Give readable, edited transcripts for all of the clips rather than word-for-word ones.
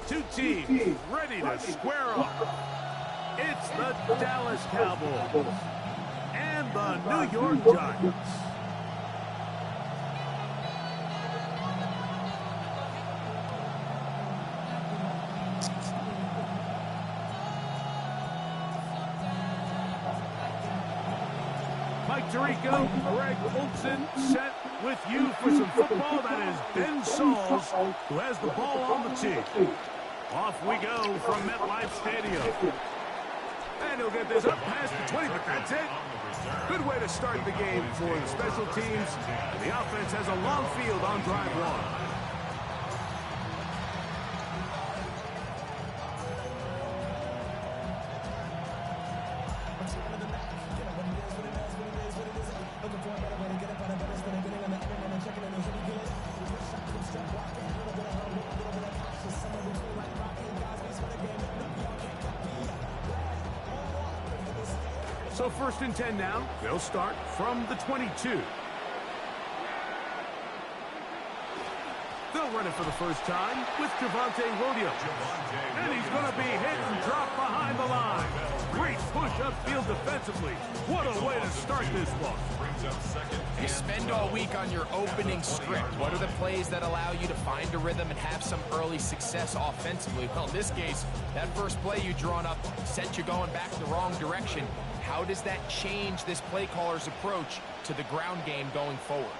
Two teams ready to square off. It's the Dallas Cowboys and the New York Giants. Mike Tirico, Greg Olson set with you for some football. That is Ben Sauls, who has the ball on the tee. Off we go from MetLife Stadium. And he'll get this up past the 20, but that's it. Good way to start the game for the special teams. And the offense has a long field on drive one. So 1st and 10 now. They'll start from the 22. They'll run it for the first time with Javonte Williams. And he's going to be hit and dropped behind the line. Great push upfield defensively. What a way to start this one. You spend all week on your opening script. What are the plays that allow you to find a rhythm and have some early success offensively? Well, in this case, that first play you drawn up sent you going back the wrong direction. How does that change this play caller's approach to the ground game going forward?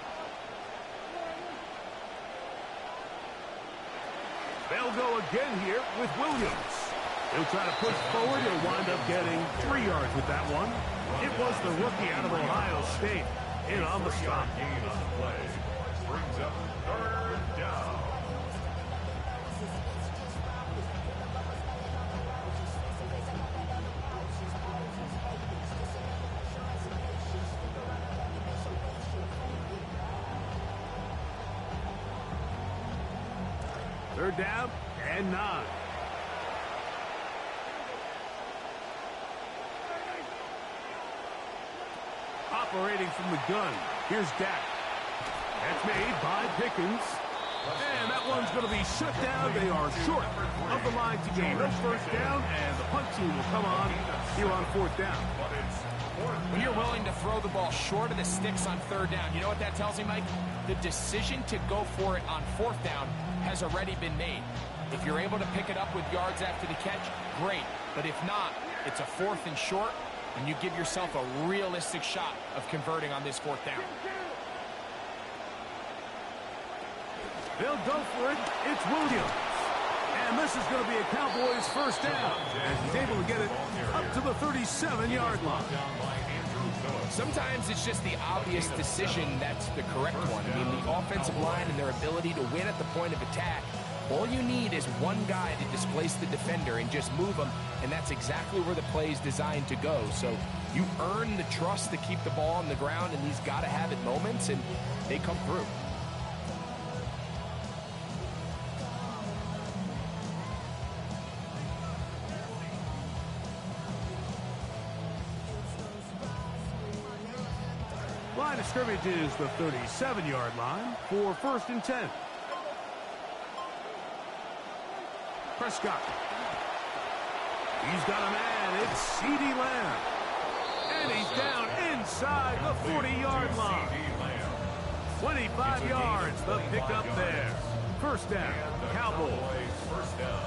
They'll go again here with Williams. He'll try to push forward. He'll wind up getting 3 yards with that one. It was the rookie out of Ohio State in on the stop. Brings up 3rd down. Third down and 9. Operating from the gun. Here's Dak. That's made by Pickens. And that one's going to be shut down. They are short of the line to gain no first down, and the punt team will come on here on 4th down. When you're willing to throw the ball short of the sticks on 3rd down, you know what that tells me, Mike? The decision to go for it on 4th down has already been made. If you're able to pick it up with yards after the catch, great. But if not, it's a 4th and short, and you give yourself a realistic shot of converting on this 4th down. They'll go for it. It's Williams. And this is going to be a Cowboys first down, as he's able to get it up to the 37-yard line. Sometimes it's just the obvious decision that's the correct one. I mean, the offensive line and their ability to win at the point of attack, all you need is one guy to displace the defender and just move him, and that's exactly where the play is designed to go. So you earn the trust to keep the ball on the ground in these gotta-have-it moments, and they come through. Line of scrimmage is the 37-yard line for 1st and 10. Prescott. He's got a man. It's CeeDee Lamb. And he's down inside the 40-yard line. 25 yards, the pickup there. First down, Cowboys. First down.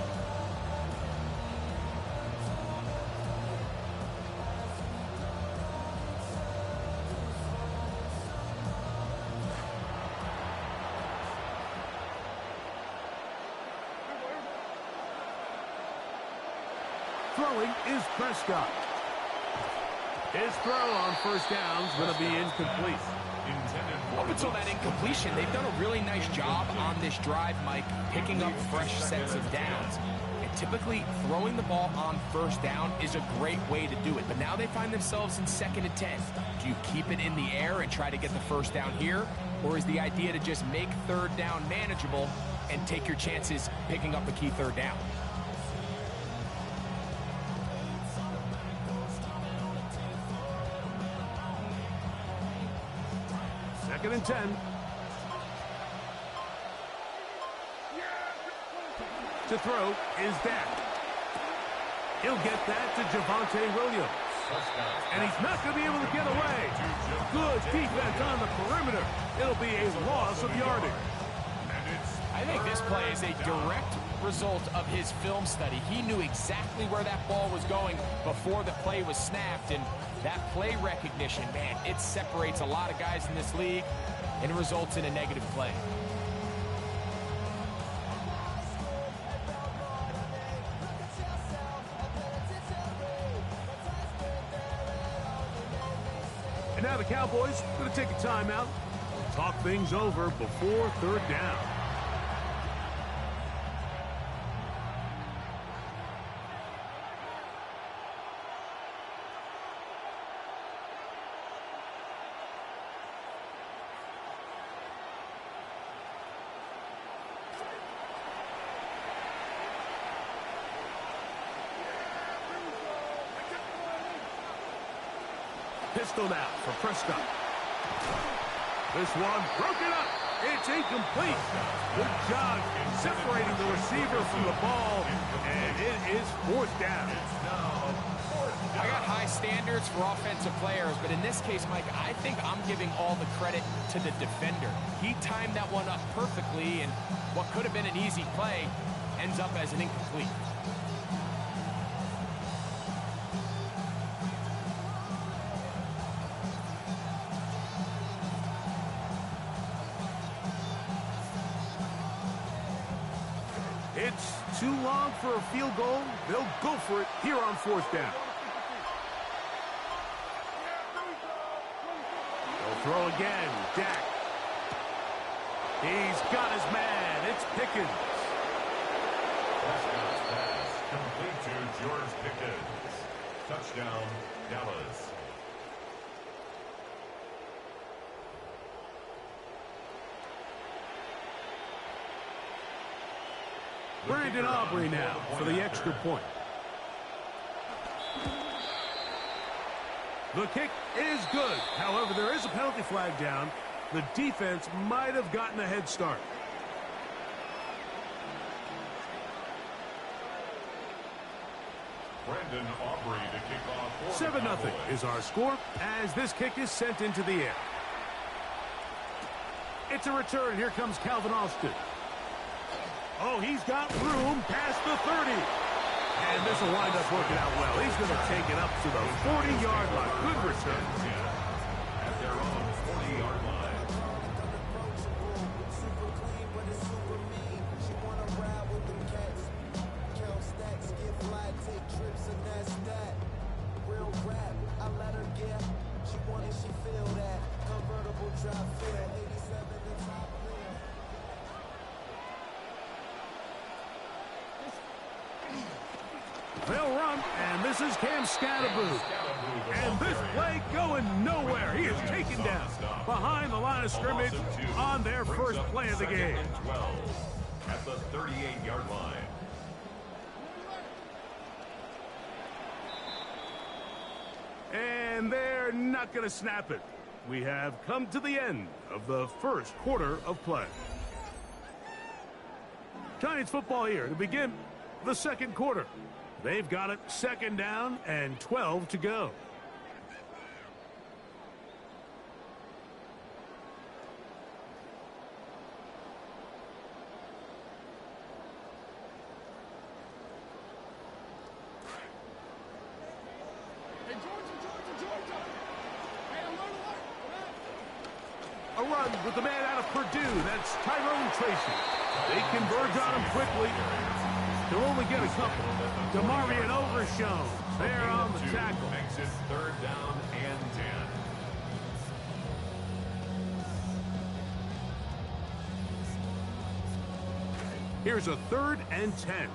Throwing is Prescott. His throw on first down is going to be incomplete. Up until that incompletion, they've done a really nice job on this drive, Mike, picking up fresh sets of downs. And typically, throwing the ball on first down is a great way to do it. But now they find themselves in 2nd and 10. Do you keep it in the air and try to get the first down here? Or is the idea to just make 3rd down manageable and take your chances picking up a key 3rd down? 2nd and 10. To throw is Dak. He'll get that to Javonte Williams. And he's not going to be able to get away. Good defense on the perimeter. It'll be a loss of yardage. I think this play is a direct result of his film study. He knew exactly where that ball was going before the play was snapped, and that play recognition, man, it separates a lot of guys in this league and results in a negative play. And now the Cowboys are going to take a timeout, talk things over before third down. Pistol now for Prescott. This one broken up. It's incomplete. Good job separating the receiver from the ball, and it is fourth down. I got high standards for offensive players, but in this case, Mike, I think I'm giving all the credit to the defender. He timed that one up perfectly, and what could have been an easy play ends up as an incomplete. It's too long for a field goal. They'll go for it here on fourth down. They'll throw again. Dak. He's got his man. It's Pickens. Pass complete to George Pickens. Touchdown, Dallas. Brandon Aubrey now for the extra point. The kick is good. However, there is a penalty flag down. The defense might have gotten a head start. Brandon Aubrey to kick off. 7-0 is our score as this kick is sent into the air. It's a return. Here comes Calvin Austin. Oh, he's got room past the 30. And this will wind up working out well. He's going to take it up to the 40-yard line. Good return. At their own 40-yard line. They'll run, and this is Cam Scatterboo. And this play going nowhere. He is taken down behind the line of scrimmage on their first play of the game. 12 at the 38-yard line. And they're not going to snap it. We have come to the end of the first quarter of play. Giants football here to begin the second quarter. They've got it second down and 12 to go. A run with the man out of Purdue. That's Tyrone Tracy. They converge on him quickly. They'll only get a couple. Demarion Overshown there on the tackle. Makes it third down and 10. Here's a 3rd and 10.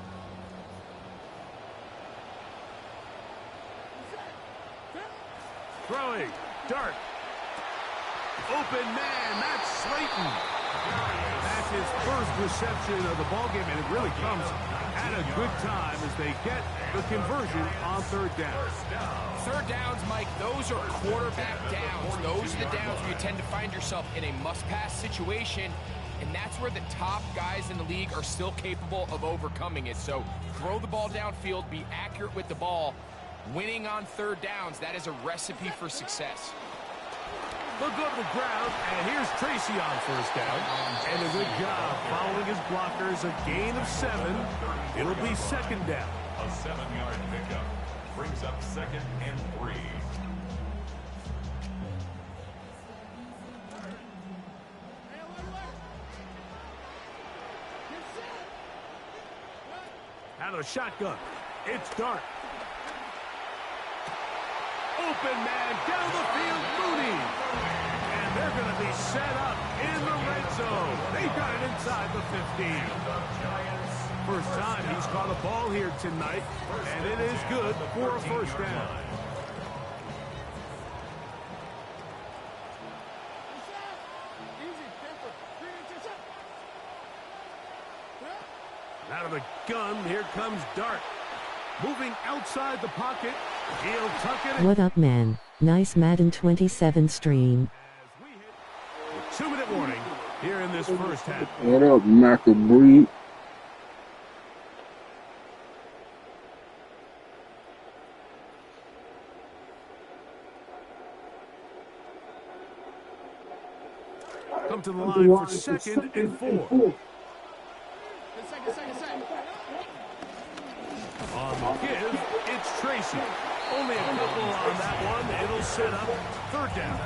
Throwing. Dart. Open man. That's Slayton. That's his first reception of the ballgame, and it really comes at a good time as they get the conversion on third down. Third downs, Mike, those are quarterback downs. Those are the downs where you tend to find yourself in a must-pass situation. and that's where the top guys in the league are still capable of overcoming it. So throw the ball downfield, be accurate with the ball. Winning on third downs, that is a recipe for success. They'll go to the ground, and here's Tracy on first down. And a good job following his blockers, a gain of 7. It'll be second down. A 7-yard pickup brings up 2nd and 3. Out of the shotgun, it's Dart. Open man down the field, Mooney. And they're going to be set up in the red zone. They got it inside the 15. First time he's caught a ball here tonight, and it is good for a first down. Out of the gun, here comes Dart. Moving outside the pocket, he'll tuck it in. What up, man? Nice Madden 27 stream. 2-minute warning here in this first half. What up, Macabre? Come to the line for 2nd and 4. On the give, it's Tracy. Only a couple on that one. It'll set up third down.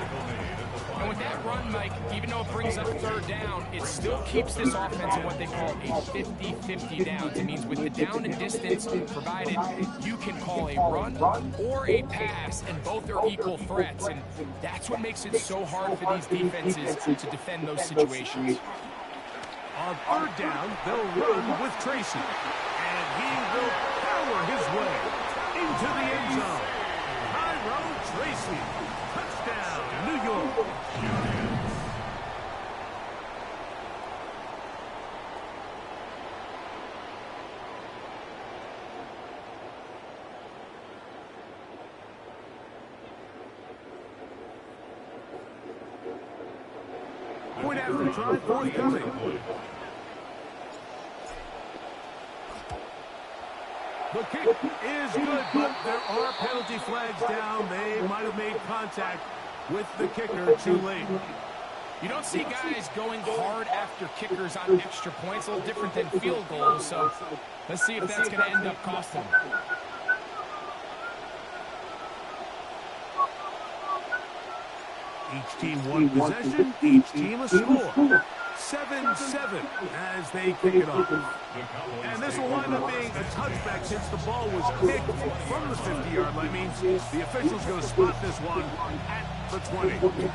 And with that run, Mike, even though it brings up third down, it still keeps this offense in what they call a 50-50 downs. It means with the down and distance provided, you can call a run or a pass, and both are equal threats. And that's what makes it so hard for these defenses to defend those situations. On third down, they'll run with Tracy. And he will power his way into the end zone. Tyrone Tracy. Touchdown, New York. Point after try forthcoming. The kick is good, but there are penalty flags down. They might have made contact with the kicker too late. You don't see guys going hard after kickers on extra points. A little different than field goals, so let's see if that's going to end up costing them. Each team one possession, each team a score. 7-7 as they kick it off. And this will wind up being a touchback since the ball was kicked from the 50-yard line. Means the official's going to spot this one at the 20.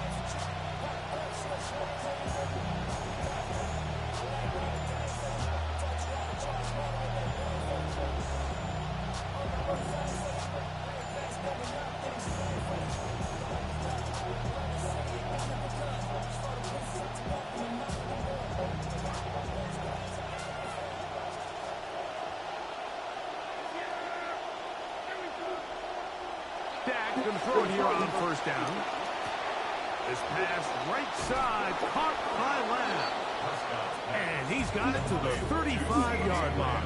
Going to throw it here on first down. This pass right side, caught by Lamb. And he's got it to the 35-yard line.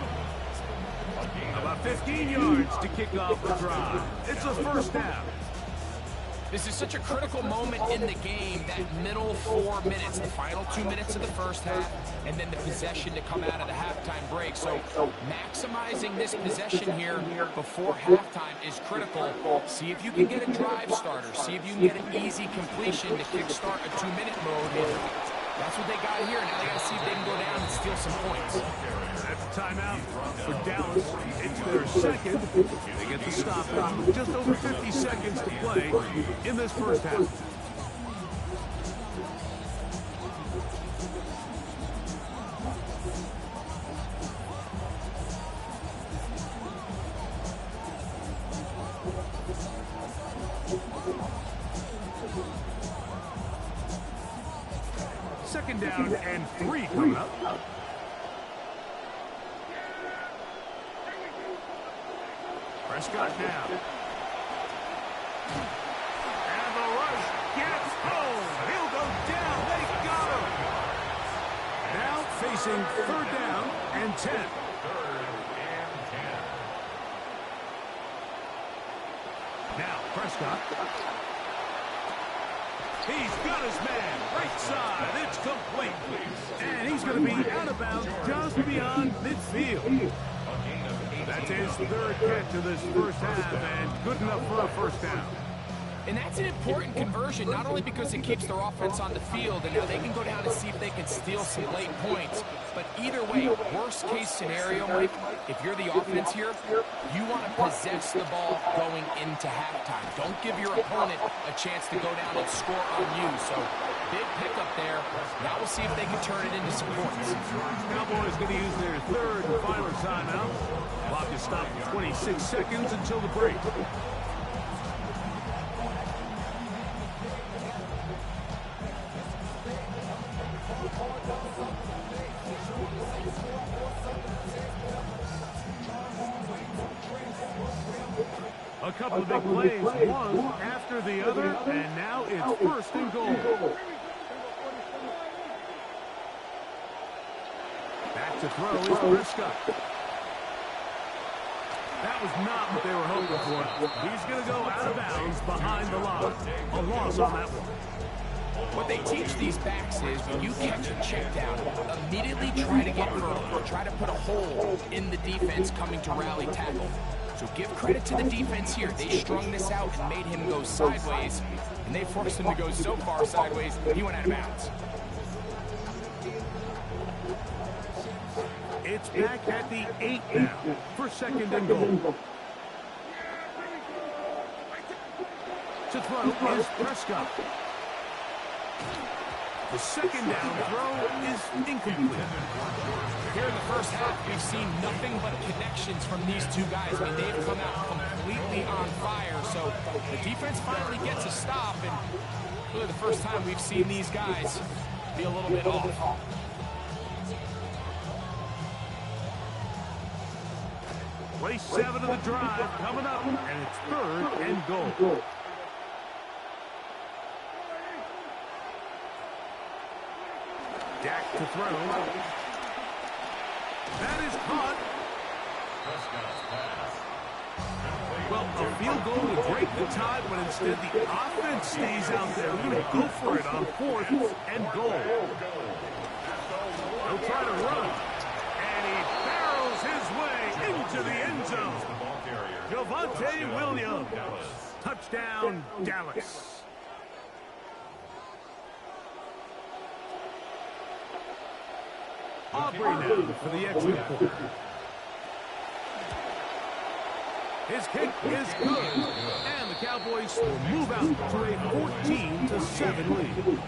About 15 yards to kick off the drive. It's a first down. This is such a critical moment in the game, that middle 4 minutes, the final 2 minutes of the first half, and then the possession to come out of the halftime break. So maximizing this possession here before halftime is critical. See if you can get a drive starter. See if you can get an easy completion to kickstart a 2-minute mode. That's what they got here. Now they got to see if they can go down and steal some points. That's a timeout for Dallas. It's their second. They get the stop with just over 50 seconds to play in this first half. Second down and 3 coming up. Prescott now. And the rush gets home. He'll go down. They got him. facing 3rd down and 10. 3rd and 10. Now, Prescott. He's got his man. Right side. It's complete. And he's going to be out of bounds just beyond midfield. That's his 3rd catch of this first half, and good enough for a first down. And that's an important conversion, not only because it keeps their offense on the field, and now they can go down and see if they can steal some late points. But either way, worst case scenario, Mike, if you're the offense here, you want to possess the ball going into halftime. Don't give your opponent a chance to go down and score on you. So big pickup there. Now we'll see if they can turn it into some points. Cowboys going to use their 3rd and final timeout. Clock is stopped at 26 seconds until the break. A couple of big plays, one after the other, and now it's 1st and goal. Back to throw is Prescott. That was not what they were hoping for. He's going to go out of bounds behind the line. A loss on that one. What they teach these backs is when you catch a check down, immediately try to get early, try to put a hole in the defense coming to rally tackle. So give credit to the defense here. They strung this out and made him go sideways, and they forced him to go so far sideways, he went out of bounds. It's back at the 8 now for 2nd and goal. To throw is Prescott. The 2nd down throw is incomplete. Here in the first half, we've seen nothing but connections from these two guys. I mean, they've come out completely on fire. So the defense finally gets a stop, and really the first time we've seen these guys be a little bit off. Play 7 of the drive coming up, and it's 3rd and goal. Dak to throw. That is caught. Well, a field goal would break the tie, but instead the offense stays out there. We're going to go for it on 4th and goal. He'll try to run, and he barrels his way into the end zone. Javonte Williams. Touchdown, Dallas. Aubrey now for the extra point. His kick is good, and the Cowboys will move out to a 14-7 lead.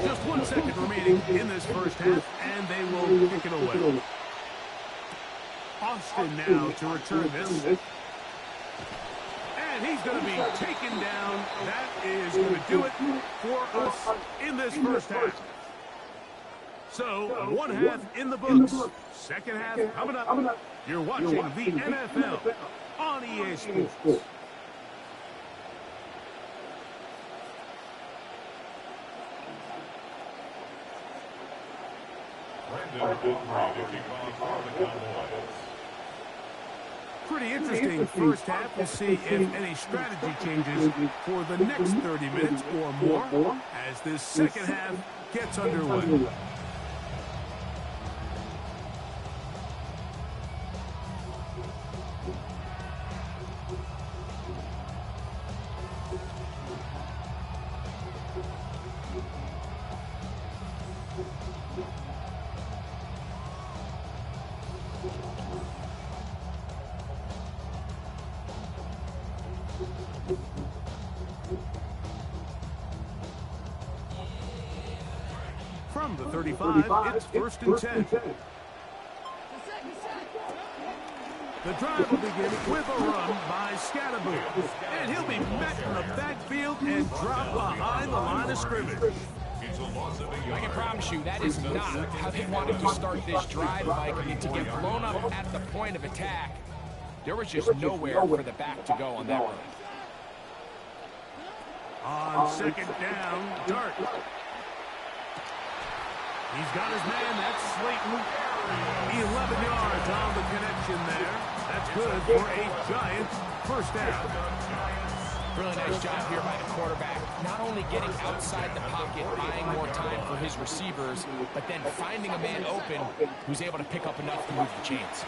Just 1 second remaining in this first half, and they will kick it away. Austin now to return this. And he's going to be taken down. That is going to do it for us in this first half. So, 1 half in the books. 2nd half coming up. You're watching the NFL on EA Sports. Pretty interesting first half. We'll see if any strategy changes for the next 30 minutes or more as this 2nd half gets underway. From the 35, it's 1st and 10. The drive will begin with a run by Scatterboot. And he'll be met in the backfield and drop behind the line of scrimmage. I can promise you that is not how they wanted to start this drive, Mike. And to get blown up at the point of attack, there was just nowhere for the back to go on that one. On second down, Dart. He's got his man. That's Slayton. 11 yards on the connection there. That's good for a Giants first down. Really nice job here by the quarterback. Not only getting outside the pocket, buying more time for his receivers, but then finding a man open who's able to pick up enough to move the chains.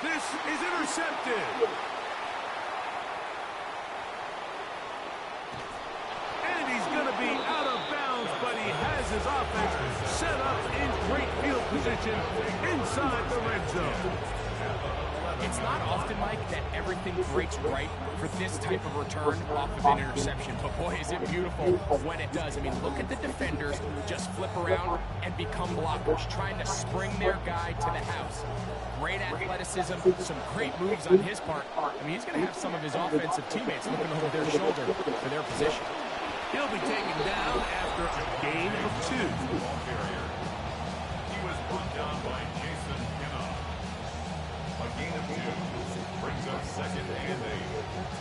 This is intercepted. And he's going to be out of bounds, but he has his offense set up in great field position inside the red zone. It's not often, Mike, that everything breaks right for this type of return off of an interception. But boy, is it beautiful when it does. I mean, look at the defenders just flip around and become blockers, trying to spring their guy to the house. Great athleticism, some great moves on his part. I mean, he's going to have some of his offensive teammates looking over their shoulder for their position. He'll be taken down after a gain of 2. He was brought down by Jason Kinnock. A gain of 2 brings up second and 8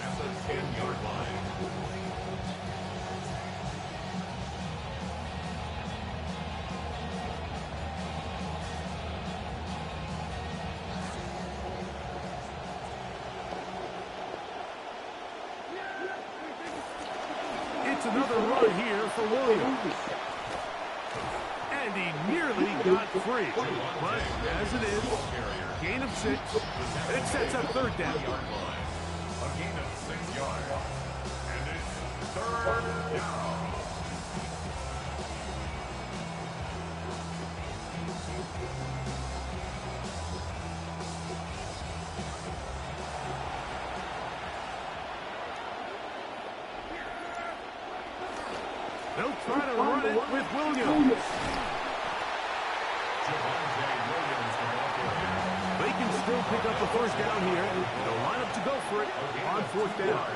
at the 10-yard line. It's another run here for Williams. And he nearly got free. But as it is, gain of 6. It sets up third down. A gain of 6 yards. And it's third down. They'll try to run it with Williams. They can still pick up the first down here. They'll line up to go for it on fourth down.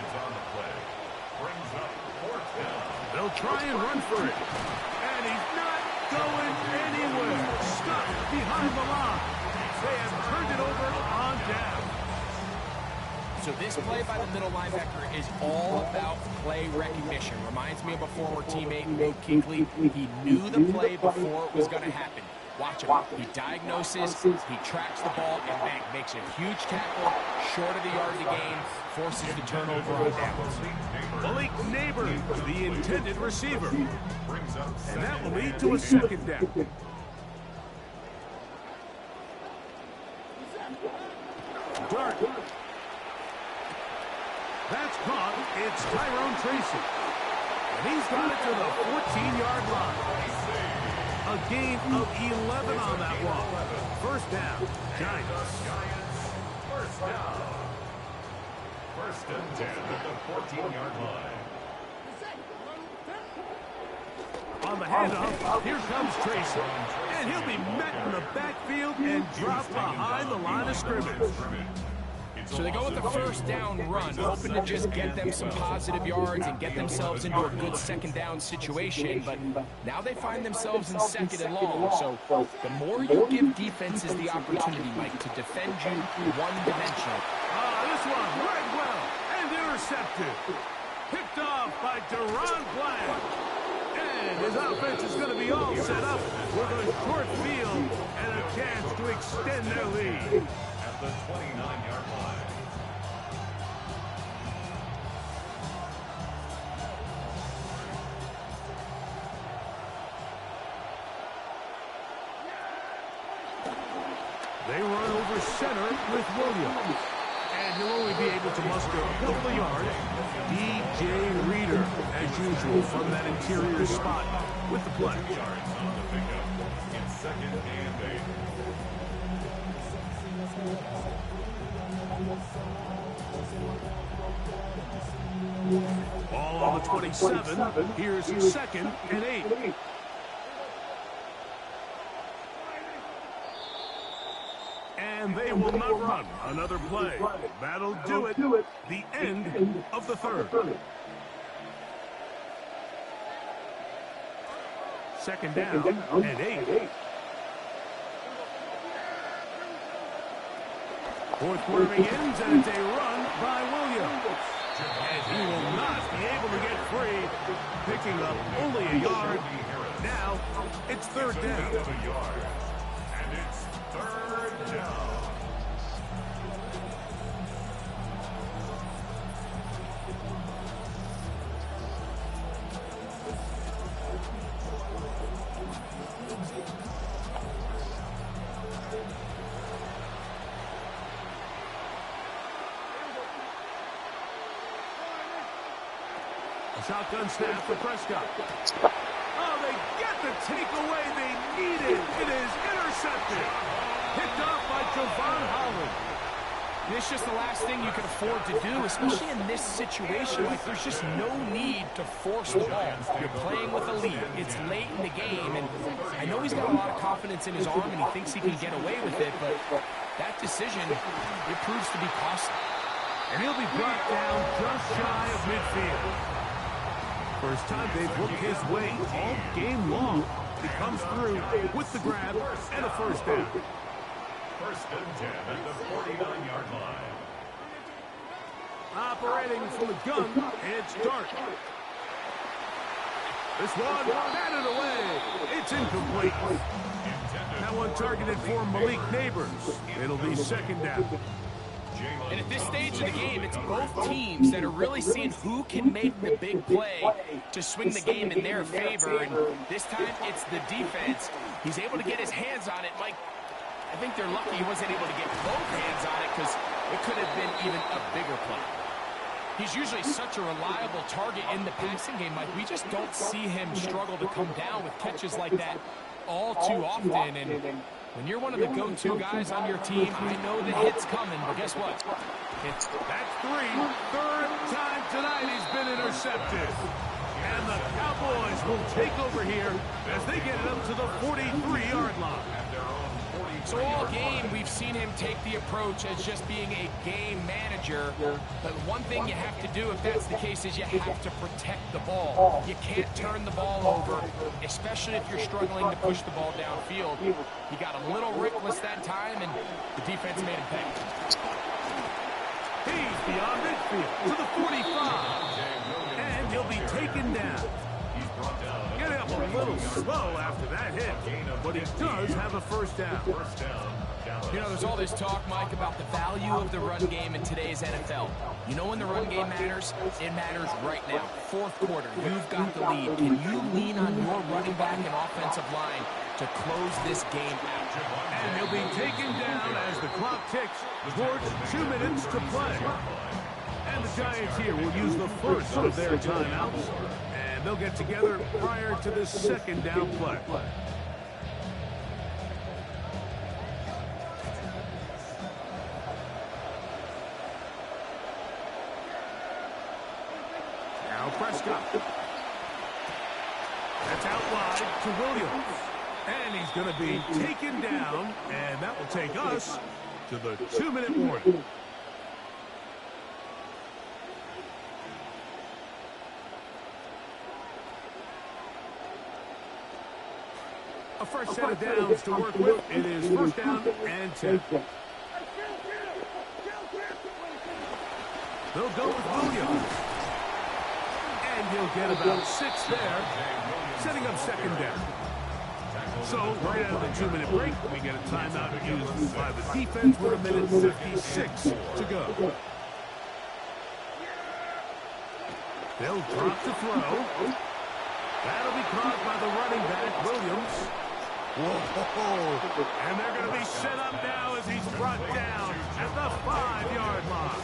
They'll try and run for it. And he's not going anywhere. Stuck behind the line. They have turned it over on down. So this play by the middle linebacker is all about play recognition. Reminds me of a former teammate, Luke Kuechly. He knew the play before it was going to happen. Watch him. He diagnoses, he tracks the ball, and bang, makes a huge tackle, short of the yard to gain, forces the turnover on downs. Malik Neighbor, the intended receiver. And that will lead to a second down. Dart. That's caught. It's Tyrone Tracy. And he's got it to the 14-yard line. A gain of 11 on that walk. First down, Giants. First down. First and 10 at the 14-yard line. On the handoff, here comes Tracy. And he'll be met in the backfield and dropped behind the line of scrimmage. So they go with the first down run, hoping to just get them some positive yards and get themselves into a good second down situation. But now they find themselves in second and long. So the more you give defenses the opportunity, Mike, to defend you one-dimensional. This one read well and intercepted. Picked off by Deron Bland. And his offense is going to be all set up with a short field and a chance to extend their lead. At the 29-yard line. They run over center with Williams. And he'll only be able to muster a couple of yards. DJ Reader, as usual, from that interior spot with the play. Yards on the pickup. It's second and 8. Ball on the 27. Here's second and 8. And they will not run another play. That'll do it. The end of the third. Second down and 8. Fourth quarter begins, and it's a run by Williams. And he will not be able to get free, picking up only a yard. Now, it's third down. And it's third down. Shotgun snap for Prescott. Oh, they get the takeaway they needed. It is intercepted. Picked off by Javon Holland. And it's just the last thing you can afford to do, especially in this situation. Like, there's just no need to force the ball. You're playing with a lead. It's late in the game, and I know he's got a lot of confidence in his arm, and he thinks he can get away with it, but that decision, it proves to be costly. And he'll be brought down just shy of midfield. First time they've looked his way all game long. He comes through with the grab and a first down. First and 10 at the 49-yard line. Operating from the gun, it's Dart. This one batted away. It's incomplete. That one targeted for Malik Neighbors. It'll be second down. And at this stage of the game, it's both teams that are really seeing who can make the big play to swing the game in their favor. And this time, it's the defense. He's able to get his hands on it. Mike, I think they're lucky he wasn't able to get both hands on it because it could have been even a bigger play. He's usually such a reliable target in the passing game, Mike. We just don't see him struggle to come down with catches like that all too often. And when you're one of the go-to guys on your team, I know the hit's coming, but guess what? That's three. Third time tonight he's been intercepted. And the Cowboys will take over here as they get it up to the 43-yard line. So all game, we've seen him take the approach as just being a game manager. But one thing you have to do if that's the case is you have to protect the ball. You can't turn the ball over, especially if you're struggling to push the ball downfield. He got a little reckless that time, and the defense made him pay. He's beyond midfield to the 45. And he'll be taken down. Getting up a little slow after that hit, but he does have a first down. You know, there's all this talk, Mike, about the value of the run game in today's NFL. You know when the run game matters? It matters right now. Fourth quarter, you've got the lead. Can you lean on your running back and offensive line to close this game out? And he'll be taken down as the clock ticks towards 2 minutes to play. And the Giants here will use the first of their timeouts. And they'll get together prior to the second down play. Now Prescott. That's out wide to Williams. And he's going to be taken down. And that will take us to the 2-minute warning. A fresh set of downs to work with. It is first down and 10. They'll go with Williams. And he'll get about 6 there, setting up second down. So, right out of the 2-minute break, we get a timeout used by the defense with 1:56 to go. They'll drop to throw. That'll be caught by the running back, Williams. Whoa, and they're going to be set up now as he's brought down at the 5-yard line.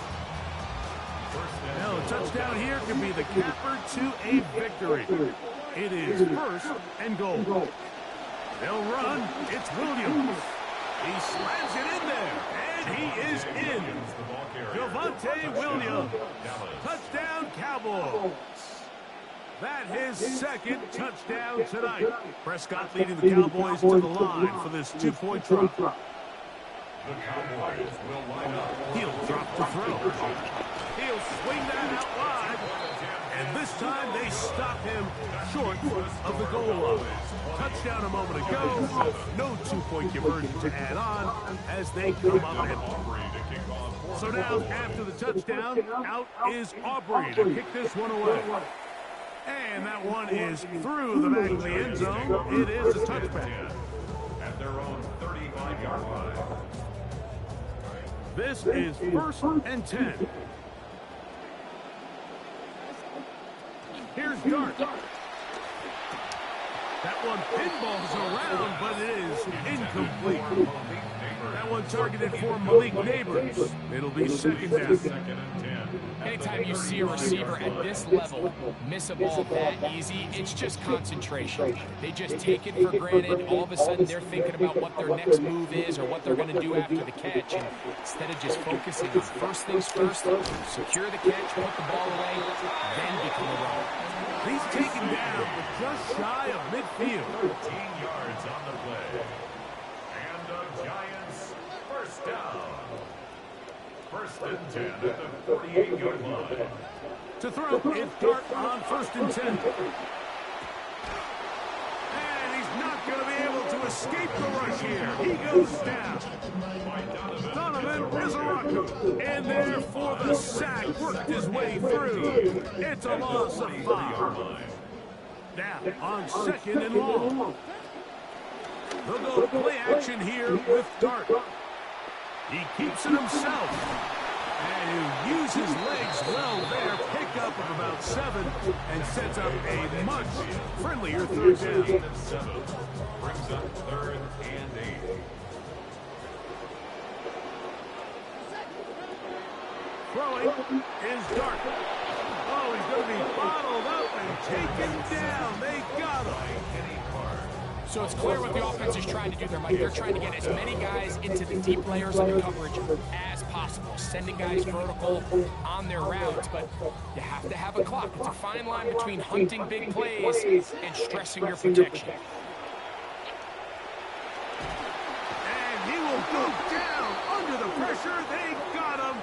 Now, a touchdown here can be the capper to a victory. It is first and goal. They'll run. It's Williams. He slams it in there, and he is in. Javonte Williams. Touchdown, Cowboys. That his second touchdown tonight. Prescott leading the Cowboys to the line for this 2-point drop. The Cowboys will line up. He'll drop to throw. He'll swing that out wide. And this time they stop him short of the goal line. Touchdown a moment ago. No two-point conversion to add on as they come up empty. So now, after the touchdown, out is Aubrey to kick this one away. And that one is through the back of the end zone. It is a touchback. At their own 35-yard line. This is 1st and 10. Here's Dart. That one pinballs around, but it is incomplete. That one targeted for Malik Neighbors. It'll be 2nd down. 2nd and 10. Anytime you see a receiver at this level miss a ball that easy, it's just concentration. They just take it for granted. All of a sudden, they're thinking about what their next move is or what they're going to do after the catch. And instead of just focusing on first things first, secure the catch, put the ball away, then become a runner. He's taken down just shy of midfield. 13 yards on the play. And the Giants first down. 1st and 10 at the 48-yard line. To throw, it's Dart on 1st and 10. And he's not going to be able to escape the rush here. He goes down. Donovan Rizaraku in there for the sack. Worked his way through. It's a loss of 5. Now on 2nd and long. They'll go play action here with Dart. He keeps it himself. And he'll use his legs well there. Pick up of about 7 and sets up a much friendlier 3rd down. 7 brings up 3rd and 8. Throwing is Dart. Oh, he's going to be bottled up and taken down. They got him. So it's clear what the offense is trying to do there, Mike. They're trying to get as many guys into the deep layers of the coverage as possible, sending guys vertical on their routes, but you have to have a clock. It's a fine line between hunting big plays and stressing your protection. And he will go down under the pressure. They got him.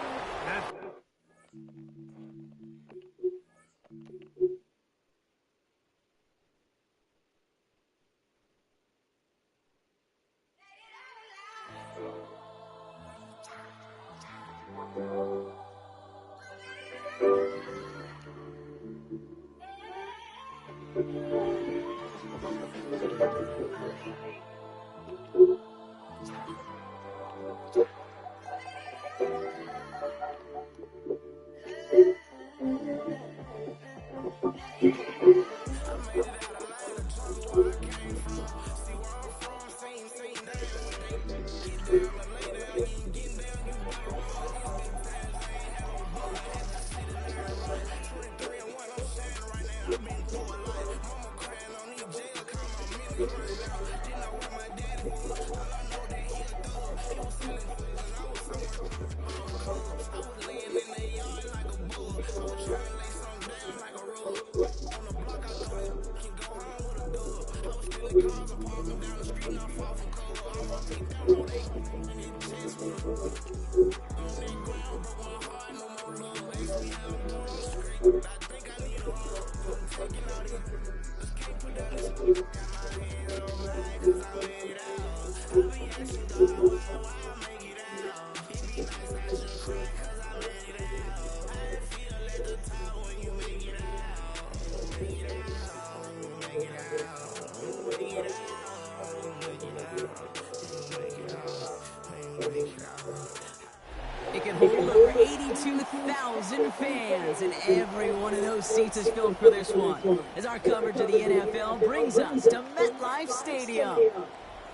It can hold over 82,000 fans, and every one of those seats is filled for this one, as our coverage of the NFL brings us to MetLife Stadium.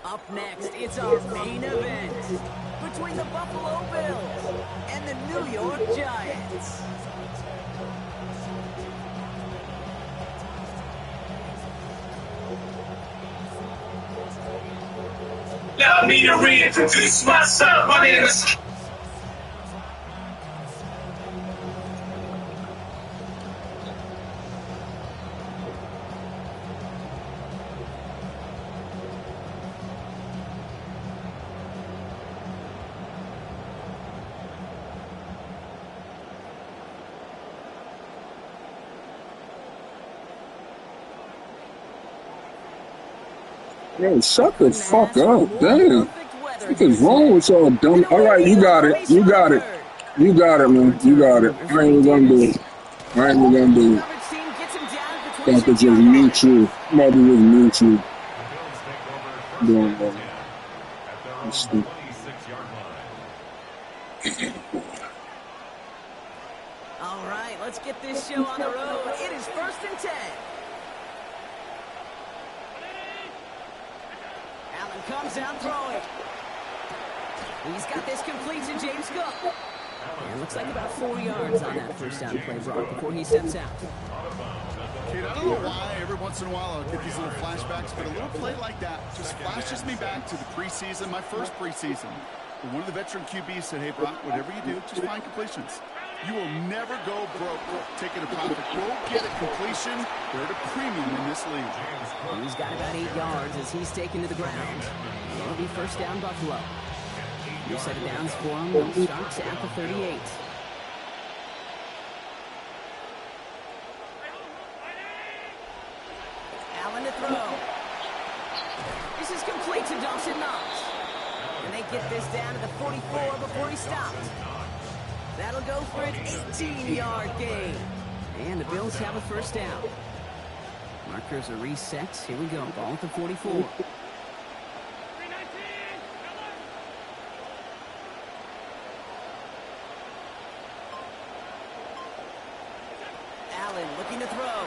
Up next, it's our main event between the Buffalo Bills and the New York Giants. Allow me to reintroduce myself. My name is... Yo, shut the fuck up. Damn. What is wrong with y'all dumb? All right, you got it. You got it. You got it, man. You got it. I ain't even gonna do it. I ain't even gonna do it. I'm about to just mute you. I'm about to just mute you. Doing that. That's stupid. All right, let's get this show on the road. It is 1st and 10. Allen comes out throwing. He's got this complete to James Cook. And looks like about 4 yards on that first down play, Brock, before he steps out. Kate, I don't know why every once in a while I'll get these little flashbacks, but a little play like that just flashes me back to the preseason, my first preseason. One of the veteran QBs said, hey, Brock, whatever you do, just find completions. You will never go broke taking a profit. Go get a completion. They're at a premium in this league. He's got about 8 yards as he's taken to the ground. It'll be first down, Buffalo. New set of downs for him. Starts at the 38. Allen to throw. This is complete to Dawson Knox. And they get this down to the 44 before he stopped. That'll go for an 18-yard gain. And the Bills have a first down. Markers are reset. Here we go. Ball at the 44. Allen looking to throw.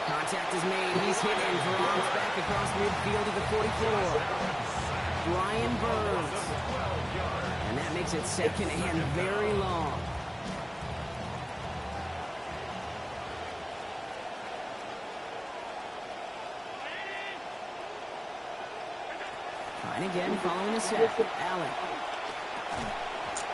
Contact is made. He's hit and dropped back across midfield to the 44. Brian Burns. And that makes it second and very long. Trying again, following the set. Allen.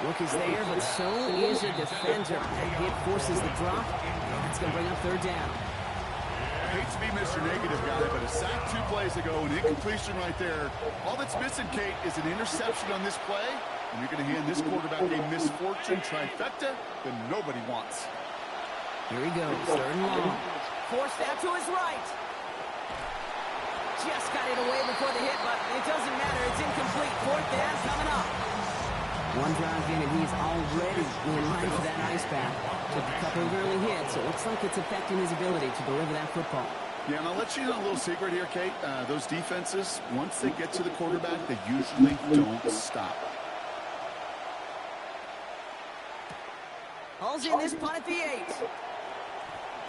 Look is there, but so is a defender. That hit forces the drop, and that's going to bring up third down. I hate to be Mr. Negative guy, but a sack 2 plays ago, an incompletion right there. All that's missing, Kate, is an interception on this play, and you're going to hand this quarterback a misfortune trifecta that nobody wants. Here he goes, third and long. Forced out to his right. Just got it away before the hit, but it doesn't matter. It's incomplete. Fourth down coming up. One drive in, and he's already in line for that ice bath. Took a couple of early hits, so it looks like it's affecting his ability to deliver that football. Yeah, and I'll let you know a little secret here, Kate. Those defenses, once they get to the quarterback, they usually don't stop. Hauls in this punt at the 8.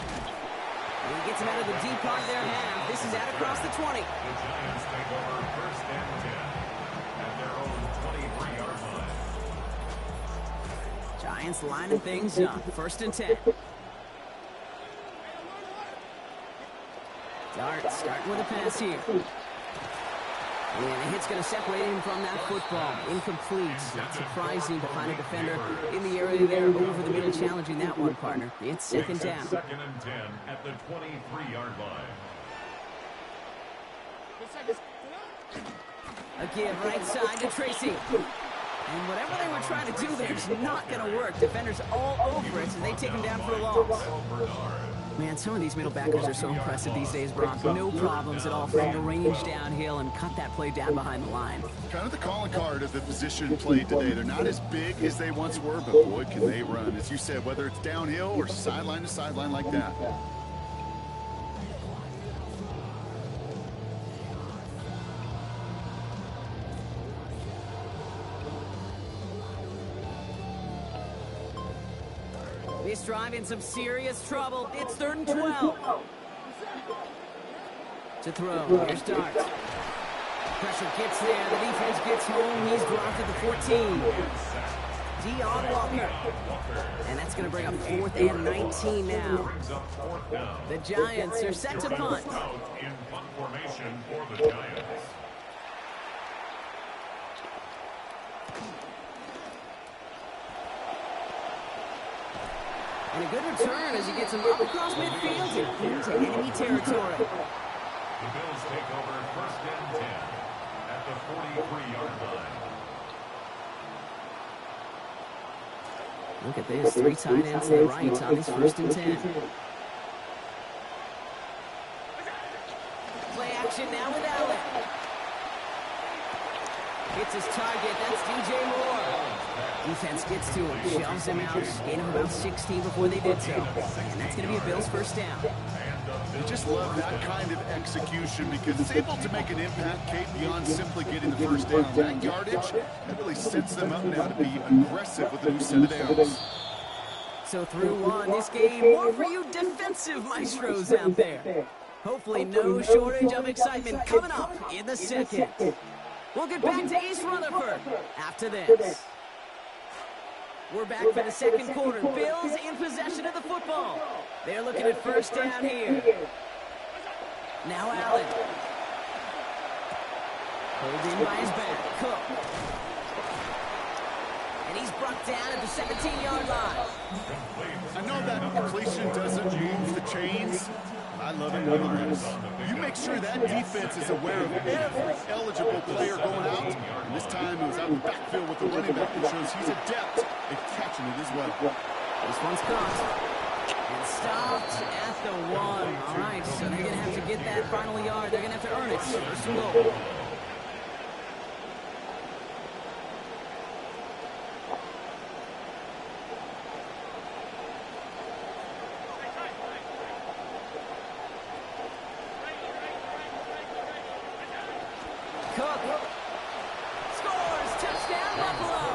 And he gets him out of the deep part of their half. This is out across the 20. The Giants take over 1st and 10 at their own 23-yard line. Giants lining things up. 1st and 10. Dart starting with a pass here. And the hit's going to separate him from that football. Incomplete. Not surprising to find a defender in the area there over the middle challenging that one, partner. It's second down. 2nd and 10 at the 23-yard line. A give right side to Tracy. And whatever they were trying to do there is not going to work. Defenders all over it, so they take him down for a loss. Man, some of these middle backers are so impressive these days, Brock. No problems at all for him to range downhill and cut that play down behind the line. Kind of the calling card of the position played today. They're not as big as they once were, but boy, can they run. As you said, whether it's downhill or sideline to sideline like that. This drive in some serious trouble. It's 3rd and 12. To throw. Here's Dart. Pressure gets there. The defense gets home. He's dropped at the 14. Deon Walker. And that's going to bring up 4th and 19 now. The Giants are set to punt. In punt formation for the Giants. And a good return as he gets him up across midfield and into enemy territory. The Bills take over 1st and 10 at the 43-yard line. Look at this, 3 tight ends to the right on his 1st and 10. Play action Hits his target. That's DJ Moore. Defense gets to him, shoves him out, gain him about 16 before they did so. And that's going to be a Bills first down. I just love that kind of execution because it's able to make an impact, Kate, beyond simply getting the first down. That yardage, that really sets them up now to be aggressive with a new set of downs. So through one, this game, more for you defensive maestros out there. Hopefully no shortage of excitement coming up in the second. We'll get back to East Rutherford after this. We're back for the second quarter. Bills in possession of the football. They're looking at first down here. Now Allen. Holding by his back. Cook. And he's brought down at the 17-yard line. I know that completion doesn't move the chains. I love it nonetheless. You make sure that defense is aware of every eligible player going out. And this time it was out of the backfield with the running back that shows he's adept at catching it as well. This one's caught. And stopped at the 1. All right, so they're going to have to get that final yard. They're going to have to earn it. First and goal. Cook scores. Touchdown, Buffalo.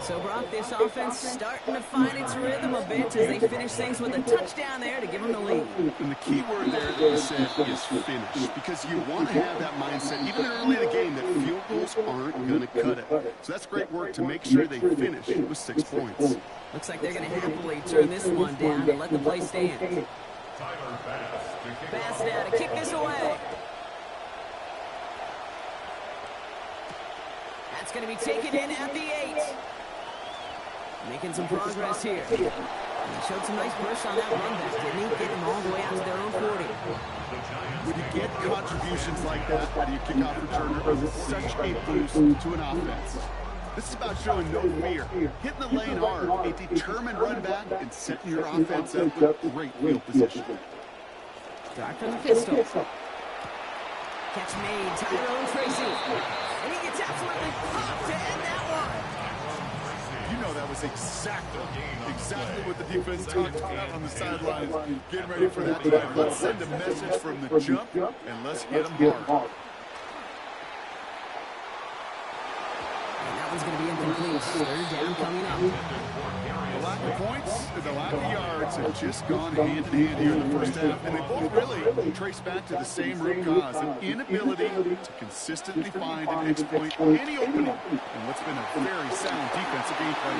So, Brock, this offense starting to find its rhythm a bit as they finish things with a touchdown there to give them the lead. And the key word there that you said is finish, because you want to have that mindset, even early in the game, that field goals aren't going to cut it. So that's great work to make sure they finish with 6 points. Looks like they're going to happily turn this one down and let the play stand. Pass now to kick this away. That's going to be taken in at the 8. Making some progress here. And he showed some nice burst on that run back, didn't he? Getting them all the way out to their own 40. When you get contributions like that out of your kickoff returner, it's such a boost to an offense. This is about showing no fear, hitting the lane hard, a determined run back, and setting your offense up with great field position. Start from the pistol. Catch made, Tyrone Tracy. And he gets absolutely popped to end that one. You know that was exactly what the defense talked about on the sidelines. Getting ready for that drive. Let's send a message from the jump, and let's hit them hard. And that one's going to be incomplete. Third down coming up. The lack of points and the lack of yards have just gone hand in hand here in the first half, and they both really trace back to the same root cause, an inability to consistently find and exploit any opening in what's been a very sound defensive game plan.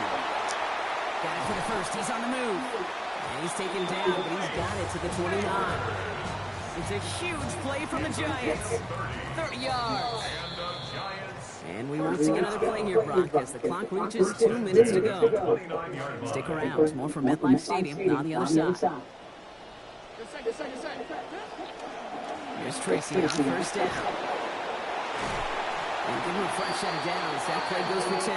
Got it for the first. He's on the move. And he's taken down, but he's got it to the 29. It's a huge play from the Giants. 30 yards. And we won't see another play here, Brock, as the clock reaches 2 minutes to go. Stick around. More from MetLife Stadium on the other side. Here's Tracy on first down. And give him a fresh set of downs. That play goes for 10.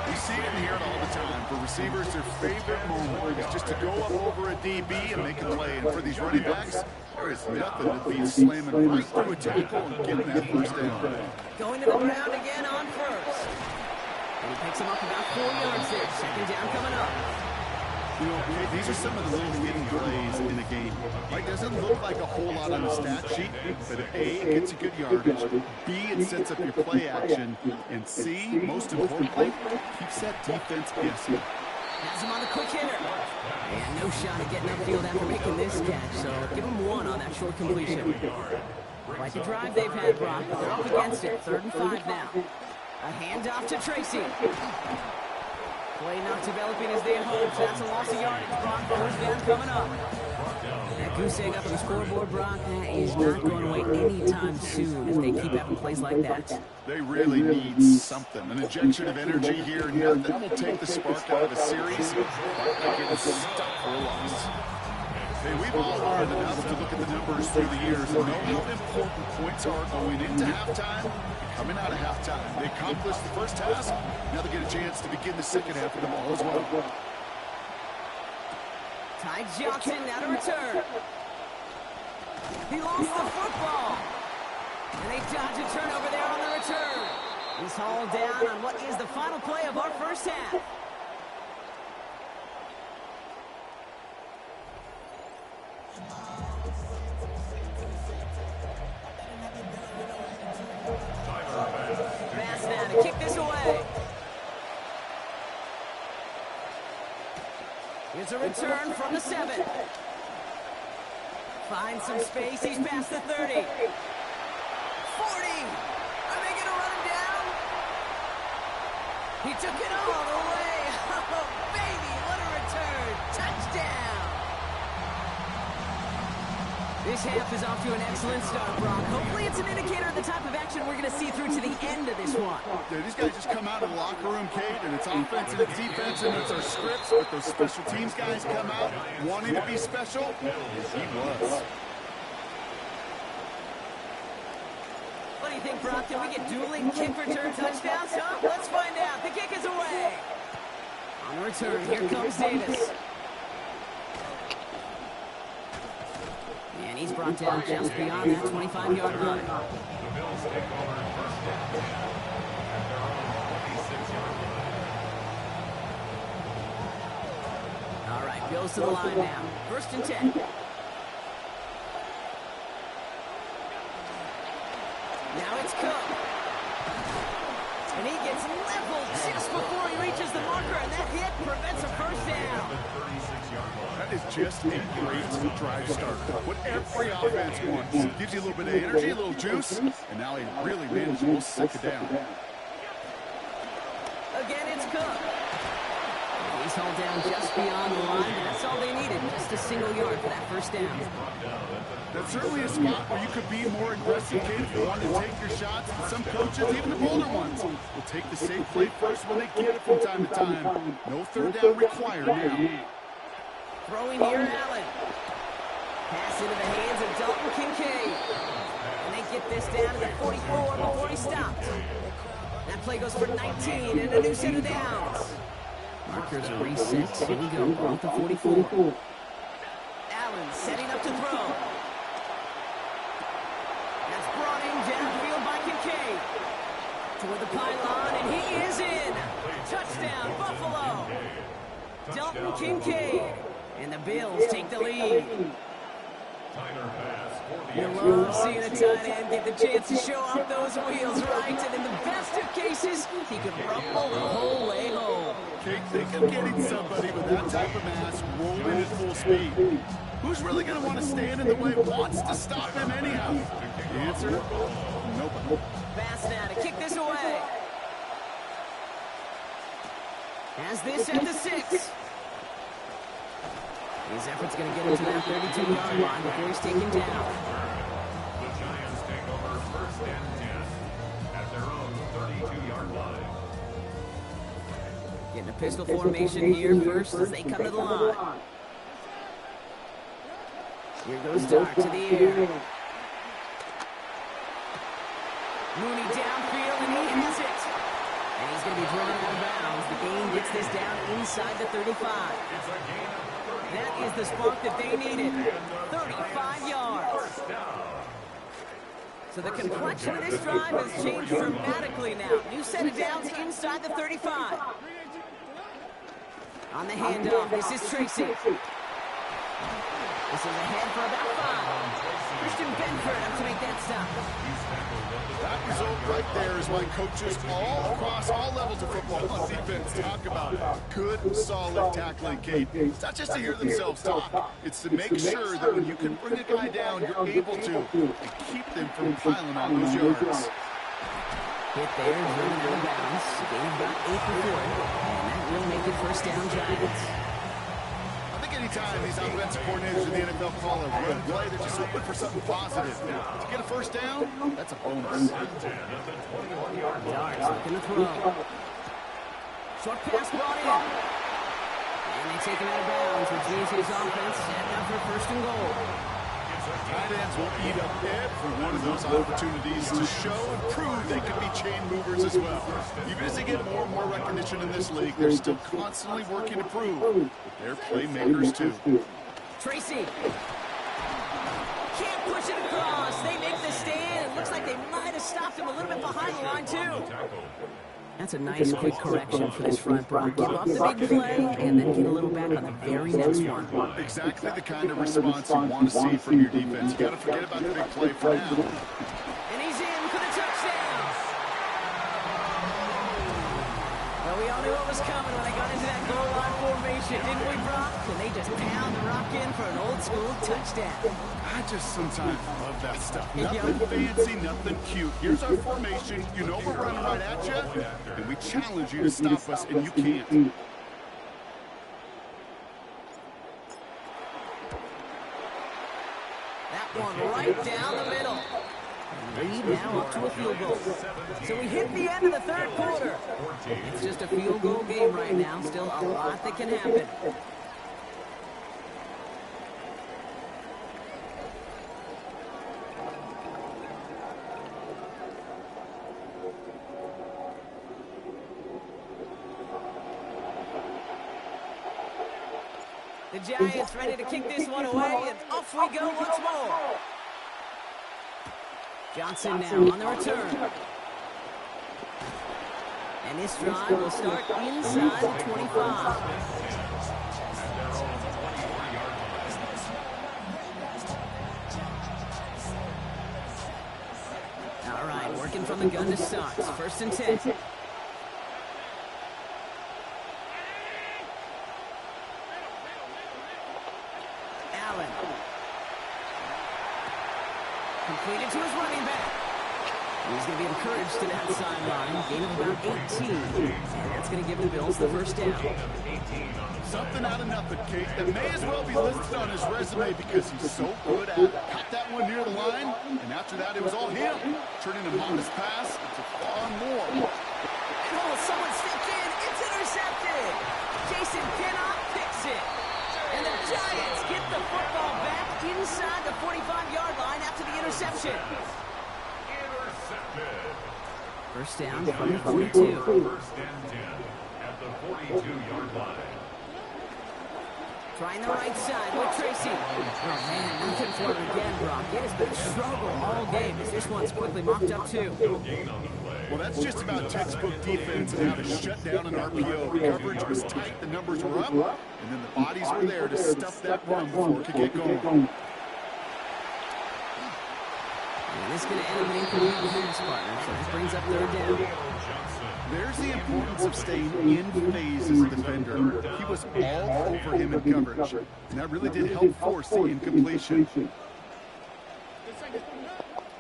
We see it and hear it all the time. For receivers, their favorite moment is just to go up over a DB and make a play. And for these running backs, there is nothing that beats slamming right through a tackle and getting that first down. Going to the ground again on first. And he picks him up about 4 yards there. Second down coming up. You know, these are some of the little hidden plays in a game. Right? Doesn't look like a whole lot on the stat sheet, but A, it gets a good yardage. B, it sets up your play action. And C, most importantly, keeps that defense guessing. Has him on the quick hitter. And no shot at getting upfield after making this catch, so give him 1 on that short completion. Quite the drive they've had, Brock, but they're up against it. 3rd and 5 now. A handoff to Tracy. Play not developing as they hoped. That's a loss of yardage. Brock, first down coming up. That goose egg up on the scoreboard, Brock, that is not going away anytime soon if they keep having plays like that. They really need something, an injection of energy here, and nothing will take the spark out of a series like getting stuck for a loss. Hey, we've all learned enough to look at the numbers through the years and know how important points are going into halftime and coming out of halftime. They accomplished the first task. Now they get a chance to begin the second half of the ball as well. Ty Johnson now to return. He lost the football. And they dodge a turnover there on the return. He's hauled down on what is the final play of our first half. Pass now to kick this away. Here's a return from the 7. Finds some space. He's past the 30. 40. Are they going to run him down? He took it all the way. Oh, baby, what a return. Touchdown. This half is off to an excellent start, Brock. Hopefully it's an indicator of the type of action we're going to see through to the end of this one. Dude, these guys just come out of the locker room, Kate, and it's offense and it's defense, and it's our scripts, but those special teams guys come out wanting to be special. He was. What do you think, Brock? Can we get dueling kick return touchdowns, huh? Let's find out. The kick is away. On the return, here comes Davis. And he's brought down just beyond that 25-yard line. The Bills take over first and 10 at their own 26-yard line. All right, Bills to the line now. First and 10. Now it's Cook. And he gets leveled just before he reaches the marker, and that hit prevents a first down. That is just a great drive starter. What every offense wants. Gives you a little bit of energy, a little juice, and now a really manageable second down. Again, it's Cook. He's hauled down just beyond the line, and that's all they needed. Just a single yard for that first down. That's certainly a spot where you could be more aggressive, Kate, if you want to take your shots. And some coaches, even the bolder ones, will take the safe play first when they get it from time to time. No third down required now. Throwing here, Allen. Pass into the hands of Dalton Kincaid. And they get this down to the 44 before he stopped. That play goes for 19 and a new set of downs. Markers are reset. Here we go. Ball at the 44. Allen setting up to throw. That's brought in downfield by Kincaid. Toward the pylon, and he is in. Touchdown, Buffalo. Dalton Kincaid. And the Bills take the lead. You love seeing a tight end get the chance to show off those wheels, right? And in the best of cases, he could rumble the whole way home. Kate, think of getting somebody with that type of mass rolling at full speed. Who's really going to want to stand in the way, wants to stop him anyhow? The answer? Nobody. Pass now to kick this away. Has this at the 6. His effort's going to get him to that 32-yard line before he's taken down. The Giants take over first and 10 at their own 32-yard line. Getting a pistol formation here first as they come to the line. Here goes Dart to the air. Mooney downfield, and he has it. And he's going to be drawn out of bounds. The gain gets this down inside the 35. That is the spark that they needed. 35 yards. So the complexion of this drive has changed dramatically now. New set of downs inside the 35. On the handoff, this is Tracy. This is ahead for about 5. Christian Benford up to make that stop. That result right there is why coaches all across all levels of football on defense talk about good, solid tackling, Kate. It's not just to hear themselves talk. It's to make sure that when you can bring a guy down, you're able to keep them from piling on those yards. Hit there, running out of bounds. Gain about 8 for 4. And that will make it first down Giants. Anytime these offensive coordinators in the NFL call a run play, they're just hoping for something positive. To get a first down, that's a bonus. Darts looking to throw. Short pass brought in. And they take him out of bounds, which means his offense setting up for first and goal. Tight ends will eat up every one of those opportunities to show and prove they can be chain movers as well. Even as they get more and more recognition in this league, they're still constantly working to prove they're playmakers too. Tracy. Can't push it across. They make the stand. It looks like they stopped him a little bit behind the line, too. That's a nice quick correction for this front, Brock. Give up the big play and then get a little back on the very next one. Exactly the kind of response you want to see from your defense. You got to forget about the big play for now. And he's in for the touchdown. Well, we all knew what was coming when they got into that goal line formation, didn't we, Brock? And they just pound the rock in for an old-school touchdown. I just sometimes love that stuff. Nothing fancy, nothing cute. Here's our formation. You know we're running right at you, and we challenge you to stop us, and you can't. That one right down the middle. Lead now up to a field goal. So we hit the end of the third quarter. It's just a field goal game right now. Still a lot that can happen. The Giants ready to kick this one away, and off we go once more. Johnson now on the return. And this drive will start inside the 25. All right, working from the gun to start. First and 10. Completed to his running back. He's going to be encouraged to that sideline. Gain of about 18. And that's going to give the Bills the first down. Something out of nothing, Kate. That may as well be listed on his resume because he's so good at it. Caught that one near the line, and after that, it was all him. Turning a modest pass into far more. Oh, someone stepped in. It's intercepted. Jason cannot fix it. And the Giants get the football back inside the 45-yard line after the interception. First down from the 42. First and 10 at the 42-yard line. Trying the right side with Tracy. Oh, man, nothing for him again, Brock. It has been a struggle all game as this one's quickly mocked up, too. Well, that's just about textbook defense and how to shut down an RPO. The coverage was tight, the numbers were up, and then the bodies were there to stuff that run before it could get going. And this is going to end up an incomplete pass, partner, so this brings up third down. There's the importance of staying in phase as a defender. He was all over him in coverage, and that really did help force the incompletion.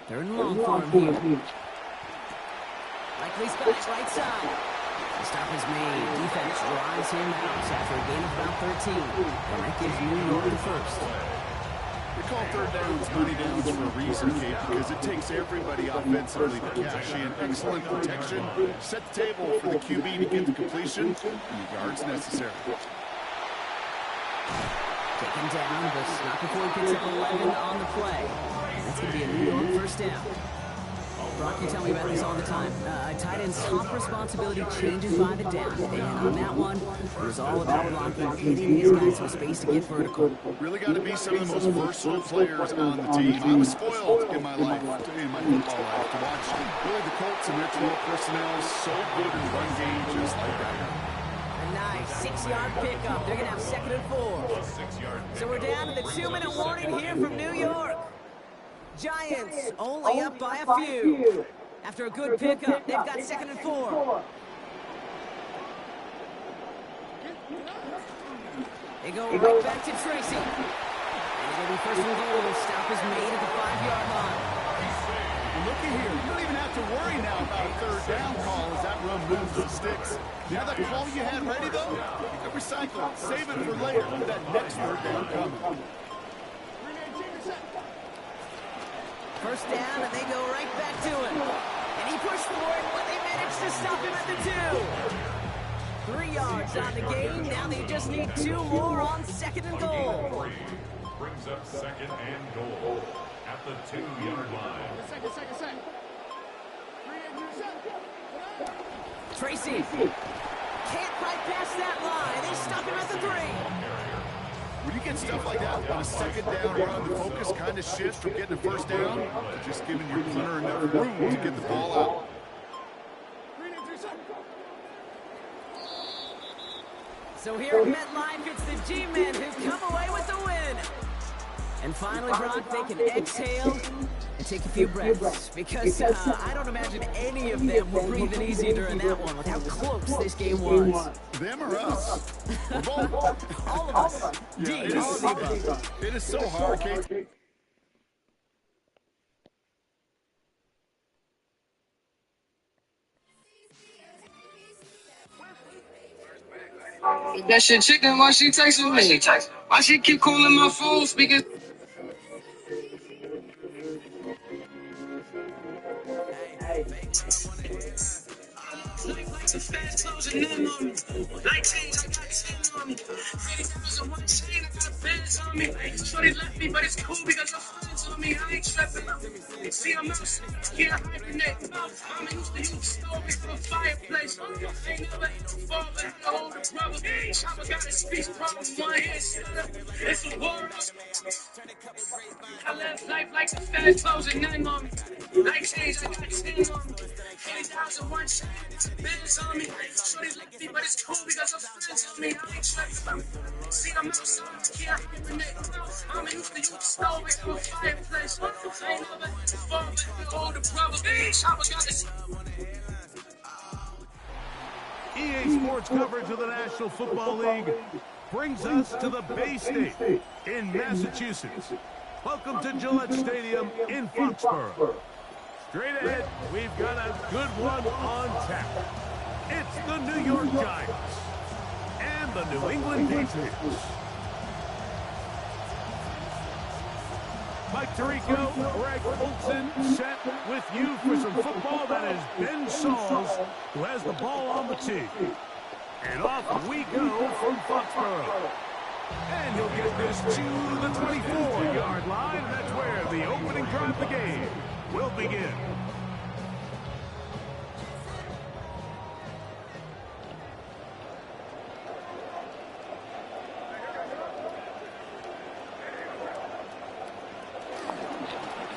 Third and long for him here. Likely's got it right side. The stop is made. Defense drives him out after a gain of about 13. And that gives New York the first. We call third downs money downs for a reason, Kate, because it takes everybody offensively to cash in. Excellent protection. Set the table for the QB to get the completion and the yards necessary. Taken down, but not before he picks up 11 on the play. And that's going to be a New York first down. Brock, you tell me about this all the time. Tight end's top responsibility changes by the down. And on that one, it was all about blocking, hitting these guys some space to get vertical. Really got to be some of the most versatile players on the team. I was spoiled in my life, in my football life, to watch really the Colts and their 12 personnel so good in run game just like that. A nice 6-yard pickup. They're going to have second and 4. So we're down to the 2-minute warning here from New York. Giants only up by a few. After a good pickup, they've got second and 4. They go right back to Tracy. And it's going to be first and goal. Stop is made at the 5-yard line. And look at here. You don't even have to worry now about a third down call as that run moves the sticks. You have that call you had ready, though? You can recycle it. Save it for later with that next third down coming. First down, and they go right back to him. And he pushed for it, but they managed to stop him at the 2. 3 yards on the gain. Now they just need 2 more on second and goal. Brings up second and goal at the 2-yard line. Tracy can't quite pass that line. They stop him at the 3. When you get stuff like that on a second down run, the focus kind of shifts from getting a first down to just giving your punter enough room to get the ball out. So here at MetLife, it's the G-Men who come away with the win. And finally, Brock, they can exhale and take a few breaths. Because I don't imagine any of them were breathing easy during that one with how close this game was. Them or us? All of us. Yeah, all of the above. it is so hard, Kate. That shit chicken, why she texting me? Why she keep calling my phone speaking? Like fast clothes and them on me. 19, I got 10 on me. 80 on one chain, I got bands on me. Shorty left me, but it's cool because her friends on me. I ain't tripping. See, I'm outside, can't hibernate. I'm used to use the stove for a fireplace. Ain't never hit no fall, but had to hold a brother. Chopper got a speech problem, one hand stutter. It's a war. I live life like the fast clothes and them on me. 19, I got 10 on me. 80,000 one chain, bands on me. Shorty left me, but it's cool because her friends on me. I ain't tripping. See, I'm outside, can't hibernate. I'm used to use the stove for a fireplace. Ain't never hit no fall, but had to hold a brother. Chopper got a EA Sports coverage of the National Football League brings us to the Bay State in Massachusetts. Welcome to Gillette Stadium in Foxborough. Straight ahead, we've got a good one on tap. It's the New York Giants and the New England Patriots. Mike Tirico, Greg Olson set with you for some football. That is Ben Sauls, who has the ball on the tee. And off we go from Foxborough. And he'll get this to the 24-yard line. That's where the opening drive of the game will begin.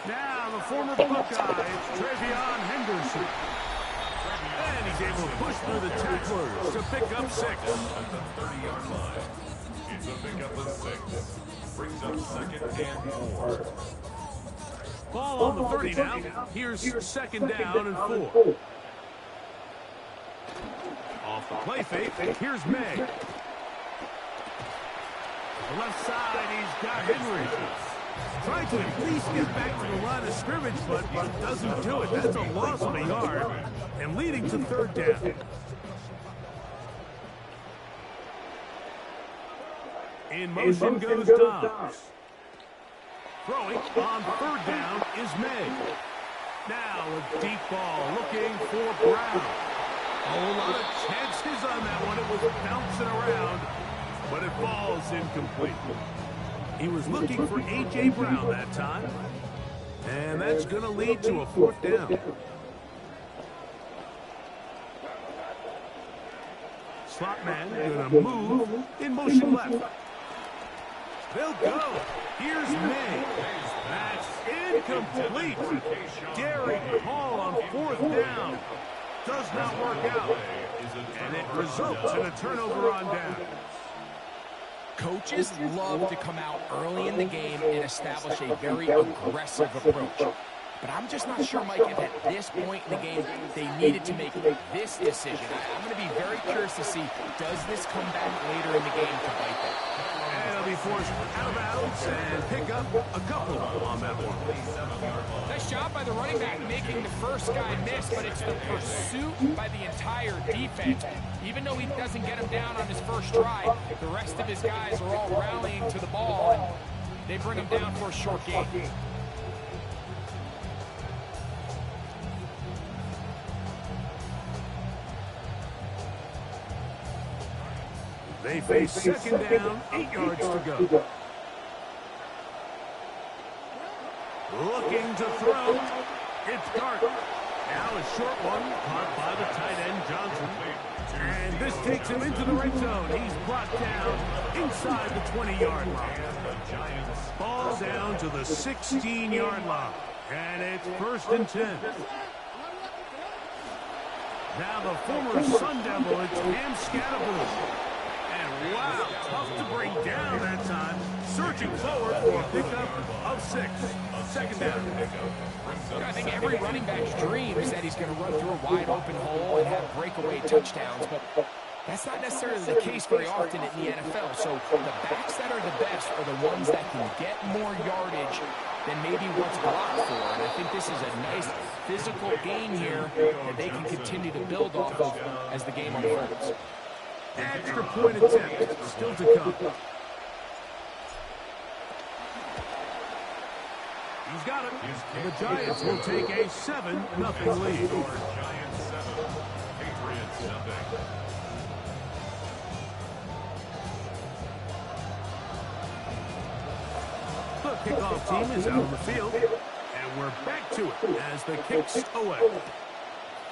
Now the former Buckeye, it's Travion Henderson. And he's able to push through the tacklers to pick up 6. At the 30-yard line. It's a pickup of 6. Brings up 2nd and 4. Ball on the 30 now. Here's 2nd down and 4. Off the play fake, here's May. To the left side, he's got Henry. Trying to at least get back to the line of scrimmage, but doesn't do it. That's a loss of a yard and leading to 3rd down. In motion goes Dobbs. Throwing on 3rd down is May. Now a deep ball looking for Brown. A whole lot of chances on that one. It was bouncing around, but it falls incomplete. He was looking for A.J. Brown that time. And that's going to lead to a 4th down. Slot man going to move in motion left. They'll go. Here's May. That's incomplete. Derek Hall on 4th down. Does not work out. And it results in a turnover on down. Coaches love to come out early in the game and establish a very aggressive approach. But I'm just not sure, Mike, if at this point in the game they needed to make this decision. I'm going to be very curious to see, does this come back later in the game to bite them? And he'll be forced out of bounds and pick up a couple on that one. Nice job by the running back making the first guy miss, but it's the pursuit by the entire defense. Even though he doesn't get him down on his first try, the rest of his guys are all rallying to the ball, and they bring him down for a short gain. They face 2nd down, 8 yards to go. Looking to throw. It's Dart. Now a short one caught by the tight end Johnson. And this takes him into the red zone. He's brought down inside the 20-yard line. Ball down to the 16-yard line. And it's 1st and 10. Now the former Sun Devil, it's Cam Scatterboo. And wow, tough to bring down that time. Surging forward for a pickup of 6. 2nd down. I think every running back's dream is that he's going to run through a wide open hole and have breakaway touchdowns, but that's not necessarily the case very often in the NFL. So the backs that are the best are the ones that can get more yardage than maybe what's blocked for. And I think this is a nice physical game here that they can continue to build off of as the game unfolds. Extra point attempt still to come. He's got it. The Giants will take a 7-0 lead. Giants 7, Patriots 0. The kickoff team is out on the field, and we're back to it as the kick's away.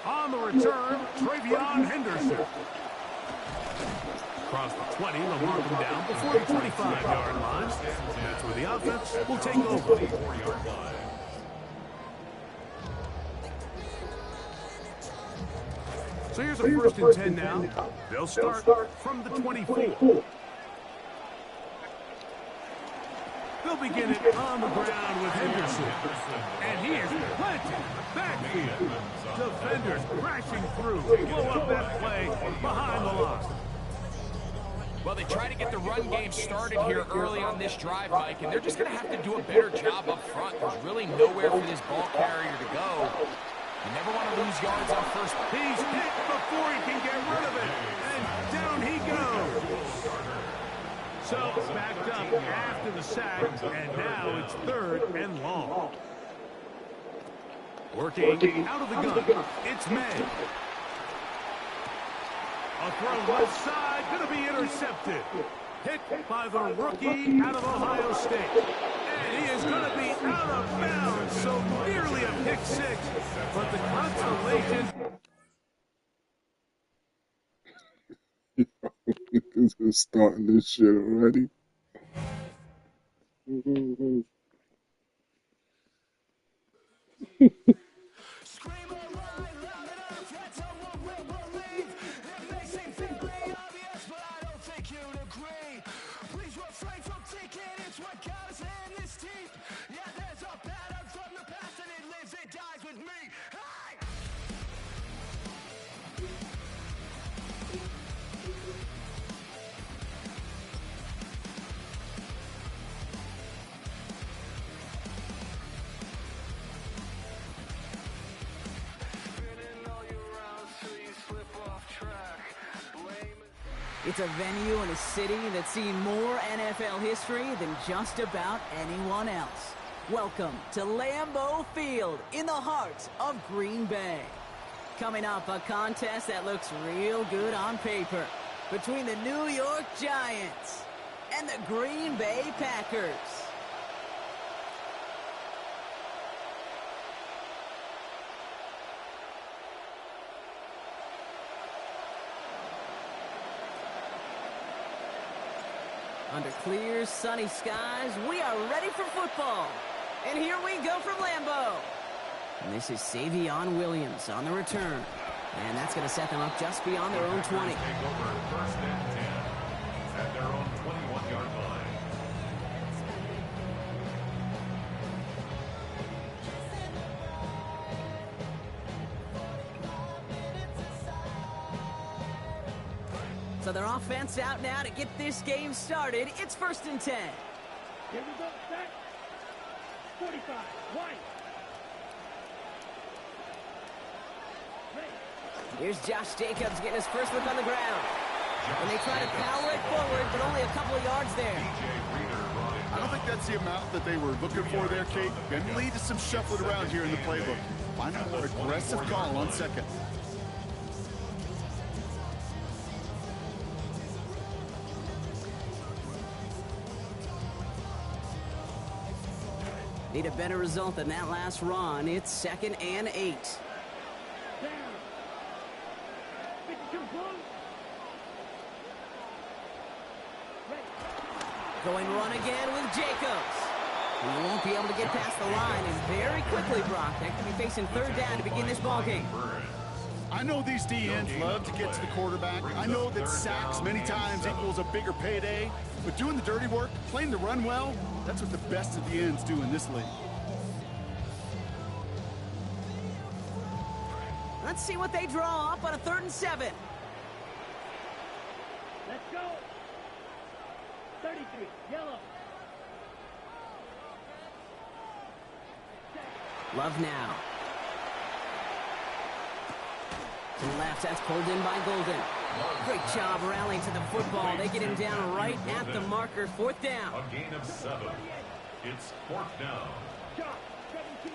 On the return, Travion Henderson. Across the 20, they'll mark him down before the 25-yard line. That's where the offense will take over. So here's a 1st and 10 now. They'll start from the 24. They'll begin it on the ground with Henderson. And he is planted in the backfield. Defenders crashing through. Blow up that play behind the line. Well, they try to get the run game started here early on this drive, Mike, and they're just going to have to do a better job up front. There's really nowhere for this ball carrier to go. You never want to lose yards on first. He's hit before he can get rid of it. And down he goes. So backed up after the sack, and now it's 3rd and long. Working out of the gun, it's May. A throw left side, going to be intercepted. Hit by the rookie out of Ohio State. And he is going to be out of bounds, so nearly a pick 6. But the consolation... It's starting this shit already. It's a venue in a city that's seen more NFL history than just about anyone else. Welcome to Lambeau Field in the heart of Green Bay. Coming up, a contest that looks real good on paper between the New York Giants and the Green Bay Packers. Under clear, sunny skies, we are ready for football. And here we go from Lambeau. And this is Savion Williams on the return. And that's going to set them up just beyond their own 20. Take over 1st and 10 at their own 21-yard line. So their offense out now to get this game started. It's 1st and 10. Here we go. Set. 45. White. Here's Josh Jacobs getting his first look on the ground. And they try to power it forward, but only a couple of yards there. I don't think that's the amount that they were looking for there, Kate. Going to lead to some shuffling around here in the playbook. Find a more aggressive call on 2nd. Need a better result than that last run. It's 2nd and 8. Down. 52 close. Going run again with Jacobs. He won't be able to get past the line, and very quickly, Brock, they could be facing third down to begin this ballgame. I know these DNs love to get to the quarterback. I know that sacks many times equals a bigger payday, but doing the dirty work, playing the run well, that's what the best of the ends do in this league. Let's see what they draw up on a 3rd and 7. Let's go. 33, yellow. Love now. To the left, that's pulled in by Golden. Great job rallying to the football. They get him down right at the marker. 4th down. A gain of 7. It's 4th down. Shot. 17.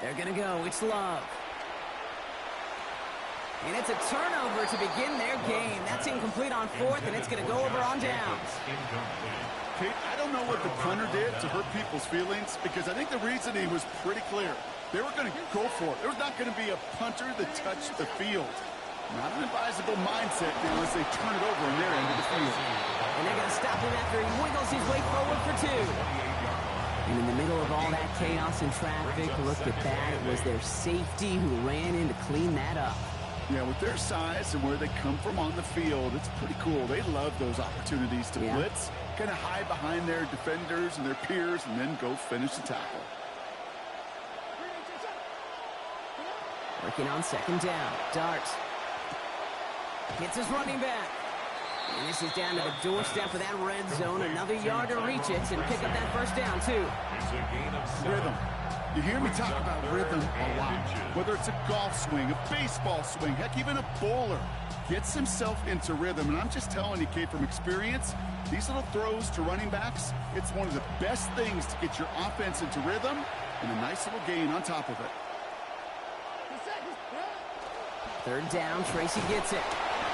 They're going to go. It's Love. And it's a turnover to begin their game. That's incomplete on 4th, and it's going to go over on downs. Kate, I don't know what the punter did to hurt people's feelings, because I think the reasoning was pretty clear. They were going to go for it. There was not going to be a punter that touched the field. Not an advisable mindset now as they turn it over in their end of the field. And they're going to stop him after he wiggles his way forward for 2. And in the middle of all that chaos and traffic, look at that. It was their safety who ran in to clean that up. Yeah, with their size and where they come from on the field, it's pretty cool. They love those opportunities to blitz, kind of hide behind their defenders and their peers, and then go finish the tackle. Working on 2nd down. Dart hits his running back. And this is down to the doorstep of that red zone. Another yard to reach it and pick up that 1st down, too. Rhythm. You hear me talk about rhythm a lot. Whether it's a golf swing, a baseball swing, heck, even a bowler gets himself into rhythm. And I'm just telling you, Kate, from experience, these little throws to running backs, it's one of the best things to get your offense into rhythm and a nice little gain on top of it. 3rd down, Tracy gets it.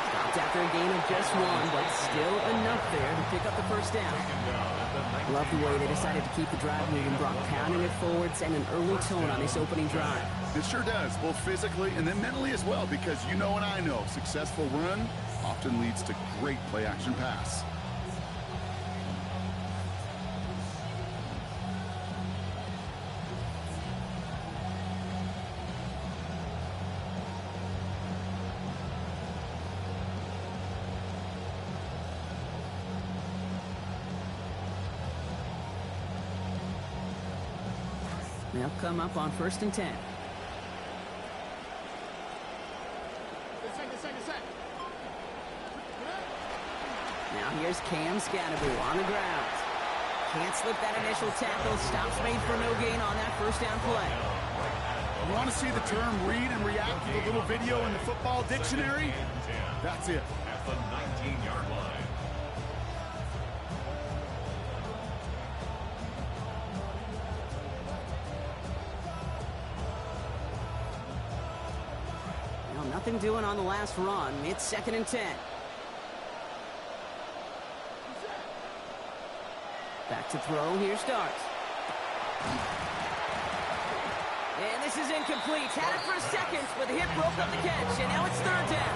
Stopped after a gain of just 1, but still enough there to pick up the 1st down. Love the way they decided to keep the drive moving, Brock, pounding it forward, send an early tone on this opening drive. It sure does, both physically and then mentally as well, because you know and I know, successful run often leads to great play-action pass. They'll come up on 1st and 10. Now here's Cam Scadaboo on the ground. Can't slip that initial tackle. Stops made for no gain on that 1st down play. You want to see the term read and react with a little video in the football dictionary? That's it. At the 19-yard line. Nothing doing on the last run. It's 2nd and 10. Back to throw. Here starts. And this is incomplete. Had it for a second, but the hit broke up the catch, and now it's 3rd down.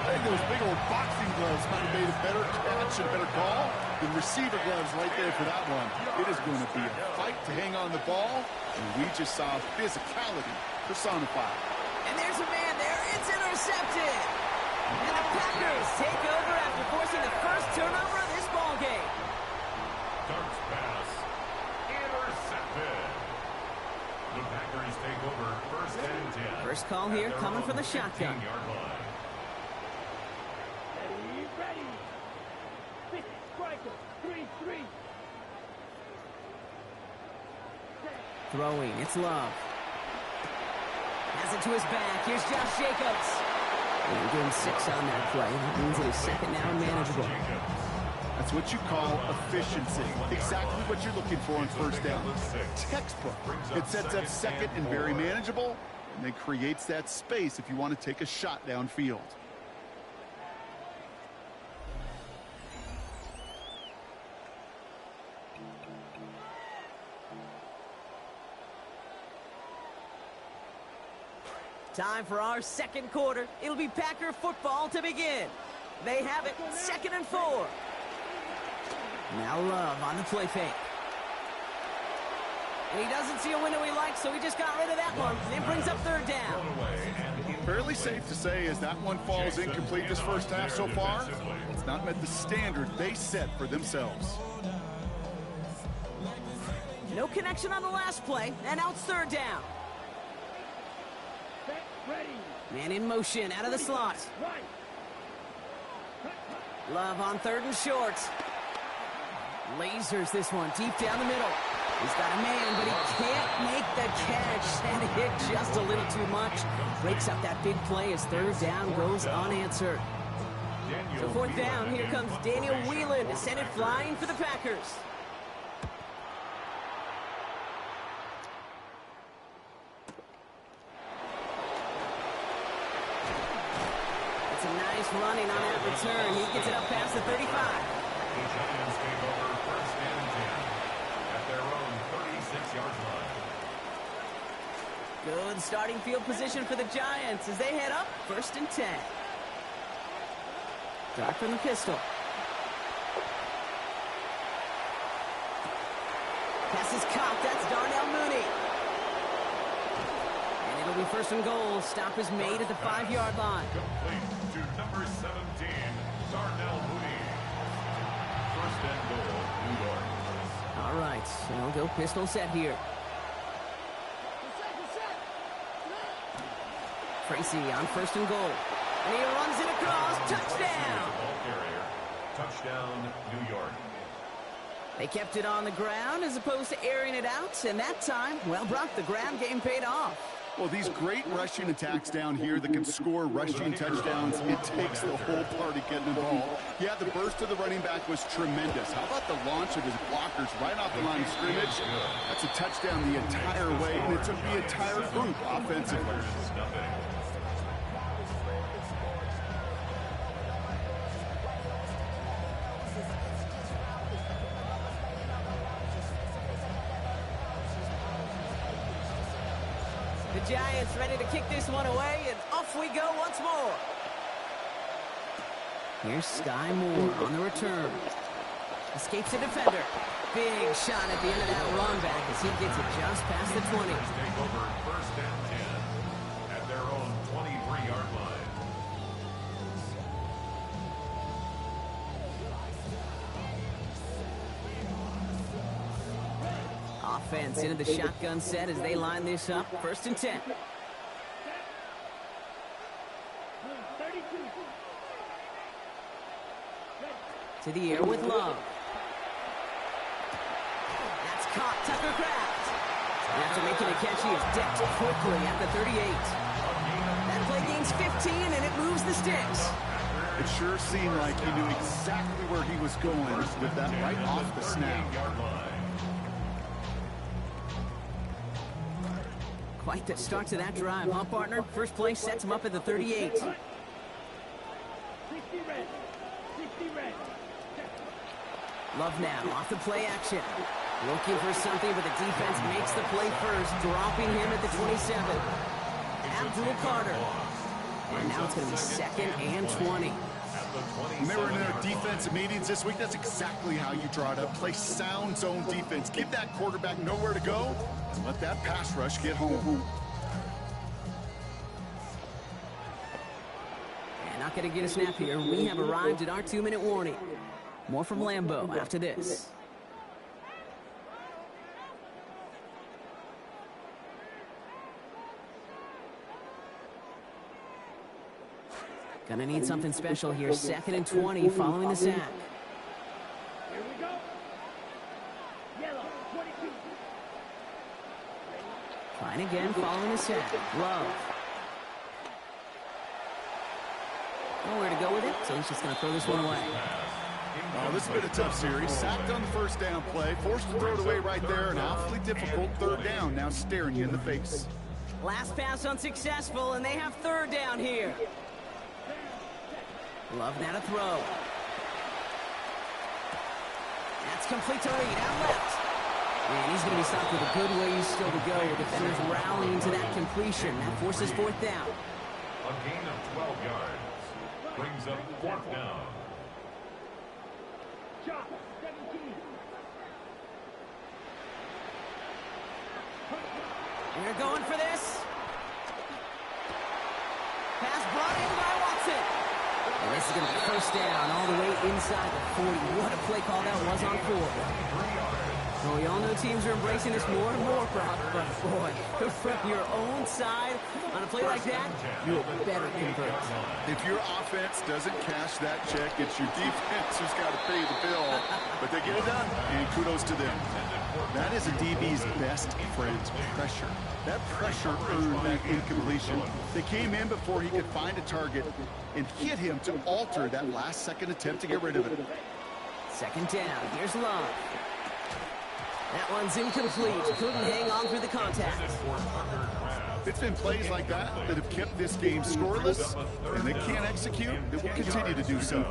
I think those big old boxing gloves might have made a better catch and a better call than receiver gloves right there for that one. It is going to be a fight to hang on the ball, and we just saw physicality personified. And there's a man there. It's intercepted. And the Packers take over after forcing the 1st turnover of this ball game. Darts pass. Intercepted. The Packers take over 1st and 10. First call here coming from the shotgun. Ready. Six striker. 3-3. Throwing. It's Love. Has it to his back. Here's Josh Jacobs. And doing 6 on that play. That means it is 2nd now and manageable. That's what you call efficiency. Exactly what you're looking for on 1st down. Textbook. It sets up 2nd and very manageable, and then creates that space if you want to take a shot downfield. Time for our second quarter. It'll be Packer football to begin. They have it, 2nd and 4. Now Love on the play fake. And he doesn't see a window he likes, so he just got rid of that one. It brings up 3rd down. Fairly safe to say as that one falls incomplete this first half so far, it's not met the standard they set for themselves. No connection on the last play, and now it's 3rd down. Man in motion, out of the slot. Love on 3rd and short. Lasers this one deep down the middle. He's got a man, but he can't make the catch, and hit just a little too much. Breaks up that big play as 3rd down goes unanswered. So 4th down, here comes Daniel Whelan to send it flying for the Packers. It's a nice running on that return. He gets it up past the 35. The Giants take over 1st and 10 at their own 36-yard line. Good starting field position for the Giants as they head up 1st and 10. Dart from the pistol. Pass is caught. That's Darnell Mooney. And it'll be 1st and goal. Stop is made at the 5-yard line. Complete to number 17, Darnell Mooney. 1st and goal, New York. All right, so we'll go pistol set here. Tracy on 1st and goal. And he runs it across. Touchdown! Ball carrier. Touchdown, New York. They kept it on the ground as opposed to airing it out. And that time, well, Brock, the ground game paid off. Well, these great rushing attacks down here that can score rushing touchdowns, it takes the whole party getting involved. Yeah, the burst of the running back was tremendous. How about the launch of his blockers right off the line of scrimmage? That's a touchdown the entire way, and it took the entire group offensively. The Giants ready to kick this one away, and off we go once more. Here's Sky Moore on the return. Escapes the defender. Big shot at the end of that run back as he gets it just past the 20. Take over 1st and 10 at their own 23-yard line. Offense into the shotgun set as they line this up. 1st and 10. To the air with Love. That's caught. Tucker Kraft. After making a catch, he is decked quickly at the 38. That play gains 15, and it moves the sticks. It sure seemed like he knew exactly where he was going with that right off the snap. Quite the start to that drive, huh, partner? First play sets him up at the 38. Love now, off the play action. Looking for something, but the defense makes the play first, dropping him at the 27. Abdul Carter. And now it's going to be 2nd and 20. Remember in our defensive meetings this week, that's exactly how you draw it up. Play sound zone defense. Give that quarterback nowhere to go, and let that pass rush get home. And not going to get a snap here. We have arrived at our 2-minute warning. More from Lambeau after this. Gonna need something special here. 2nd and 20 following the sack. Here we go. Yellow, 22. Trying again following the sack. Love. Nowhere to go with it, so he's just gonna throw this one away. Oh, this has been a tough series. Sacked on the 1st down play. Forced to throw it away right there. An awfully difficult 3rd down now staring you in the face. Last pass unsuccessful, and they have 3rd down here. Love now to throw. That's complete to Reed, out left. And he's going to be stopped with a good ways still to go. Defenders rallying to that completion. That forces fourth down. A gain of 12 yards brings up fourth down. We're going for this. Pass brought in by Watson. And this is going to be first down all the way inside the 40. What a play call that was on fourth. Well, we all know teams are embracing this more and more, Brock, but boy, from your own side on a play like that, you better convert. If your offense doesn't cash that check, it's your defense who's got to pay the bill. But they get it done, and kudos to them. That is a DB's best friend, pressure. That pressure earned that incompletion. They came in before he could find a target and hit him to alter that last-second attempt to get rid of it. Second down. Here's Love. That one's incomplete. Couldn't hang on through the contact. It's been plays like that that have kept this game scoreless, and they can't execute. They will continue to do so.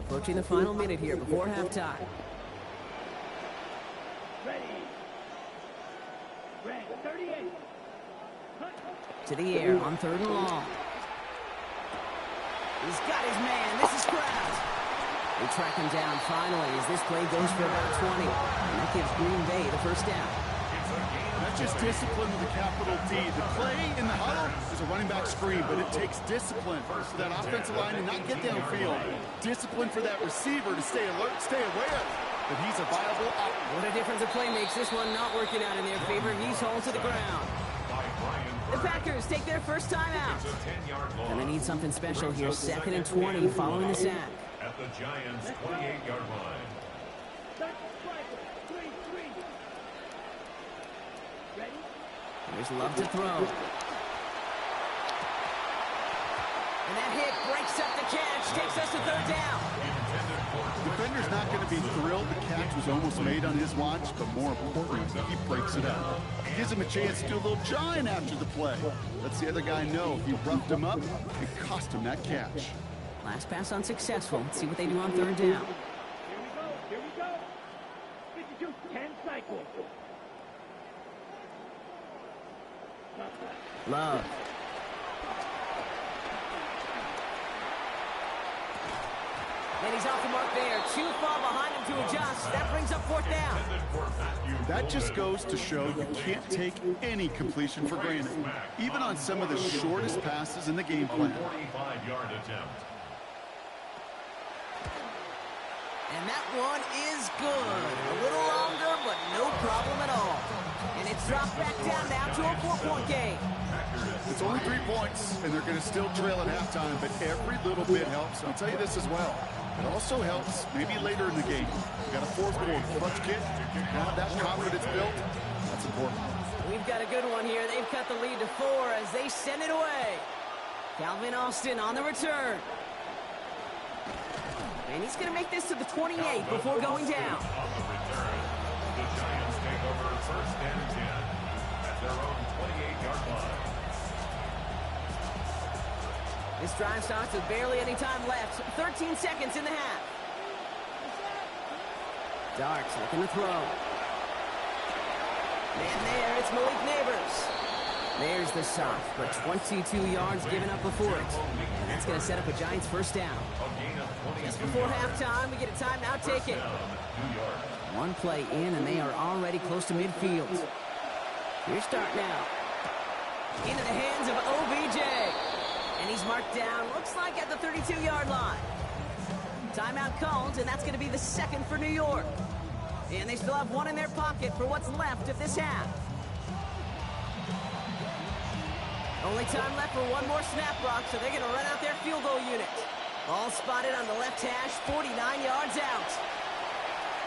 Approaching the final minute here before halftime. To the air on third and long. He's got his man. This is Kraft. They track him down finally as this play goes for about 20. And that gives Green Bay the first down. That's just discipline with a capital D. The play in the huddle is a running back screen, but it takes discipline for that offensive line to not get downfield. Discipline for that receiver to stay alert, stay aware that he's a viable option. What a difference a play makes. This one not working out in their favor. He's hauled to the ground. The Packers take their first time out. And they need something special here. 2nd and 20 following the sack. At the Giants' 28-yard line. There's Love to throw. And that hit breaks up the catch. Takes us to third down. Defender's not going to be thrilled the catch was almost made on his watch, but more importantly, he breaks it up. Gives him a chance to do a little jawing after the play. Lets the other guy know if he roughed him up, it cost him that catch. Last pass unsuccessful. Let's see what they do on third down. Here we go. 52, 10 cycles. Love. And he's off the mark there. Too far behind him to adjust. That brings up fourth down. That just goes to show you can't take any completion for granted, even on some of the shortest passes in the game plan. 45-yard attempt. And that one is good. A little longer, but no problem at all. And it's dropped back down now to a 4-point game. It's only 3 points, and they're going to still trail at halftime, but every little bit helps. I'll tell you this as well. It also helps maybe later in the game. You got a fourth quarter clutch kid, have that confidence built. That's important. We've got a good one here. They've cut the lead to 4 as they send it away. Calvin Austin on the return. And he's going to make this to the 28 before going down. On the return, the Giants take over first and 10 at their own 28-yard line. This drive starts with barely any time left. 13 seconds in the half. Darks looking to throw. And there, it's Malik Neighbors. There's the soft, but 22 yards given up before it. And that's going to set up a Giants first down. Just before halftime, we get a timeout taken. One play in, and they are already close to midfield. Here's start now. Into the hands of OBJ. And he's marked down, looks like at the 32-yard line. Timeout called, and that's going to be the second for New York. And they still have one in their pocket for what's left of this half. Only time left for one more snap, Brock, so they're going to run out their field goal unit. All spotted on the left hash, 49 yards out.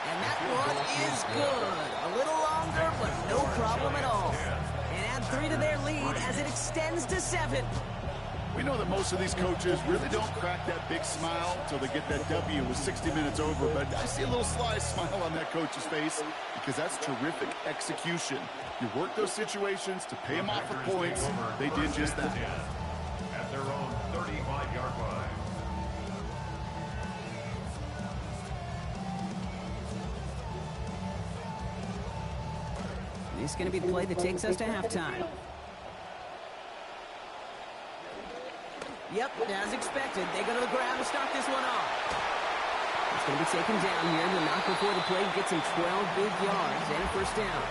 And that one is good. A little longer, but no problem at all. And add 3 to their lead as it extends to 7. We know that most of these coaches really don't crack that big smile until they get that W with 60 minutes over, but I see a little sly smile on that coach's face because that's terrific execution. You work those situations to pay them off with points. They did just that. At their own 35-yard line. It's going to be the play that takes us to halftime. Yep, as expected, they go to the ground to start this one off. It's going to be taken down here, but not before the play gets him 12 big yards and a first down.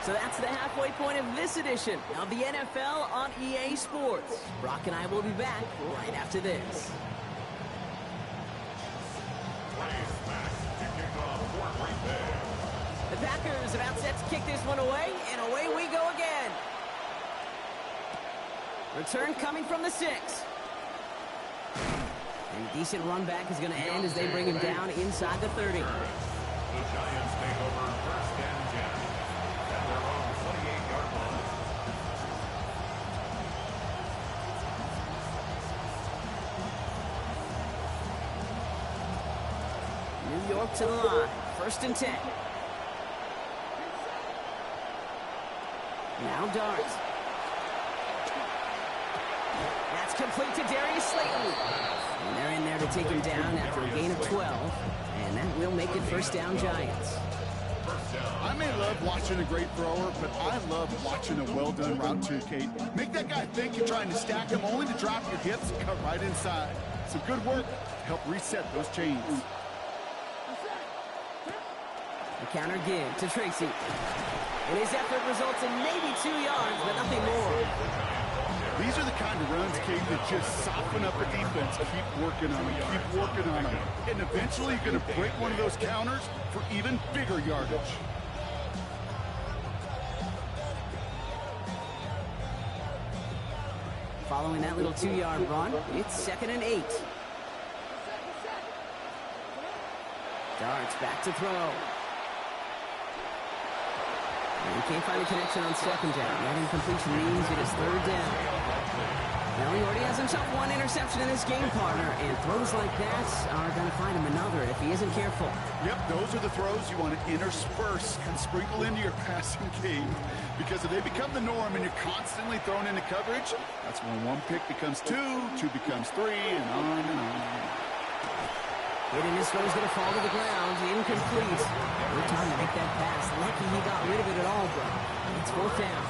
So that's the halfway point of this edition of the NFL on EA Sports. Brock and I will be back right after this. The Packers about set to kick this one away, and away we go again. Return coming from the 6. And a decent run back is going to end as they bring him down inside the 30. The Giants take over first and 10 at their own 28-yard line. New York to the line. First and 10. Now Dart. That's complete to Darius Slayton. And they're in there to take him down after a gain of 12. And that will make it first down Giants. I may love watching a great thrower, but I love watching a well-done route too, Kate. Make that guy think you're trying to stack him only to drop your hips and cut right inside. Some good work to help reset those chains. The counter give to Tracy. And his effort results in maybe 2 yards, but nothing more. These are the kind of runs, Kate, that just soften up a defense. Keep working on them, keep working on them. And eventually you're going to break one of those counters for even bigger yardage. Following that little 2-yard run, it's 2nd and 8. Darts back to throw. And he can't find a connection on 2nd down. That incompletion means it is 3rd down. Now he already has himself one interception in this game, partner, and throws like that are going to find him another if he isn't careful. Yep, those are the throws you want to intersperse and sprinkle into your passing game. Because if they become the norm and you're constantly thrown into coverage, that's when one pick becomes 2, 2 becomes 3, and on and on. Hitting this throw's going to fall to the ground. Incomplete. No time to make that pass. Lucky he got rid of it at all, bro. It's 4th down.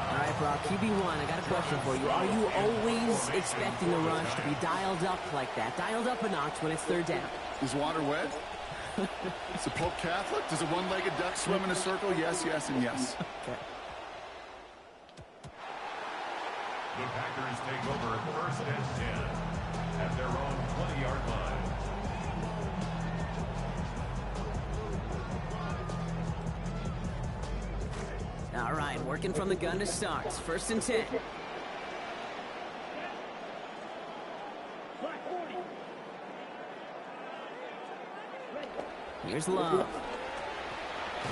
All right, Brock, QB1, I got a question for you. Are you always expecting the rush to be dialed up like that? Dialed up a notch when it's 3rd down? Is water wet? Is the Pope Catholic? Does a one-legged duck swim in a circle? Yes, yes, and yes. Okay. The Packers take over first and 10 at their own 20-yard line. All right, working from the gun to start. 1st and 10. Here's Love.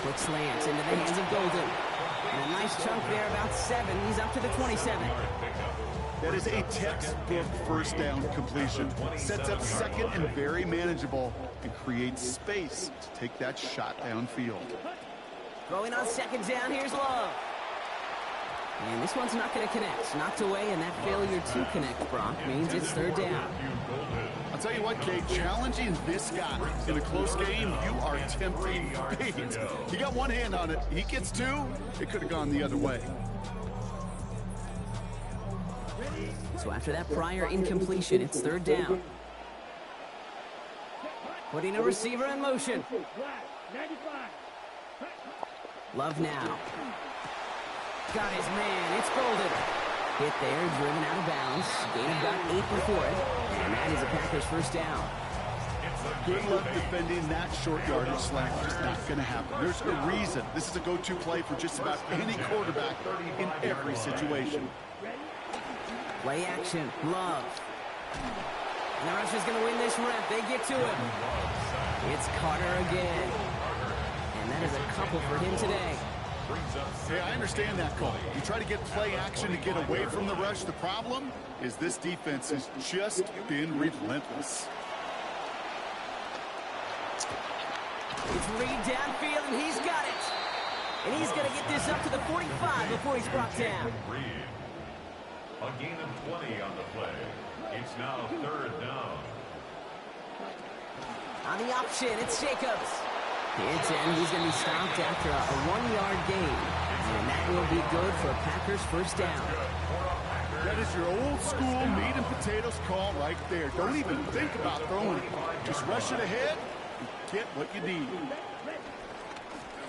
Quick slant into the hands of Golden. And a nice chunk there, about 7. He's up to the 27. That is a textbook first down completion. Sets up 2nd and very manageable and creates space to take that shot downfield. Throwing on 2nd down, here's Love. And this one's not going to connect. Knocked away, and that failure to connect, Brock, means it's 3rd down. I'll tell you what, Kate, challenging this guy in a close game, you are tempting fate. He got one hand on it. He gets 2. It could have gone the other way. So after that prior incompletion, it's 3rd down. Putting a receiver in motion. Love now. Got his man. It's Golden. Hit there, driven out of bounds. Gain of about 8 before it. And that is a Packers first down. Good luck defending that short yardage slant. Just not going to happen. There's a reason. This is a go-to play for just about any quarterback in every situation. Play action. Love. And the Russians going to win this rep. They get to him. It's Carter again. And that is a couple for him today. Hey, I understand that call. You try to get play action to get away from the rush. The problem is this defense has just been relentless. It's Reed downfield, and he's got it. And he's going to get this up to the 45 before he's brought down. A gain of 20 on the play. It's now 3rd down. On the option, it's Jacobs. And he's going to be stopped after a 1-yard gain. And that will be good for a Packers first down. That is your old school meat and potatoes call right there. Don't even think about throwing it. Just rush it ahead and get what you need.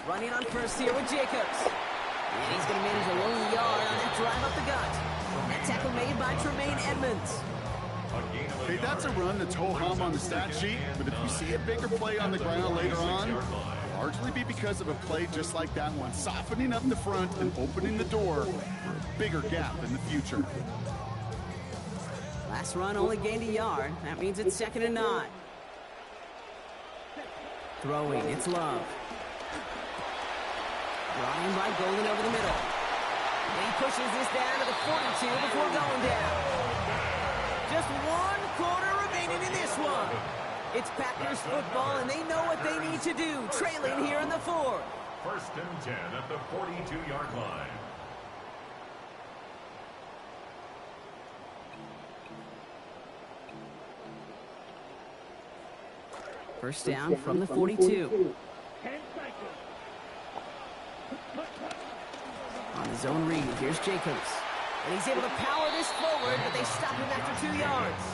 Running on first here with Jacobs. And he's going to manage a lone yard on that drive up the gut. That tackle made by Tremaine Edmonds. Okay, that's a run that's ho-hum on the stat sheet, but if you see a bigger play on the ground later on, it'll largely be because of a play just like that one, softening up the front and opening the door for a bigger gap in the future. Last run only gained a yard. That means it's 2nd and 9. Throwing, it's Love. Ryan by Golden over the middle. And he pushes this down to the 42 before going down. Just 1 quarter remaining in this one. It's Packers football, and they know what they need to do, trailing here in the 4th. 1st and 10 at the 42-yard line. First down from the 42. On the zone read, here's Jacobs. And he's able to power this forward, but they stop him after 2 yards.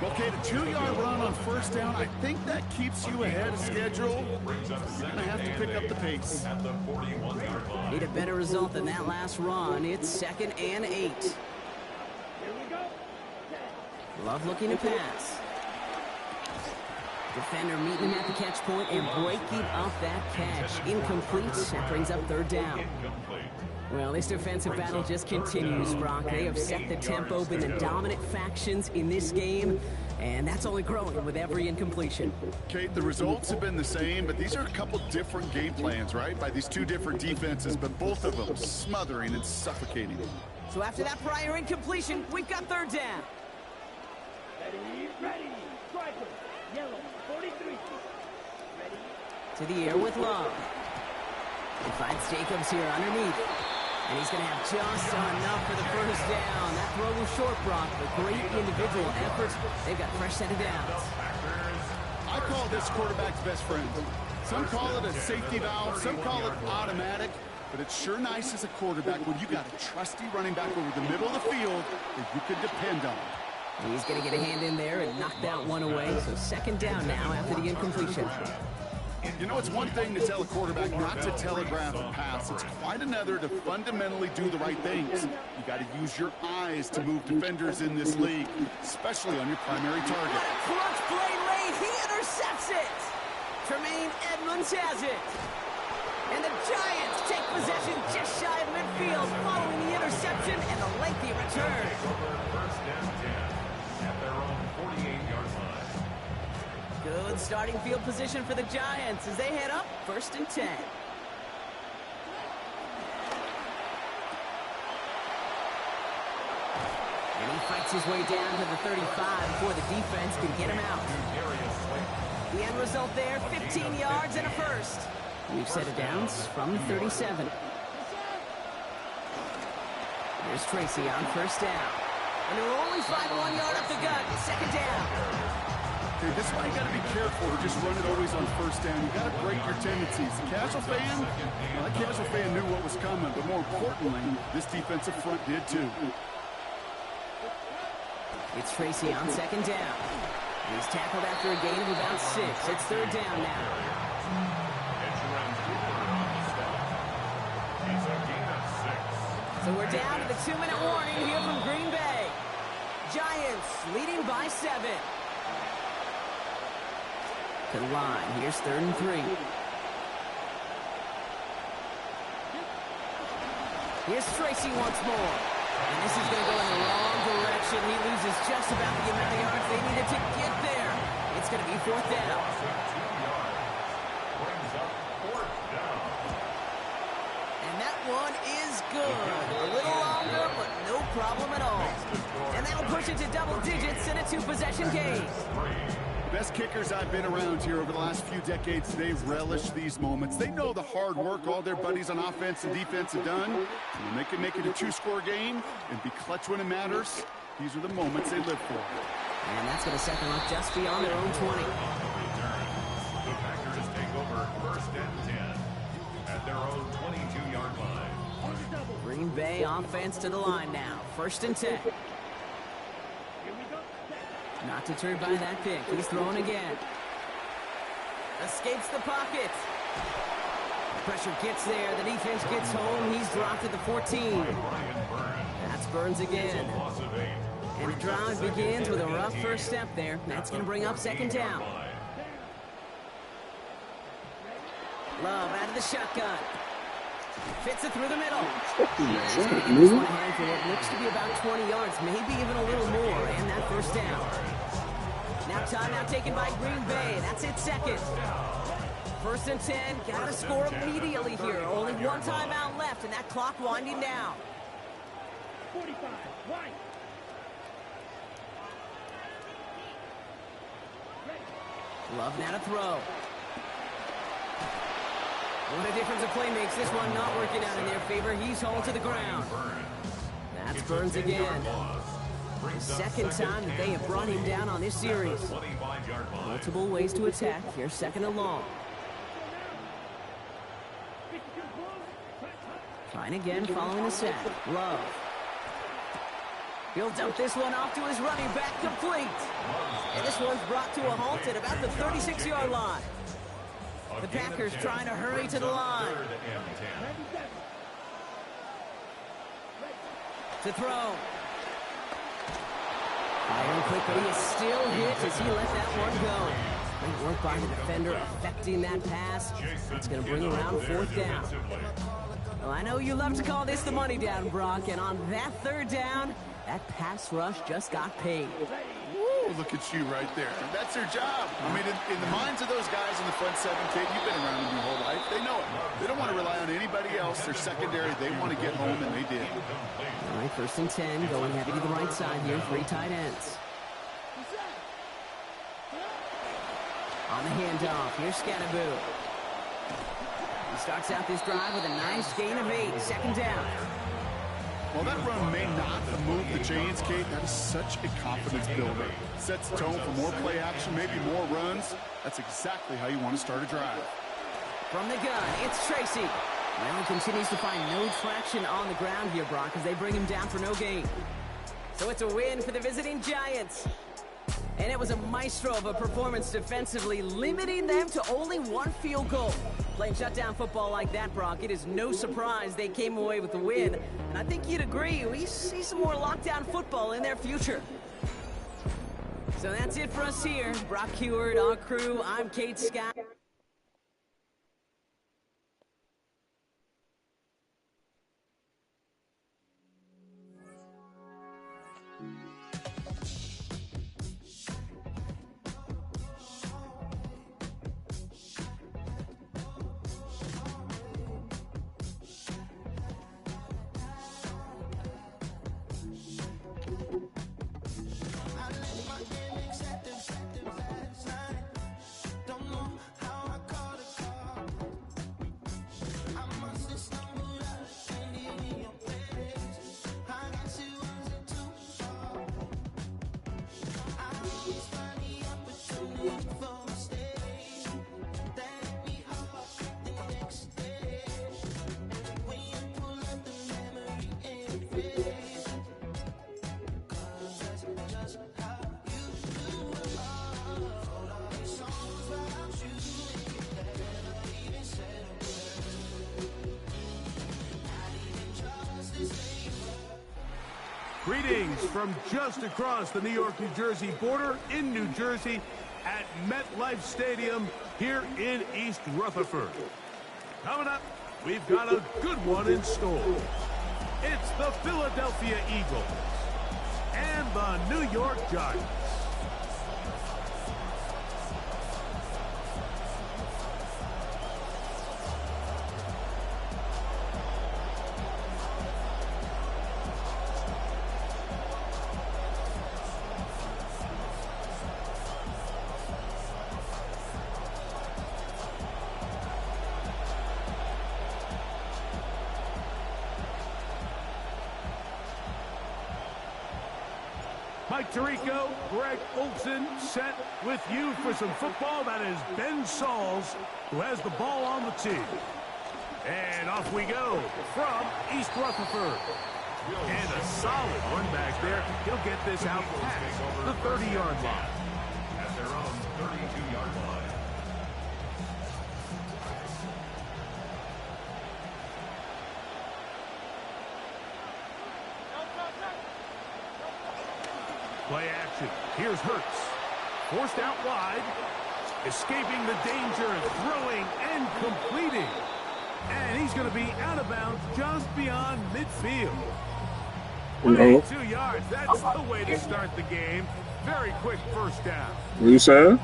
Okay, the 2-yard run on first down, I think that keeps you ahead of schedule. You're going to have to pick up the pace. Need a better result than that last run. It's 2nd and 8. Love looking to pass. Defender meeting him at the catch point and breaking up that catch. Incomplete. That brings up 3rd down. Well, this defensive battle just continues, Brock. They have set the tempo, been the dominant factions in this game, and that's only growing with every incompletion. Kate, the results have been the same, but these are a couple different game plans, right? By these 2 different defenses, but both of them smothering and suffocating. So after that prior incompletion, we've got 3rd down. Ready. Striker. Yellow. 43. Ready. To the air with Love. He finds Jacobs here underneath. And he's going to have just enough for the first down. That throw was short, Brock, but great individual efforts. They've got a fresh set of downs. I call this quarterback's best friend. Some call it a safety valve, some call it automatic, but it's sure nice as a quarterback when you got a trusty running back over the middle of the field that you can depend on. He's going to get a hand in there and knock that one away. So 2nd down now after the incompletion. You know, it's one thing to tell a quarterback not to telegraph a pass. It's quite another to fundamentally do the right things. You got to use your eyes to move defenders in this league, especially on your primary target. Clutch play late. He intercepts it. Tremaine Edmonds has it. And the Giants take possession just shy of midfield following the interception and the lengthy return. 1st and 10 at their own 48-yard line. Good starting field position for the Giants as they head up 1st and 10. And he fights his way down to the 35 before the defense can get him out. The end result there, 15 yards and a first. We've set it downs from the 37. Here's Tracy on first down. And they'll only find 1 yard up the gut. 2nd down. Okay, this is why you got to be careful or just run it always on first down. You got to break your tendencies. The casual fan, well, that casual fan knew what was coming, but more importantly, this defensive front did too. It's Tracy on 2nd down. He's tackled after a gain of about 6. It's 3rd down now. So we're down to the 2-minute warning here from Green Bay. Giants leading by 7. To the line. Here's 3rd and 3. Here's Tracy once more. And this is going to go in the wrong direction. He loses just about the amount of yards they needed to get there. It's going to be 4th down. And that one is good. A little longer, but no problem at all. And that'll push it to double digits in a 2-possession game. Best kickers I've been around here over the last few decades, they relish these moments. They know the hard work all their buddies on offense and defense have done. And when they can make it a 2-score game and be clutch when it matters, these are the moments they live for. And that's going to set them up just beyond their own 20. The Packers take over Bay offense to the line now. 1st and 10. Not deterred by that pick. He's throwing again. Escapes the pocket. Pressure gets there. The defense gets home. He's dropped at the 14. That's Burns again. And the drive begins with a rough first step there. That's going to bring up 2nd down. Love out of the shotgun. Fits it through the middle. This one ahead for what looks to be about 20 yards, maybe even a little more, and that 1st down. Now timeout taken by Green Bay. That's it, 2nd. 1st and 10. Got to score immediately here. Only one timeout left, and that clock winding down. 45, right. Love now to throw. What a difference a play makes. This one not working out in their favor. He's hauled to the ground. That's Burns again. The 2nd time that they have brought him down on this series. Multiple ways to attack. Here's 2nd and long. Trying again following the sack. Love. He'll dump this one off to his running back, complete. And this one's brought to a halt at about the 36-yard line. The Packers trying to hurry to the line. To throw. Firing quick, but he is still hit as he let that one go. Great work by the defender affecting that pass. That's going to bring around 4th down. Well, I know you love to call this the money down, Brock, and on that 3rd down, that pass rush just got paid. Woo, look at you right there. That's their job. I mean, in the minds of those guys in the front 7, kid, you've been around them your whole life. They know it. They don't want to rely on anybody else. They're secondary. They want to get home, and they did. All right, 1st and 10, going heavy to the right side here. 3 tight ends. On the handoff, here's Scatterboo. He starts out this drive with a nice gain of 8. 2nd down. Well, that run may not have moved the chains, Kate. That is such a confidence builder. Sets the tone for more play action, maybe more runs. That's exactly how you want to start a drive. From the gun, it's Tracy. Well, he continues to find no traction on the ground here, Brock, as they bring him down for no gain. So it's a win for the visiting Giants. And it was a maestro of a performance defensively, limiting them to only 1 field goal. Playing shutdown football like that, Brock, it is no surprise they came away with the win. And I think you'd agree, we see some more lockdown football in their future. So that's it for us here. Brock Heward, our crew, I'm Kate Scott. Greetings from just across the New York-New Jersey border in New Jersey at MetLife Stadium here in East Rutherford. Coming up, we've got a good one in store. It's the Philadelphia Eagles and the New York Giants. Mike Tirico, Greg Olson set with you for some football. That is Ben Sauls, who has the ball on the tee. And off we go from East Rutherford. And a solid run back there. He'll get this out past the 30-yard line. At their own 32-yard line. Play action. Here's Hurts. Forced out wide. Escaping the danger, throwing and completing. And he's going to be out of bounds just beyond midfield. 22 yards. That's the way to start the game. Very quick first down. What you saying?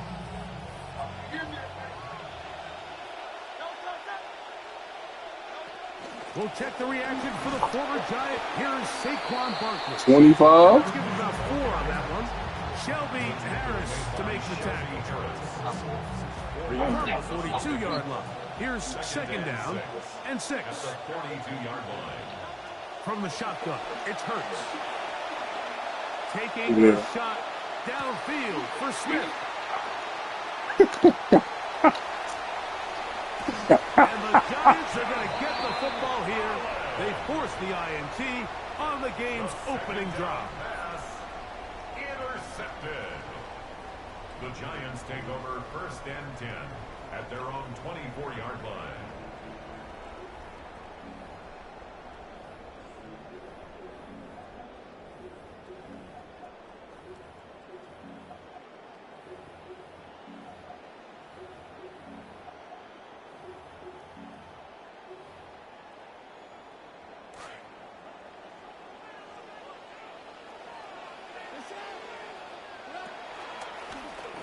We'll check the reaction for the former Giant. Here is Saquon Barkley. 25. Let's give him about 4 on that one. Shelby Harris to make the tackle. 42-yard line. Here's second down and 6. 42-yard line. From the shotgun, it's Hurts. Taking a shot downfield for Smith. And the Giants are going to get the football here. They force the INT on the game's opening drive. Intercepted. The Giants take over 1st and 10 at their own 24-yard line.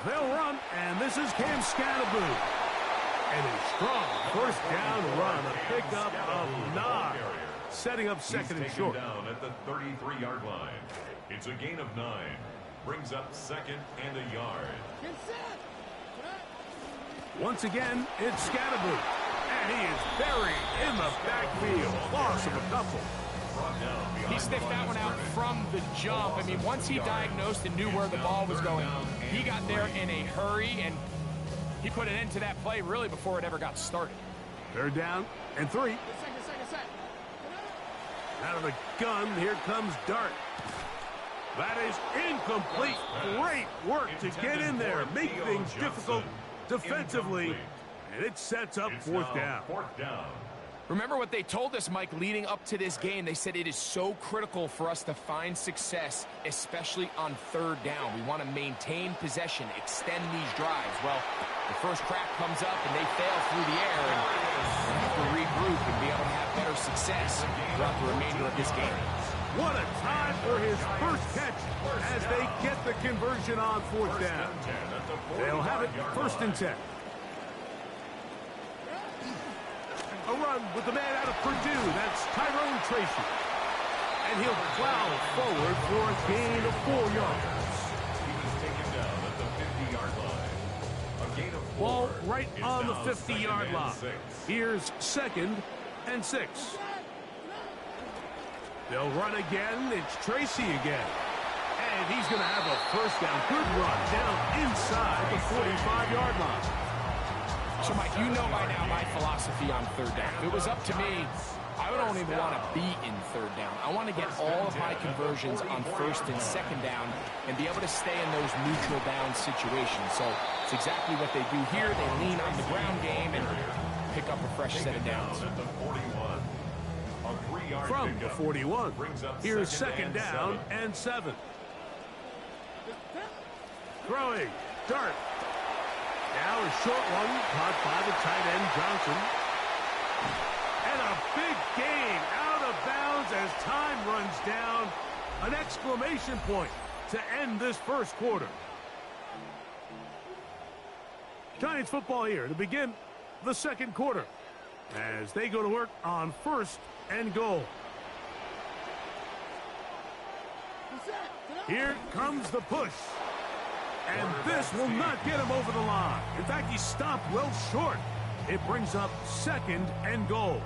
They'll run, and this is Cam Scatterboot. And a strong first down run, a pickup of 9, setting up second and short. Down at the 33-yard line. It's a gain of 9. Brings up second and a yard. Once again, it's Scatterboot. And he is buried in the backfield. Loss of a couple. He sniffed that one out from the jump. I mean, once he diagnosed and knew where the ball was going, he got there in a hurry, and he put an end to that play really before it ever got started. 3rd down and 3. Out of the gun, here comes Dart. That is incomplete. Great work to get in there, make things difficult defensively, and it sets up 4th down. Remember what they told us, Mike, leading up to this game. They said it is so critical for us to find success, especially on 3rd down. We want to maintain possession, extend these drives. Well, the first crack comes up, and they fail through the air, and they have to regroup and be able to have better success throughout the remainder of this game. What a time for his first catch as they get the conversion on 4th down. They'll have it 1st and 10. A run with the man out of Purdue. That's Tyrone Tracy. And he'll plow forward for a gain of 4 yards. He was taken down at the 50-yard line. A gain of 4. Ball right on the 50-yard line. Here's 2nd and 6. They'll run again. It's Tracy again. And he's going to have a first down. Good run down inside the 45-yard line. So, Mike, you know by now my philosophy on 3rd down. If it was up to me, I don't even want to be in 3rd down. I want to get all of my conversions on 1st and 2nd down and be able to stay in those neutral down situations. So it's exactly what they do here. They lean on the ground game and pick up a fresh set of downs. From the 41, here's 2nd down and 7. Throwing, Dart. Now a short one, caught by the tight end, Johnson. And a big gain out of bounds as time runs down. An exclamation point to end this first quarter. Giants football here to begin the second quarter as they go to work on 1st and goal. Here comes the push. And this will not get him over the line. In fact, he stopped well short. It brings up 2nd and goal.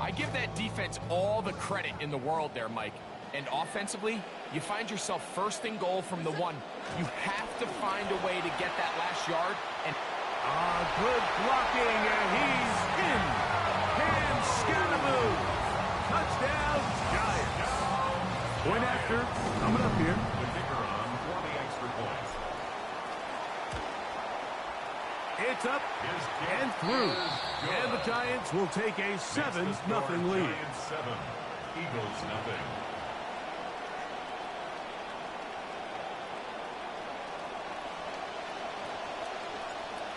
I give that defense all the credit in the world there, Mike. And offensively, you find yourself 1st and goal from the 1. You have to find a way to get that last yard. And Good blocking, and he's in. And Scaramou. Touchdown, Giants. Point after, coming up here. The kicker on for the extra point. It's up and through. And the Giants will take a 7-0 lead. Giants 7, Eagles nothing.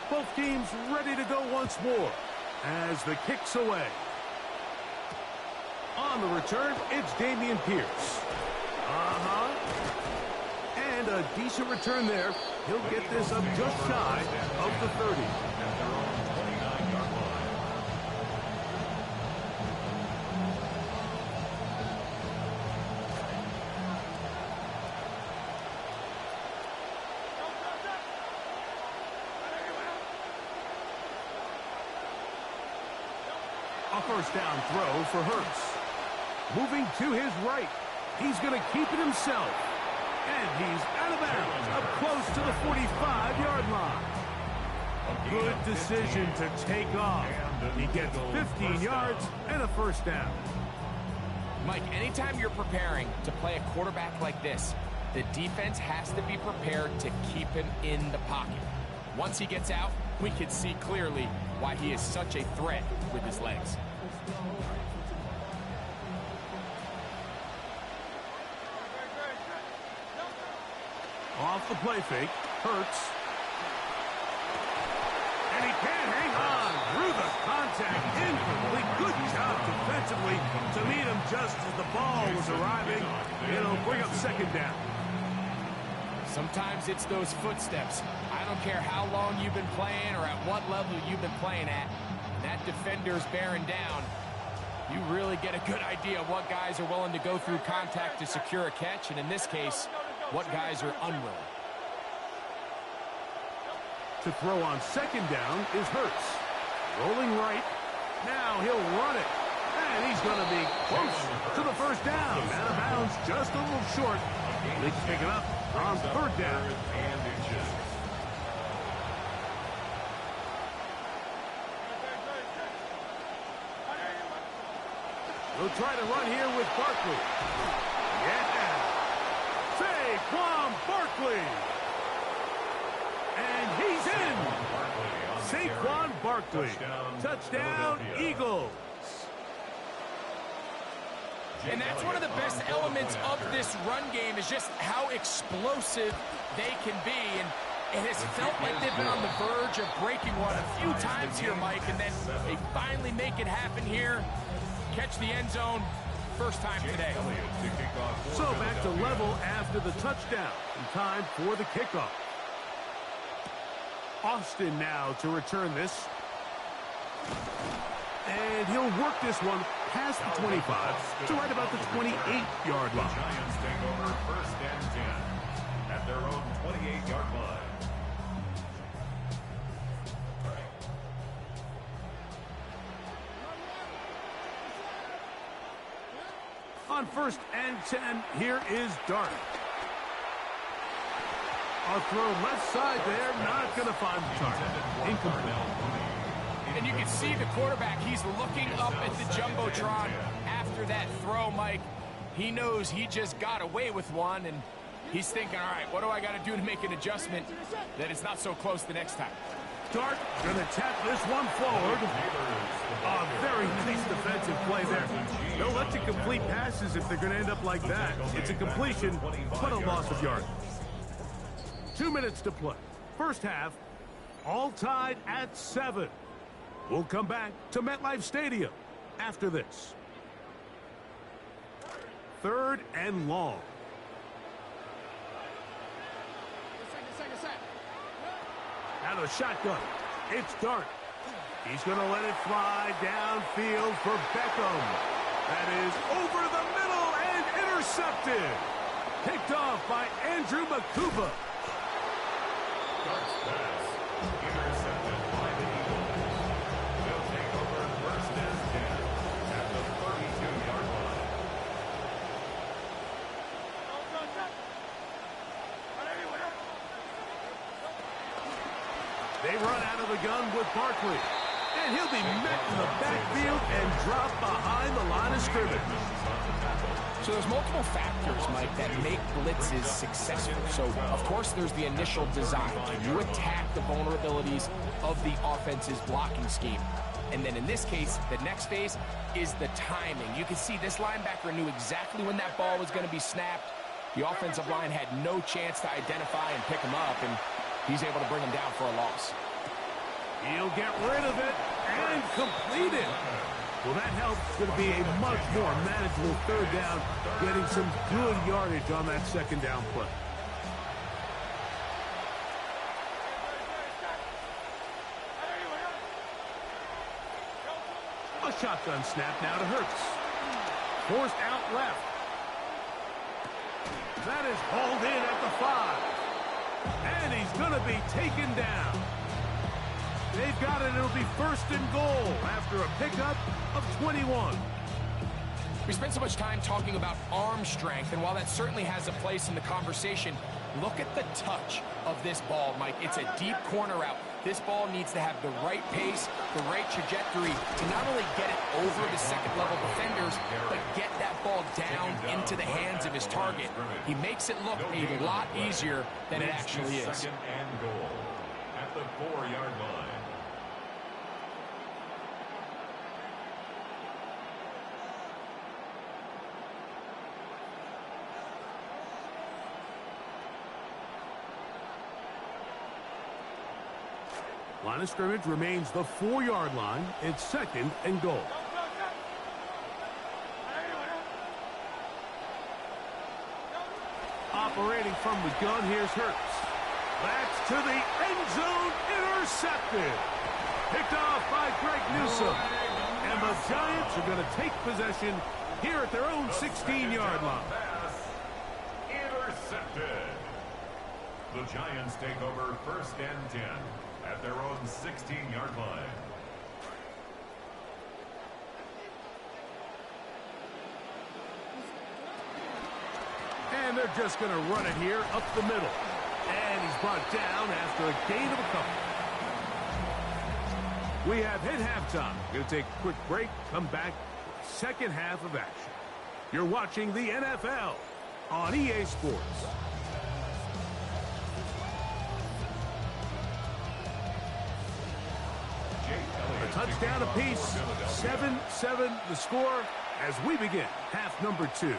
Both teams ready to go once more as the kick's away. On the return, it's Dameon Pierce. And a decent return there. He'll get this up just shy of the 30. At their own 29-yard line. A first down throw for Hurts. Moving to his right. He's going to keep it himself. And he's out of bounds, up close to the 45-yard line. Good decision to take off. He gets 15 yards and a first down. Mike, anytime you're preparing to play a quarterback like this, the defense has to be prepared to keep him in the pocket. Once he gets out, we can see clearly why he is such a threat with his legs. Off the play fake, Hurts. And he can't hang on through the contact. Incomplete. Good job defensively to meet him just as the ball was arriving. It'll bring up second down. Sometimes it's those footsteps. I don't care how long you've been playing or at what level you've been playing at. That defender's bearing down. You really get a good idea of what guys are willing to go through contact to secure a catch, and in this case, what guys are unwilling. To throw on second down is Hurts. Rolling right. Now he'll run it. And he's going to be close to the first down. Out of bounds, just a little short. They pick it up on third down. And inches. We'll try to run here with Barkley. Yeah. Saquon Barkley. And he's in. Saquon Barkley. Touchdown, Eagles. And that's one of the best elements of this run game is just how explosive they can be. And it has felt like they've been on the verge of breaking one a few times here, Mike, and then they finally make it happen here. Catch the end zone, first time today. So back to level after the touchdown. In time for the kickoff. Austin now to return this. And he'll work this one past the 25 to right about the 28-yard line. Giants take over first and 10 at their own 28-yard line. On first and 10, here is Dart. A throw left side there, not going to find the target. Incomplete. And you can see the quarterback, he's looking up at the Jumbotron after that throw, Mike. He knows he just got away with one, and he's thinking, all right, what do I got to do to make an adjustment that it's not so close the next time? Dart going to tap this one forward. A very nice defensive play there. They'll let you complete passes if they're going to end up like that. It's a completion, but a loss of yardage. 2 minutes to play. First half, all tied at 7. We'll come back to MetLife Stadium after this. Third and long. Out of the shotgun, it's Dart. He's going to let it fly downfield for Beckham. That is over the middle and intercepted. Picked off by Andrew Makuba. Dart's pass intercepted by the Eagles. They'll take over first and 10 at the 32-yard line. They run out of the gun with Barkley. And he'll be met in the backfield and dropped behind the line of scrimmage. So there's multiple factors, Mike, that make blitzes successful. So, of course, there's the initial design. You attack the vulnerabilities of the offense's blocking scheme. And then in this case, the next phase is the timing. You can see this linebacker knew exactly when that ball was going to be snapped. The offensive line had no chance to identify and pick him up, and he's able to bring him down for a loss. He'll get rid of it and complete it. Well, that helps. It's going to be a much more manageable third down, getting some good yardage on that second down play. A shotgun snap now to Hurts. Forced out left. That is hauled in at the 5. And he's going to be taken down. They've got it. It'll be first and goal after a pickup of 21. We spent so much time talking about arm strength, and while that certainly has a place in the conversation, look at the touch of this ball, Mike. It's a deep corner route. This ball needs to have the right pace, the right trajectory to not only get it over the second-level defenders, but get that ball down into the hands of his target. He makes it look a lot easier than it actually is. Second and goal at the 4-yard line. Line of scrimmage remains the 4-yard line. It's second and goal. Operating from the gun, here's Hurts. That's to the end zone, intercepted. Picked off by Greg Newsome. And the Giants are going to take possession here at their own 16-yard line. Intercepted. The Giants take over first and 10 at their own 16-yard line. And they're just going to run it here up the middle. And he's brought down after a gain of a couple. We have hit halftime. Going to take a quick break, come back for the second half of action. You're watching the NFL on EA Sports. A touchdown apiece, 7-7 the score as we begin half number 2.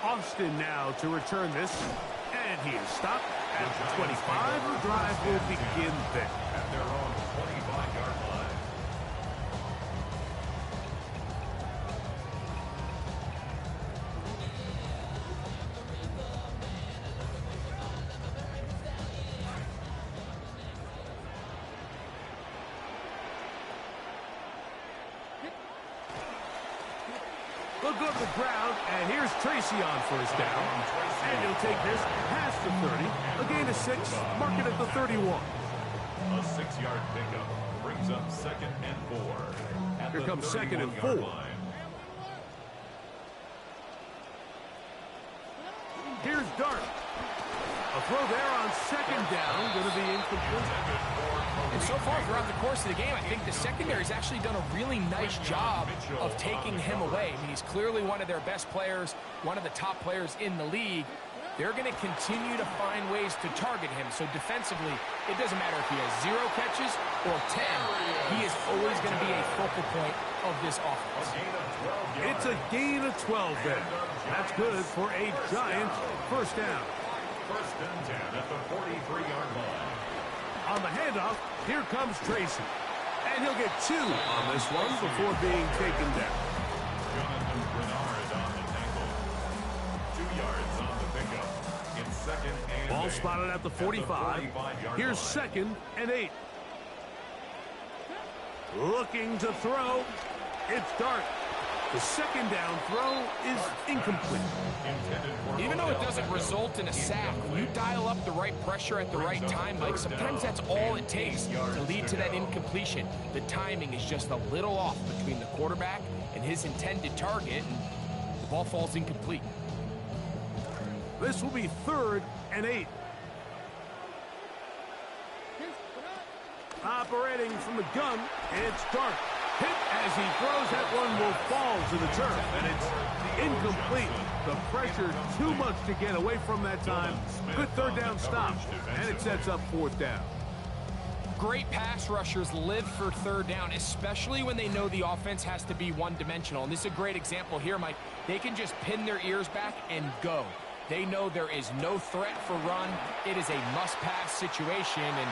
Austin now to return this, and he is stopped at the 25. The drive will begin there. At their own 25-yard line. They'll go to the ground, and here's Tracy on first down. And he'll take this past the 30. A gain of 6, mark it at the 31. A 6-yard pickup brings up second and 4. Here comes second and 4. Line. Here's Dart. A throw there on second down, going to be incomplete. And so far throughout the course of the game, I think the secondary's actually done a really nice job of taking him away. I mean, he's clearly one of their best players, one of the top players in the league. They're going to continue to find ways to target him. So defensively, it doesn't matter if he has 0 catches or 10. He is always going to be a focal point of this offense. It's a gain of 12 then. That's good for a Giants first down. First and 10 at the 43-yard line. On the handoff, here comes Tracy. And he'll get 2 on this one before being taken down. Jonathan Bernard on the tackle. 2 yards on the pickup. It's second and Ball 8 spotted at the 45. Here's second and 8. Looking to throw. It's Dart. The second down throw is incomplete. Even though it doesn't result in a sack, when you dial up the right pressure at the right time, Mike, sometimes that's all it takes to lead to that incompletion. The timing is just a little off between the quarterback and his intended target, and the ball falls incomplete. This will be third and 8. Operating from the gun, it's Dart. Hit as he throws, that one will fall to the turf, and it's incomplete. The pressure too much to get away from that time. Good third down stop, and it sets up fourth down. Great pass rushers live for third down, especially when they know the offense has to be one-dimensional. And this is a great example here, Mike. They can just pin their ears back and go. They know there is no threat for run. It is a must-pass situation, and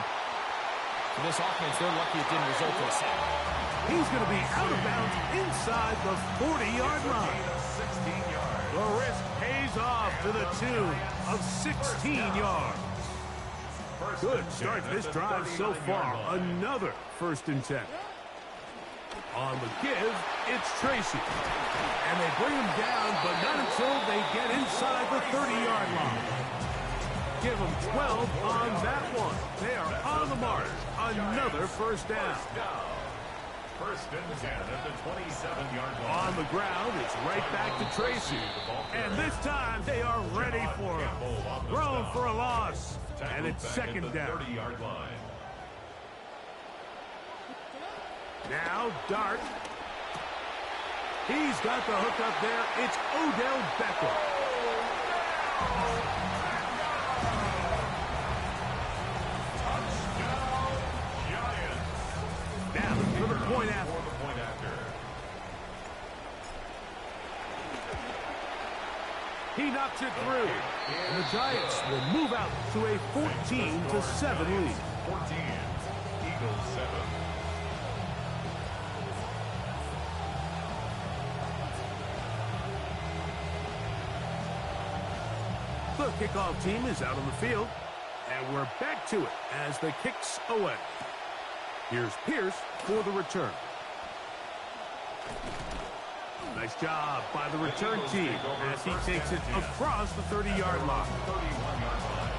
for this offense, they're lucky it didn't result in a sack. He's going to be out of bounds inside the 40-yard line. The risk pays off to the tune of 16 yards. Good start to this drive so far. Another 1st and 10. On the give, it's Tracy. And they bring him down, but not until they get inside the 30-yard line. Give them 12 on that one. They are on the march. Another 1st down. 1st and 10 at the 27-yard line. On the ground, it's right back to Tracy. And this time, they are ready for him. Thrown for a loss. And it's 2nd down. 30-yard line. Now, Dart. He's got the hook up there. It's Odell Beckham. Touchdown, Giants. Now, for the point after. He knocks it through. And the Giants will move out to a 14-7 lead. 14, Eagles 7. The kickoff team is out on the field, and we're back to it as the kick's away. Here's Pierce for the return. Nice job by the return team as he takes it across the 30-yard line. 31-yard line.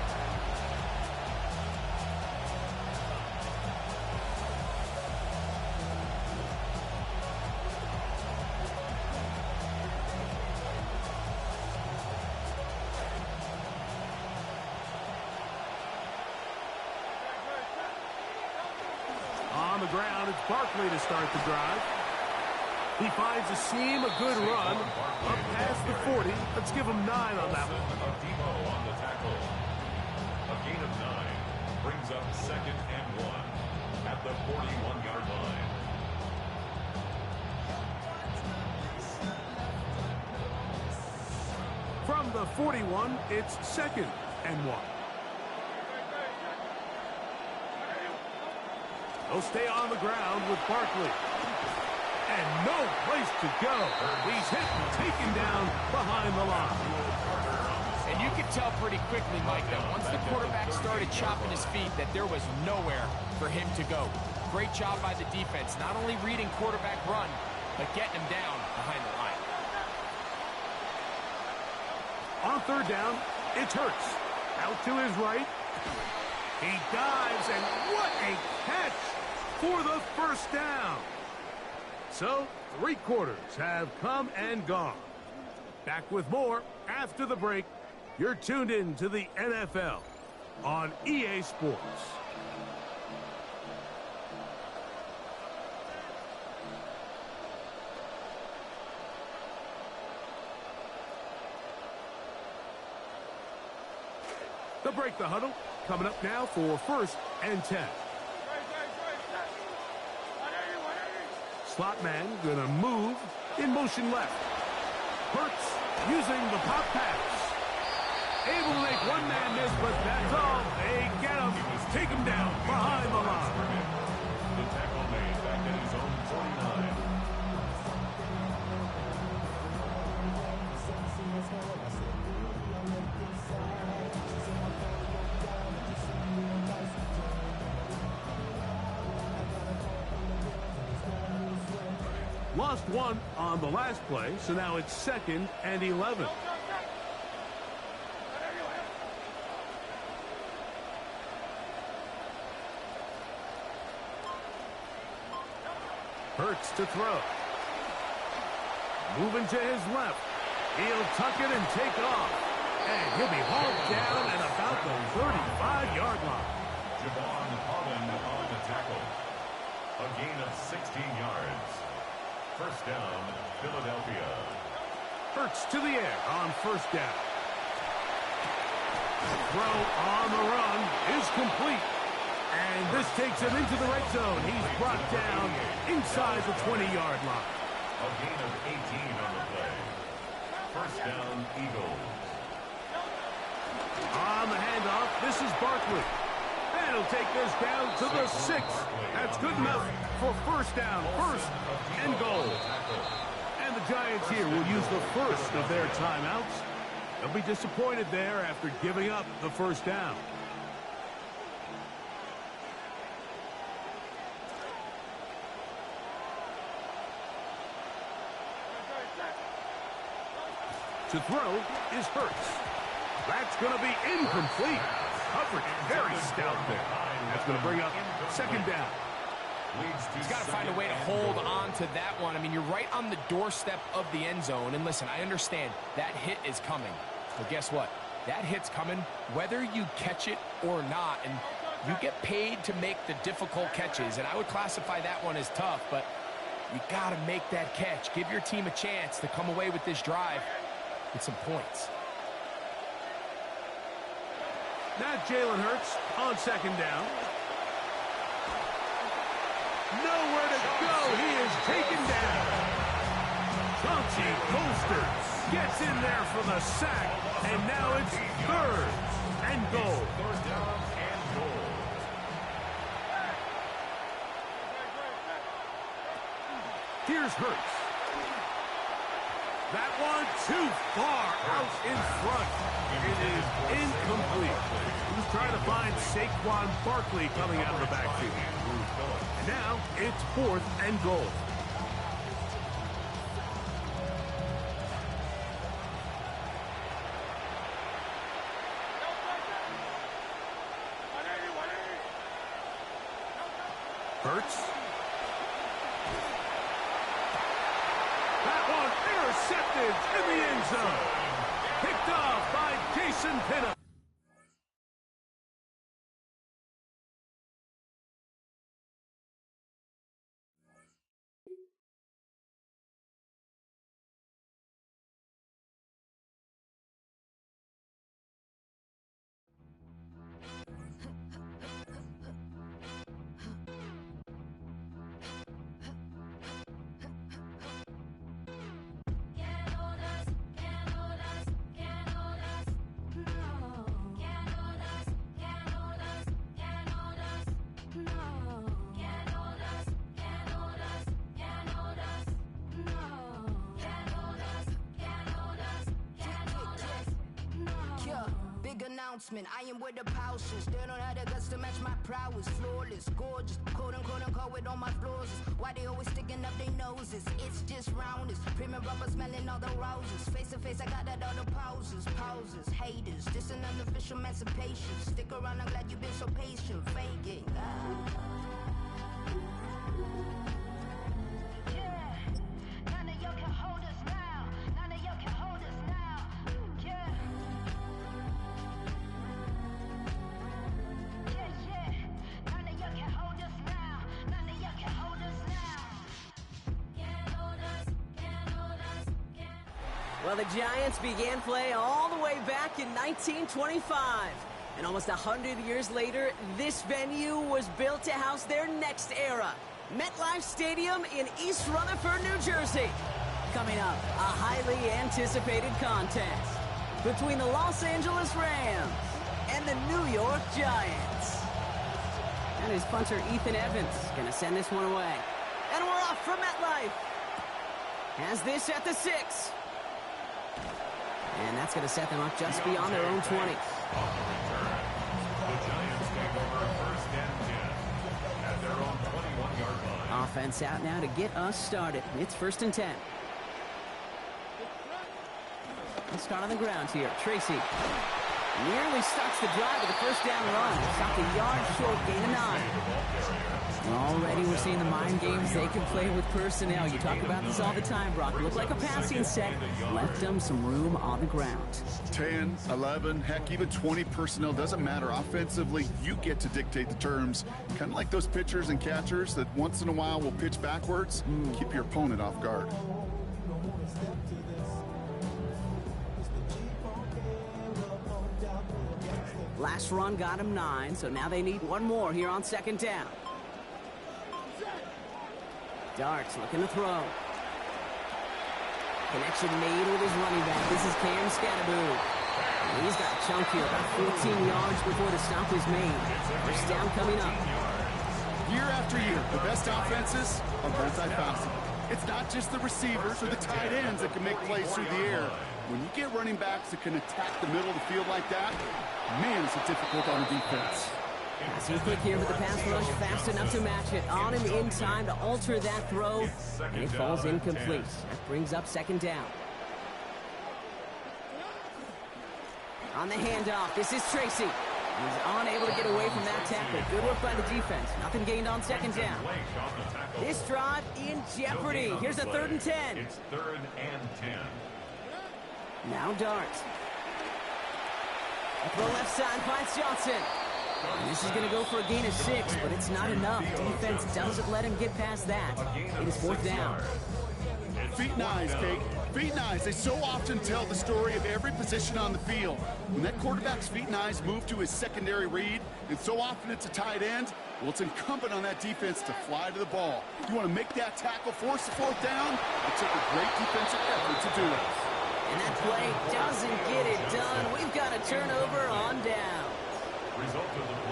On the ground, it's Barkley to start the drive. He finds a seam, a good run, up past the 40. Let's give him 9 on that one. Debo on the tackle. A gain of 9 brings up 2nd and 1 at the 41-yard line. From the 41, it's 2nd and 1. They'll stay on the ground with Barkley. And no place to go. He's hit and taken down behind the line. And you could tell pretty quickly, Mike, that once the quarterback started chopping his feet, that there was nowhere for him to go. Great job by the defense, not only reading quarterback run, but getting him down behind the line. On 3rd down, it's Hurts. Out to his right. He dives, and what a catch for the 1st down. So, 3 quarters have come and gone. Back with more after the break. You're tuned in to the NFL on EA Sports. They'll break the huddle. Coming up now for 1st and 10. Slot man gonna move in motion left. Hurts using the pop pass. Able to make one man miss, but that's all. They get him. Take him down behind the line. The tackle made back at his own 49. Lost 1 on the last play, so now it's 2nd and 11. Hurts to throw. Moving to his left. He'll tuck it and take off. And he'll be hauled down at about the 35-yard line. Javon Holland on the tackle. Hurts to the air on first down. Throw on the run is complete. And this takes him into the red zone. He's brought down inside the 20-yard line. A gain of 18 on the play. First down, Eagles. On the handoff, this is Barkley. And he'll take this down to the 6. That's good enough for first down, first and goal. And the Giants here will use the first of their timeouts. They'll be disappointed there after giving up the first down. To throw is Hurts. That's going to be incomplete. Coverage very stout there. That's going to bring up second down. He's got to find a way to hold on to that one. I mean, you're right on the doorstep of the end zone. And listen, I understand that hit is coming. But guess what? That hit's coming whether you catch it or not. And you get paid to make the difficult catches. And I would classify that one as tough. But you got to make that catch. Give your team a chance to come away with this drive with some points. Now Jalen Hurts on second down. Nowhere to go. He is taken down. Chauncey Colster gets in there for the sack. And now it's third and goal. Third down and goal. Here's Hurts. That one too far out in front. It is incomplete. He was trying to find Saquon Barkley coming out of the backfield. And now it's fourth and goal. Hurts. That one intercepted in the end zone. Picked off by Jason Pinnock. I am with the potions. They don't have the guts to match my prowess. Flawless, gorgeous, quote unquote with all my flaws. Why they always sticking up their noses? It's just rounders. Premium rubber smelling all the roses. Face to face, I got that all the pauses. Haters, this an unofficial emancipation. Stick around, I'm glad you've been so patient. Fake it. Well, the Giants began play all the way back in 1925. And almost 100 years later, this venue was built to house their next era. MetLife Stadium in East Rutherford, New Jersey. Coming up, a highly anticipated contest between the Los Angeles Rams and the New York Giants. And his punter, Ethan Evans, going to send this one away. And we're off for MetLife. Has this at the 6. And that's going to set them up just beyond their own 20. On the return, the Giants take over first and 10 at their own 21-yard line. Offense out now to get us started. It's first and 10. Let's start on the ground here. Tracy nearly starts the drive with a first down run. Stopped a yard short, gain of 9. Already we're seeing the mind games they can play with personnel. You talk about this all the time, Brock. Look like a passing set. Left them some room on the ground. 10, 11, heck, even 20 personnel. Doesn't matter. Offensively, you get to dictate the terms. Kind of like those pitchers and catchers that once in a while will pitch backwards. Keep your opponent off guard. Last run got him 9, so now they need one more here on second down. Darts looking to throw. Connection made with his running back. This is Cam Scatterboo. He's got a chunk here, about 14 yards before the stop is made. First down coming up. Year after year, the best offenses are multifaceted. It's not just the receivers or the tight ends that can make plays through the air. When you get running backs that can attack the middle of the field like that, man, it's difficult on the defense. Passing quick here, but the pass rush fast enough to match it. On and in time to alter that throw, and it falls incomplete. That brings up second down. On the handoff, this is Tracy. He's unable to get away from that tackle. Good work by the defense. Nothing gained on second down. This drive in jeopardy. Here's a 3rd and 10. It's 3rd and 10. Now Darts. A throw left side finds Johnson. And this is going to go for a gain of 6, but it's not enough. Defense doesn't let him get past that. It is 4th down. Feet and eyes, Kate. Feet and eyes. They so often tell the story of every position on the field. When that quarterback's feet and eyes move to his secondary read, and so often it's a tight end, well, it's incumbent on that defense to fly to the ball. You want to make that tackle, force the 4th down? It took a great defensive effort to do it. And that play doesn't get it done. We've got a turnover on down.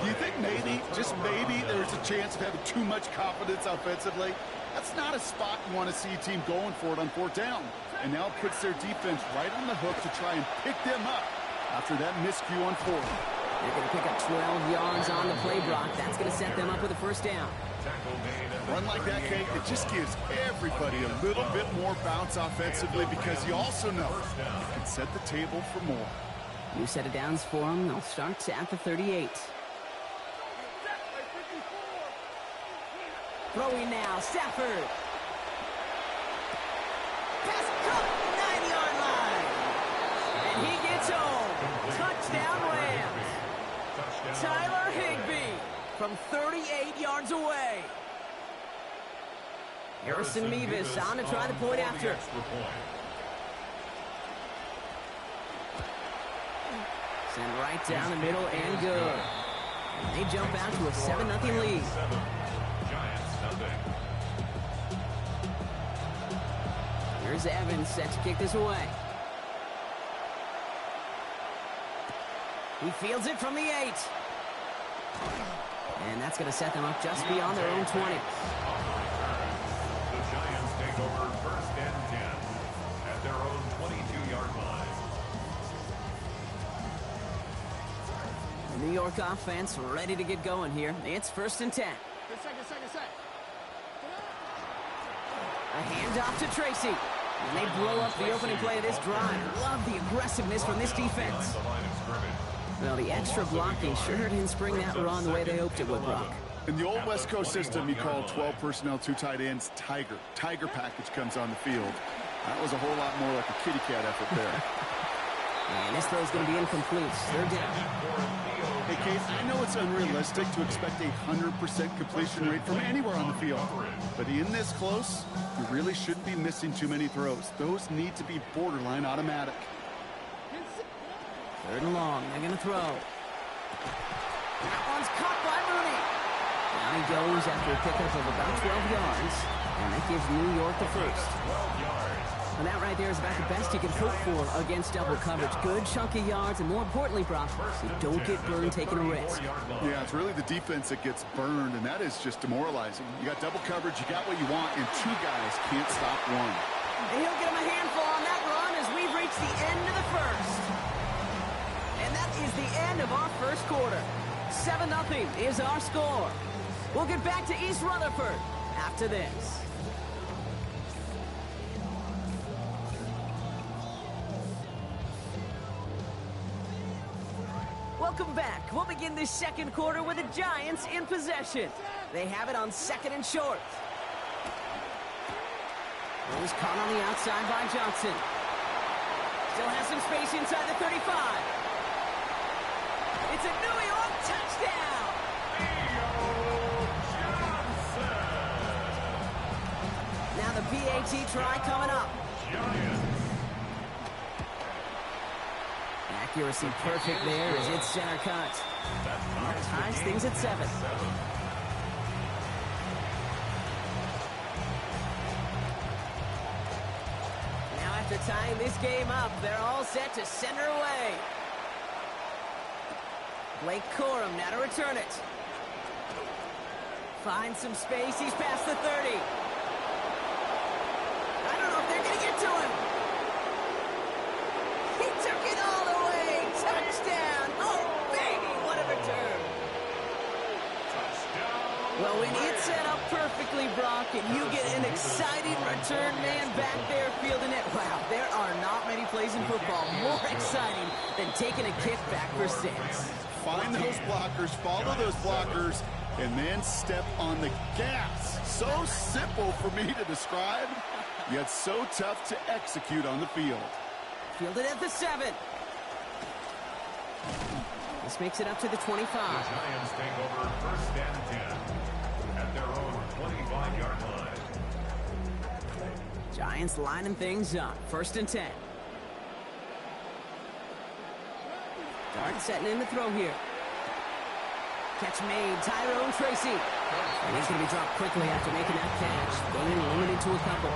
Do you think maybe, just maybe, there's a chance of having too much confidence offensively? That's not a spot you want to see a team going for it on 4th down. And now it puts their defense right on the hook to try and pick them up after that miscue on 4th. They're going to pick up 12 yards on the play, Brock. That's going to set them up with a first down. Run like that, Kate, it just gives everybody a little bit more bounce offensively because you also know it can set the table for more. New set of downs for them. They'll start at the 38. Throwing now, Stafford. Pass cut, 9-yard line. And he gets home. Touchdown Rams. Tyler Higbee from 38 yards away. Harrison Mevis on to try the point after. Send right down the middle and good. And they jump out to a 7-0 lead. Here's Evans set to kick this away. He fields it from the 8. And that's going to set them up just beyond their own 20. The Giants take over 1st and 10 at their own 22-yard line. The New York offense ready to get going here. It's 1st and 10. A handoff to Tracy. And they blow up the opening play of this drive. Love the aggressiveness from this defense. Well, the extra blocking sure didn't spring that run the way they hoped it would, Brock. In the old West Coast system, you call 12 personnel, 2 tight ends, Tiger. Tiger package comes on the field. That was a whole lot more like a kitty cat effort there. And this throw is going to be incomplete. 3rd down. Hey, Kate, I know it's unrealistic to expect a 100% completion rate from anywhere on the field. But in this close, you really shouldn't be missing too many throws. Those need to be borderline automatic. 3rd and long. They're going to throw. That one's caught by Mooney. Now he goes after a pickup of about 12 yards. And that gives New York the first. And that right there is about the best you can hope for against double coverage. Good chunky yards, and more importantly, Brock, you don't get burned taking a risk. Yeah, it's really the defense that gets burned, and that is just demoralizing. You got double coverage, you got what you want, and 2 guys can't stop one. And he'll get him a handful on that run as we've reached the end of the first. And that is the end of our first quarter. 7-0 is our score. We'll get back to East Rutherford after this. Welcome back. We'll begin this second quarter with the Giants in possession. They have it on 2nd and short. Those caught on the outside by Johnson. Still has some space inside the 35. It's a New York touchdown. Now the PAT try coming up. Back Accuracy perfect there as it's center cut. And that ties things at 7. Now after tying this game up, they're all set to center away. Blake Corum now to return it. Finds some space. He's past the 30. I don't know if they're going to get to him. He took it all the way. Touchdown. Oh, baby, what a return. Well, when it's set up perfectly, Brock, and you get an exciting return man back there fielding it, wow, there are not many plays in football more exciting than taking a kick back for 6. Find those blockers, follow those blockers, and then step on the gas. So simple for me to describe, yet so tough to execute on the field. Fielded at the 7. This makes it up to the 25. The Giants take over 1st and 10 at their own 25-yard line. Giants lining things up. 1st and 10. Dart setting in the throw here. Catch made. Tyrone Tracy. And he's going to be dropped quickly after making that catch. Going limited to a couple.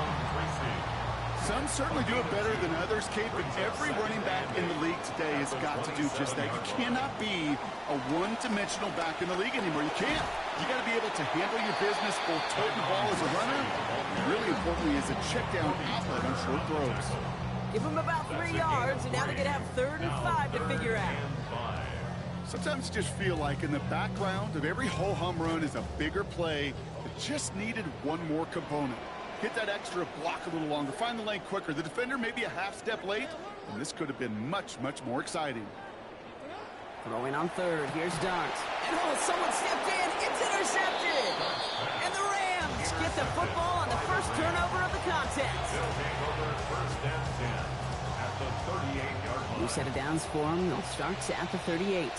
Some certainly do it better than others, Kate, but every running back in the league today has got to do just that. You cannot be a one-dimensional back in the league anymore. You can't. You got to be able to handle your business, both toting the ball as a runner, and really importantly as a check-down outlet on short throws. Give them about 3 yards, and now they're going to have 3rd and 5 to figure out. Sometimes you just feel like in the background of every ho-hum run is a bigger play that just needed one more component. Hit that extra block a little longer, find the lane quicker. The defender may be a half step late, and this could have been much, much more exciting. Throwing on 3rd, here's Dart. And oh, someone stepped in, it's intercepted! And the Rams get the football on the first turnover of the contest. New set of downs for them. They'll start at the 38.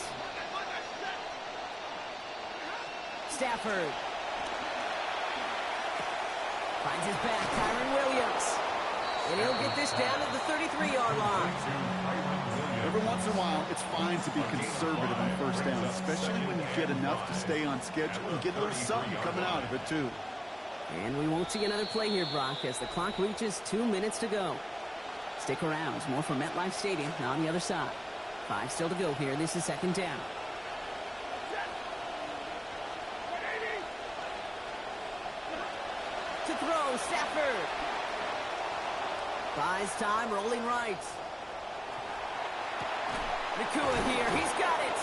Stafford. Finds his back, Kyron Williams. And he'll get this down at the 33-yard line. Every once in a while, it's fine to be conservative on 1st down, especially when you get enough to stay on schedule and get a little something coming out of it, too. And we won't see another play here, Brock, as the clock reaches 2 minutes to go. Stick around. More from MetLife Stadium on the other side. 5 still to go here. This is 2nd down. To throw, Stafford. Buys time, rolling right. Nakua here. He's got it.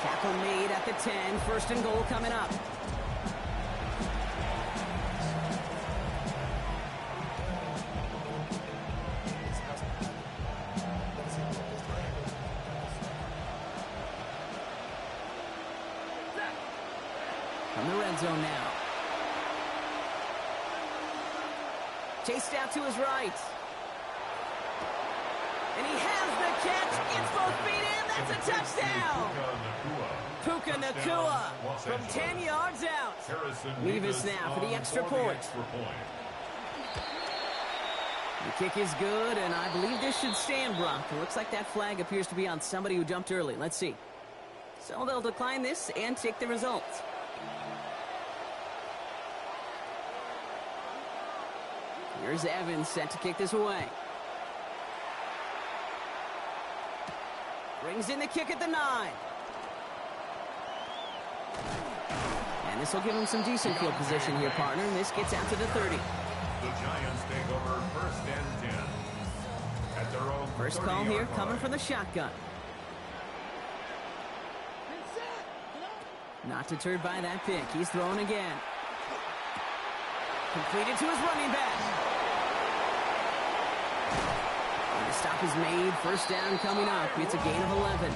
Tackle made at the 10. 1st and goal coming up. From the red zone now. Chased out to his right. And he has the catch. Gets both feet in. That's a touchdown. Puka Nakua from 10 yards out. Nevis now for the extra point. The kick is good, and I believe this should stand, Brock. It looks like that flag appears to be on somebody who jumped early. Let's see. So they'll decline this and take the results. Here's Evans set to kick this away. Brings in the kick at the 9. And this will give him some decent field position here, partner. And this gets out to the 30. The Giants take over 1st and 10 at their own First call here coming from the shotgun. Not deterred by that pick. He's throwing again. Completed to his running back. And the stop is made. 1st down coming up. It's a gain of 11.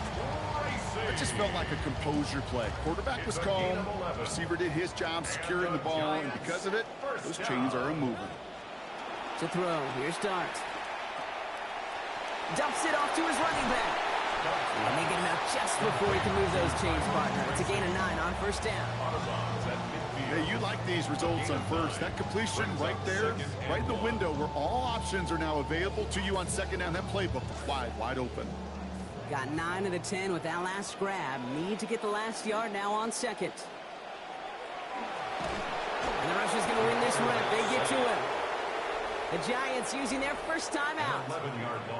It just felt like a composure play. Quarterback was calm. Receiver did his job securing the ball, and because of it, those chains are moving. To throw. Here's Dart. Dumps it off to his running back. And they get him out just before he can move those chains, partner. It's a gain of 9 on 1st down. Hey, you like these results on 1st. That completion right there, right in the window where all options are now available to you on 2nd down. That playbook is wide open. Got 9 of the 10 with that last grab. Need to get the last yard now on second. And the rusher's going to win this rep. They get to him. The Giants using their first time out.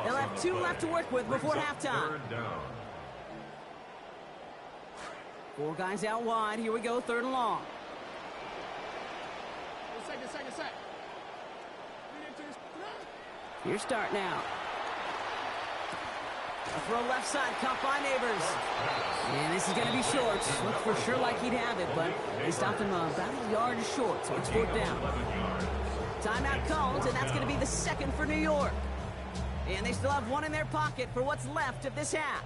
They'll have 2 left to work with before halftime. 4 guys out wide. Here we go, 3rd and long. Second. Here's start now. A throw left side, caught by Neighbors. And this is going to be short. Looked for sure like he'd have it, but they stopped him about a yard short, so it's 4th down. Timeout called, and that's going to be the 2nd for New York. And they still have 1 in their pocket for what's left of this half.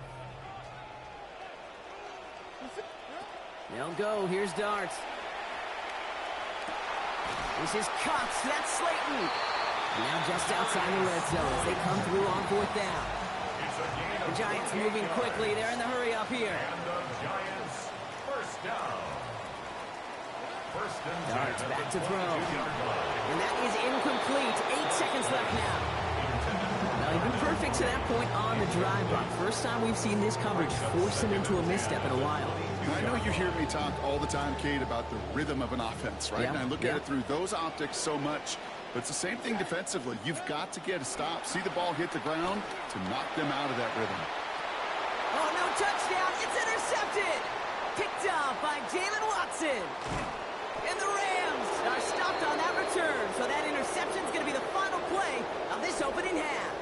They'll go. Here's Dart. This is caught. That's Slayton. And now just outside the red zone as they come through on 4th down. The Giants moving quickly. They're in the hurry up here. And the Giants, first down. Darts back to throw. And that is incomplete. 8 seconds left now. Now, he's been perfect to that point on the drive block. First time we've seen this coverage force him into a misstep in a while. I know you hear me talk all the time, Kate, about the rhythm of an offense, right? Yeah, and I look at it through those optics so much. But it's the same thing defensively. You've got to get a stop, see the ball hit the ground to knock them out of that rhythm. Oh, no touchdown. It's intercepted. Picked off by Jalen Watson. And the Rams are stopped on that return. So that interception is going to be the final play of this opening half.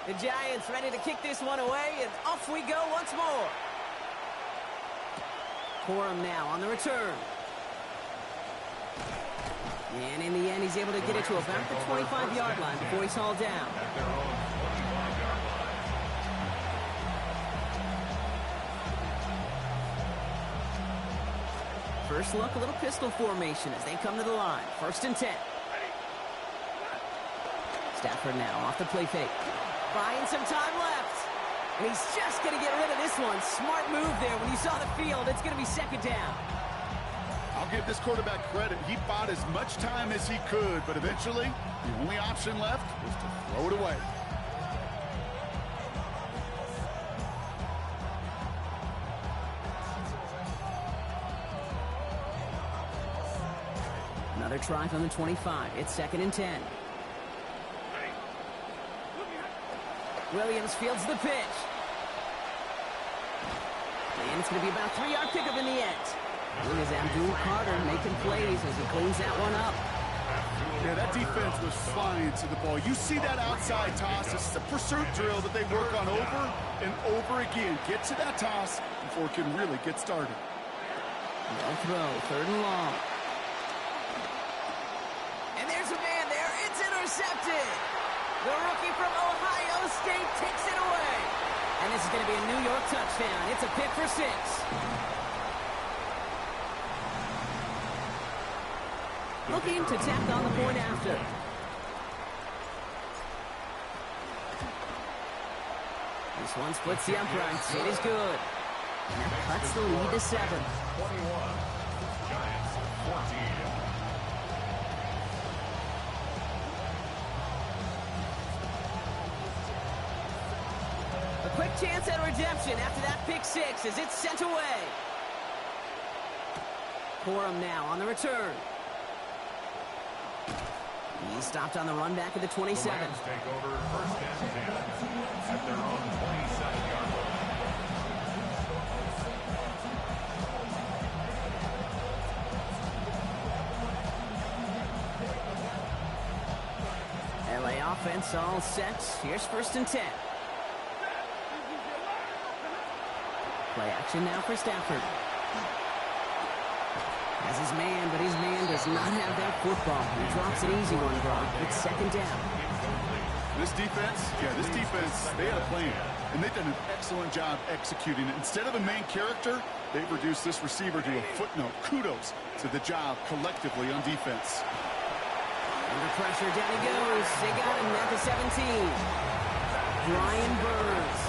The Giants ready to kick this one away, and off we go once more. Corum now on the return. And in the end, he's able to get it to about the 25-yard line before he's hauled down. First look, a little pistol formation as they come to the line. 1st and 10. Stafford now off the play fake. Buying some time left. And he's just going to get rid of this one. Smart move there. When you saw the field, it's going to be 2nd down. I'll give this quarterback credit. He bought as much time as he could, but eventually, the only option left was to throw it away. Another try from the 25. It's 2nd and 10. Williams fields the pitch. And it's going to be about a 3-yard pickup in the end. Here's Abdul Carter making plays as he cleans that one up. Yeah, that defense was flying to the ball. You see that outside toss. It's a pursuit drill that they work on over and over again. Get to that toss before it can really get started. No throw, 3rd and long. And there's a man there. It's intercepted. The rookie from Ohio State takes it away. And this is going to be a New York touchdown. It's a pick for 6. Looking to tack on the point after. This one splits the uprights. It is good. And that cuts the lead to 7. 21. Giants 14. A quick chance at redemption after that pick 6 as it's sent away. Corum now on the return. He's stopped on the run back at the 27. The Rams take over 1st and 10 at their own 27-yard line. LA offense all set. Here's 1st and 10. Play action now for Stafford. Has his man, but his man does not have that football. He drops an easy one, Brock. It's 2nd down. This defense, they had a plan, and they've done an excellent job executing it. Instead of a main character, they've reduced this receiver to a footnote. Kudos to the job collectively on defense. Under pressure, down he goes. They got him at the 17. Brian Burns.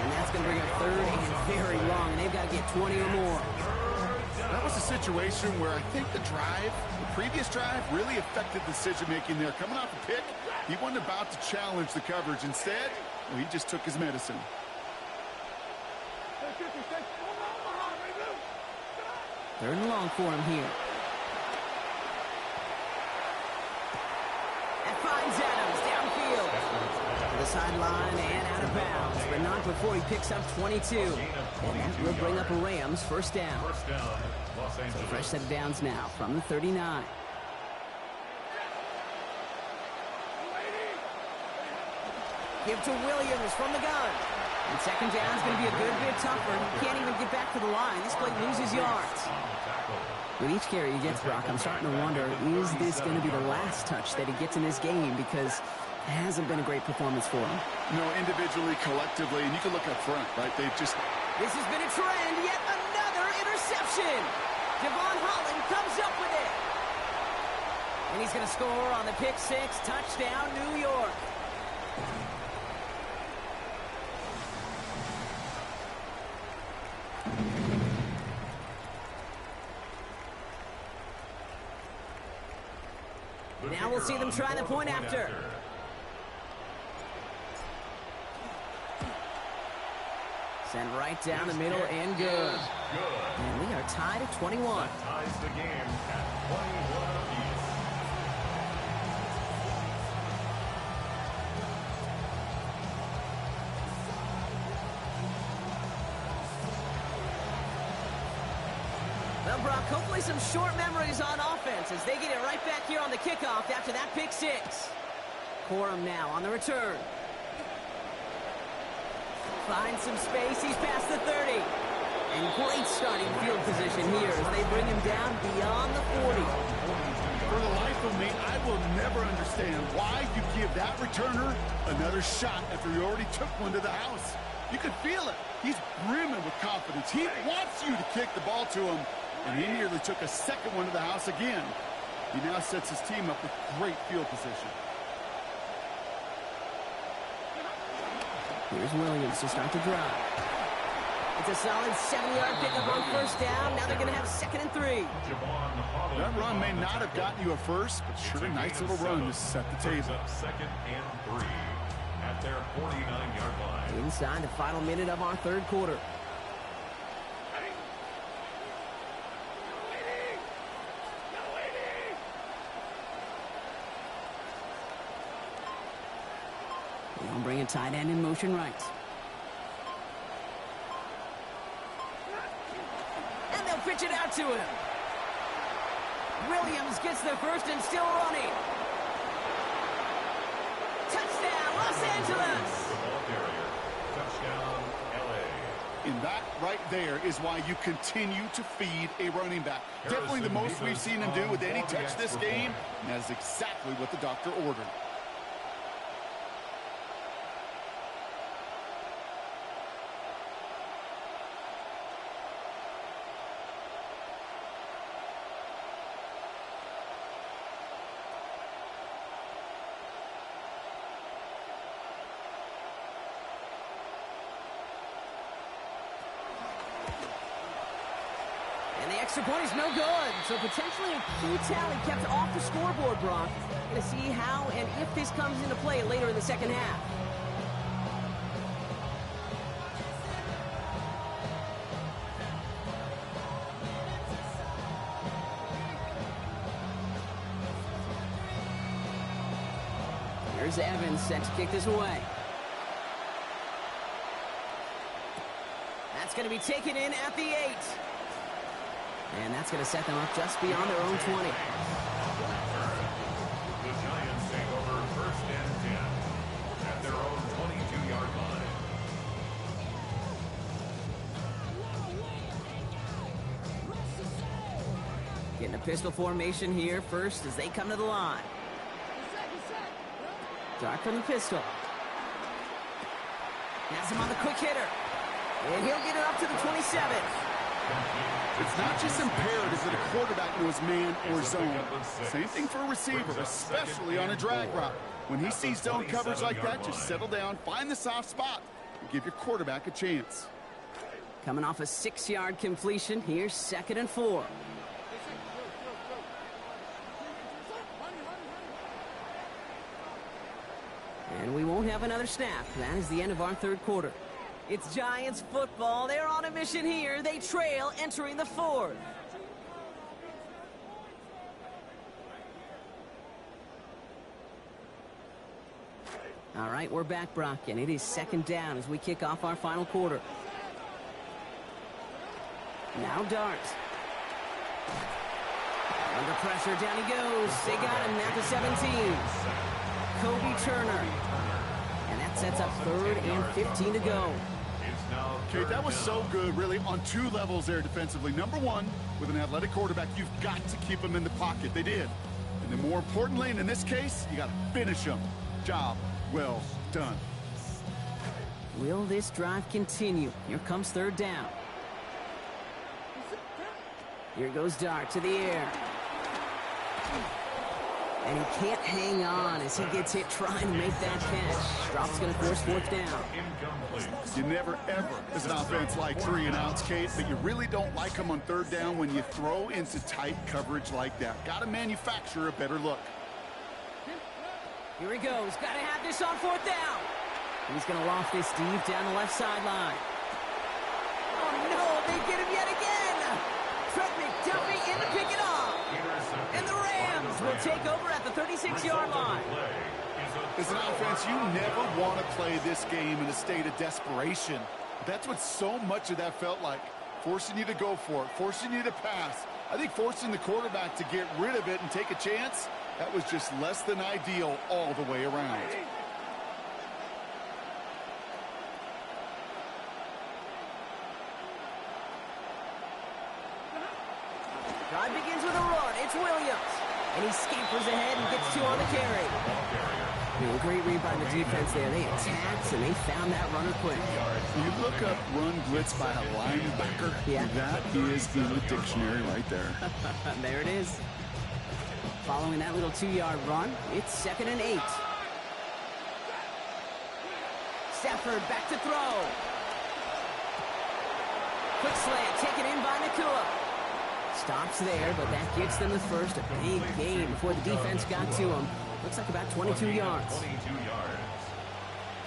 And that's That's going to bring up third and very long, and they've got to get 20 or more. That was a situation where I think the previous drive, really affected decision-making there. Coming off a pick, he wasn't about to challenge the coverage. Instead, well, he just took his medicine. Third and long for him here. And finds Adams downfield. To the sideline and out of bounds, but not before he picks up 22. And that will bring up a Rams first down. So fresh set of downs now from the 39. Give to Williams from the gun. And second down is going to be a good bit tougher. He can't even get back to the line. This play loses yards. With each carry he gets, Brock, I'm starting to wonder, is this going to be the last touch that he gets in this game? Because it hasn't been a great performance for him. No, individually, collectively, and you can look up front, right? They've just... This has been a trend. Yet another interception. Devon Holland comes up with it. And he's going to score on the pick six. Touchdown, New York. Now we'll see them try the point after. Send right down the middle and good. And we are tied at 21. That ties the game at 21 apiece. Well, Brock, hopefully some short memories on offense as they get it right back here on the kickoff after that pick six. Corum now on the return. Finds some space. He's past the 30. And great starting field position here as they bring him down beyond the 40. For the life of me, I will never understand why you give that returner another shot after he already took one to the house. You can feel it. He's brimming with confidence. He wants you to kick the ball to him. And he nearly took a second one to the house again. He now sets his team up with great field position. Here's Williams to start the drive. It's a solid 7-yard pickup on first down. Now they're going to have 2nd and 3. That run may not have gotten you a first, but sure a nice little run to set the table. 2nd and 3 at their 49-yard line. Inside the final minute of our third quarter. We'll bring a tight end in motion right. And they'll pitch it out to him. Williams gets the first and still running. Touchdown, Los Angeles! Touchdown, LA. And that right there is why you continue to feed a running back. Definitely the most we've seen him do with any touch this game. And that is exactly what the doctor ordered. And the extra point is no good. So potentially a key tally kept off the scoreboard, Brock. Going to see how and if this comes into play later in the second half. Here's Evans set to kick this away. That's going to be taken in at the 8. And that's going to set them up just beyond their own 20. The Giants take over 1st and 10 at their own 22-yard line. Getting a pistol formation here first as they come to the line. Dark from the pistol. Has him on the quick hitter. And he'll get it up to the 27. It's not just imperative that a quarterback knows man or zone. Same thing for a receiver, especially on a drag route. When he sees zone coverage like that, just settle down, find the soft spot. give your quarterback a chance. Coming off a 6-yard completion, here's 2nd and 4. And we won't have another snap. That is the end of our 3rd quarter. It's Giants football. They're on a mission here. They trail entering the 4th. All right, we're back, Brock, and it is 2nd down as we kick off our final quarter. Now Dart. Under pressure, down he goes. They got him now to 17. Kobe Turner. And that sets up 3rd and 15 to go. Okay, that was so good, really, on 2 levels there defensively. Number 1, with an athletic quarterback, you've got to keep him in the pocket. They did. And then more importantly, and in this case, you got to finish him. Job well done. Will this drive continue? Here comes 3rd down. Here goes Dart to the air. And he can't hang on as he gets hit trying to make that catch. Drop's going to force 4th down. You never, ever, as an offense, like 3 and outs, Kate, but you really don't like them on 3rd down when you throw into tight coverage like that. Got to manufacture a better look. Here he goes. Got to have this on 4th down. He's going to loft this deep down the left sideline. Oh, no, they get him yet again. Trent McDuffie in to pick it off. And the Rams will take over at the 36-yard line. As an offense, you never want to play this game in a state of desperation. That's what so much of that felt like. Forcing you to go for it, forcing you to pass. I think forcing the quarterback to get rid of it and take a chance, that was just less than ideal all the way around. Drive begins with a run. It's Williams. And he scampers ahead and gets 2 on the carry. Great read by the defense there. They attacked and they found that runner quick. You look up run blitz by a linebacker. Yeah. That is in the dictionary right there. There it is. Following that little 2-yard run, it's 2nd and 8. Stafford back to throw. Quick slant taken in by Nakua. Stops there, but that gets them the first. A big gain before the defense got to him. Looks like about 22 yards. 22 yards.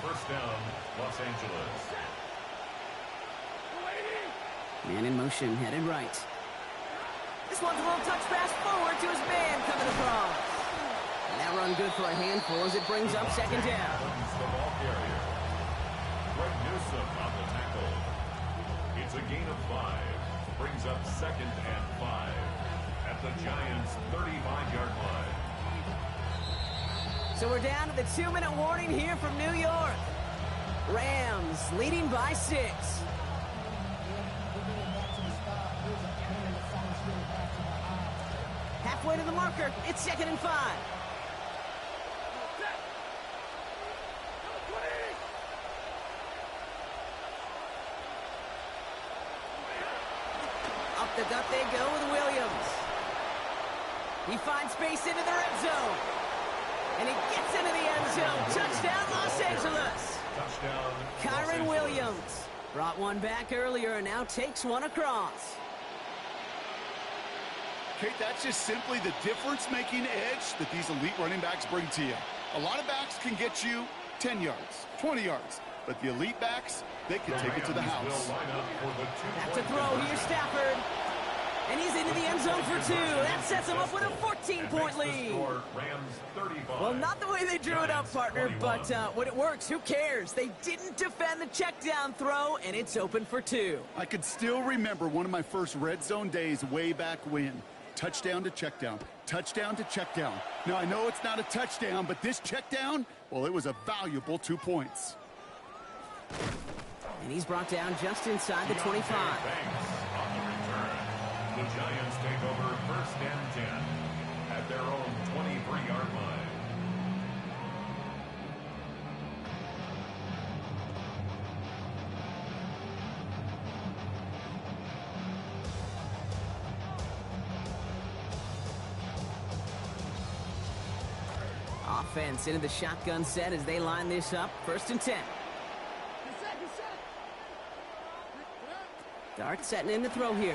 First down, Los Angeles. Man in motion, headed right. This one's a little touch pass forward to his man coming across. And that run good for a handful as it brings up 2nd down. The ball carrier. Greg Newsome on the tackle. It's a gain of 5. Brings up 2nd and 5 at the Giants' 35-yard line. So we're down to the 2-minute warning here from New York. Rams leading by 6. Halfway to the marker, it's 2nd and 5. Up the gut they go with Williams. He finds space into the red zone. And he gets into the end zone. Touchdown, Los Angeles. Touchdown, Kyron Williams brought one back earlier and now takes one across. Kate, that's just simply the difference-making edge that these elite running backs bring to you. A lot of backs can get you 10 yards, 20 yards, but the elite backs, they can take it to the house. Back to throw, here's Stafford. And he's into the end zone for 2. That sets him up with a 14-point lead. Well, not the way they drew it up, partner, but when it works, who cares? They didn't defend the check down throw, and it's open for 2. I could still remember one of my first red zone days way back when. Touchdown to check down. Touchdown to check down. Now, I know it's not a touchdown, but this check down, well, it was a valuable 2 points. And he's brought down just inside the 25. The Giants take over 1st and 10 at their own 23-yard line. Offense into the shotgun set as they line this up. 1st and 10. Dart setting in to throw here.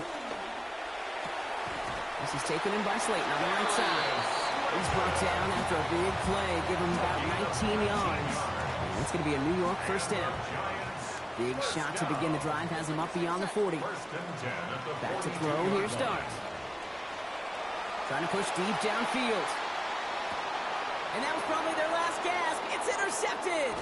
This is taken in by Slayton on the right side. He's brought down after a big play. Give him about 19 yards. And it's going to be a New York first down. Big shot to begin the drive. Has him up beyond the 40. Back to throw. Here starts. Trying to push deep downfield. And that was probably their last gasp. It's intercepted.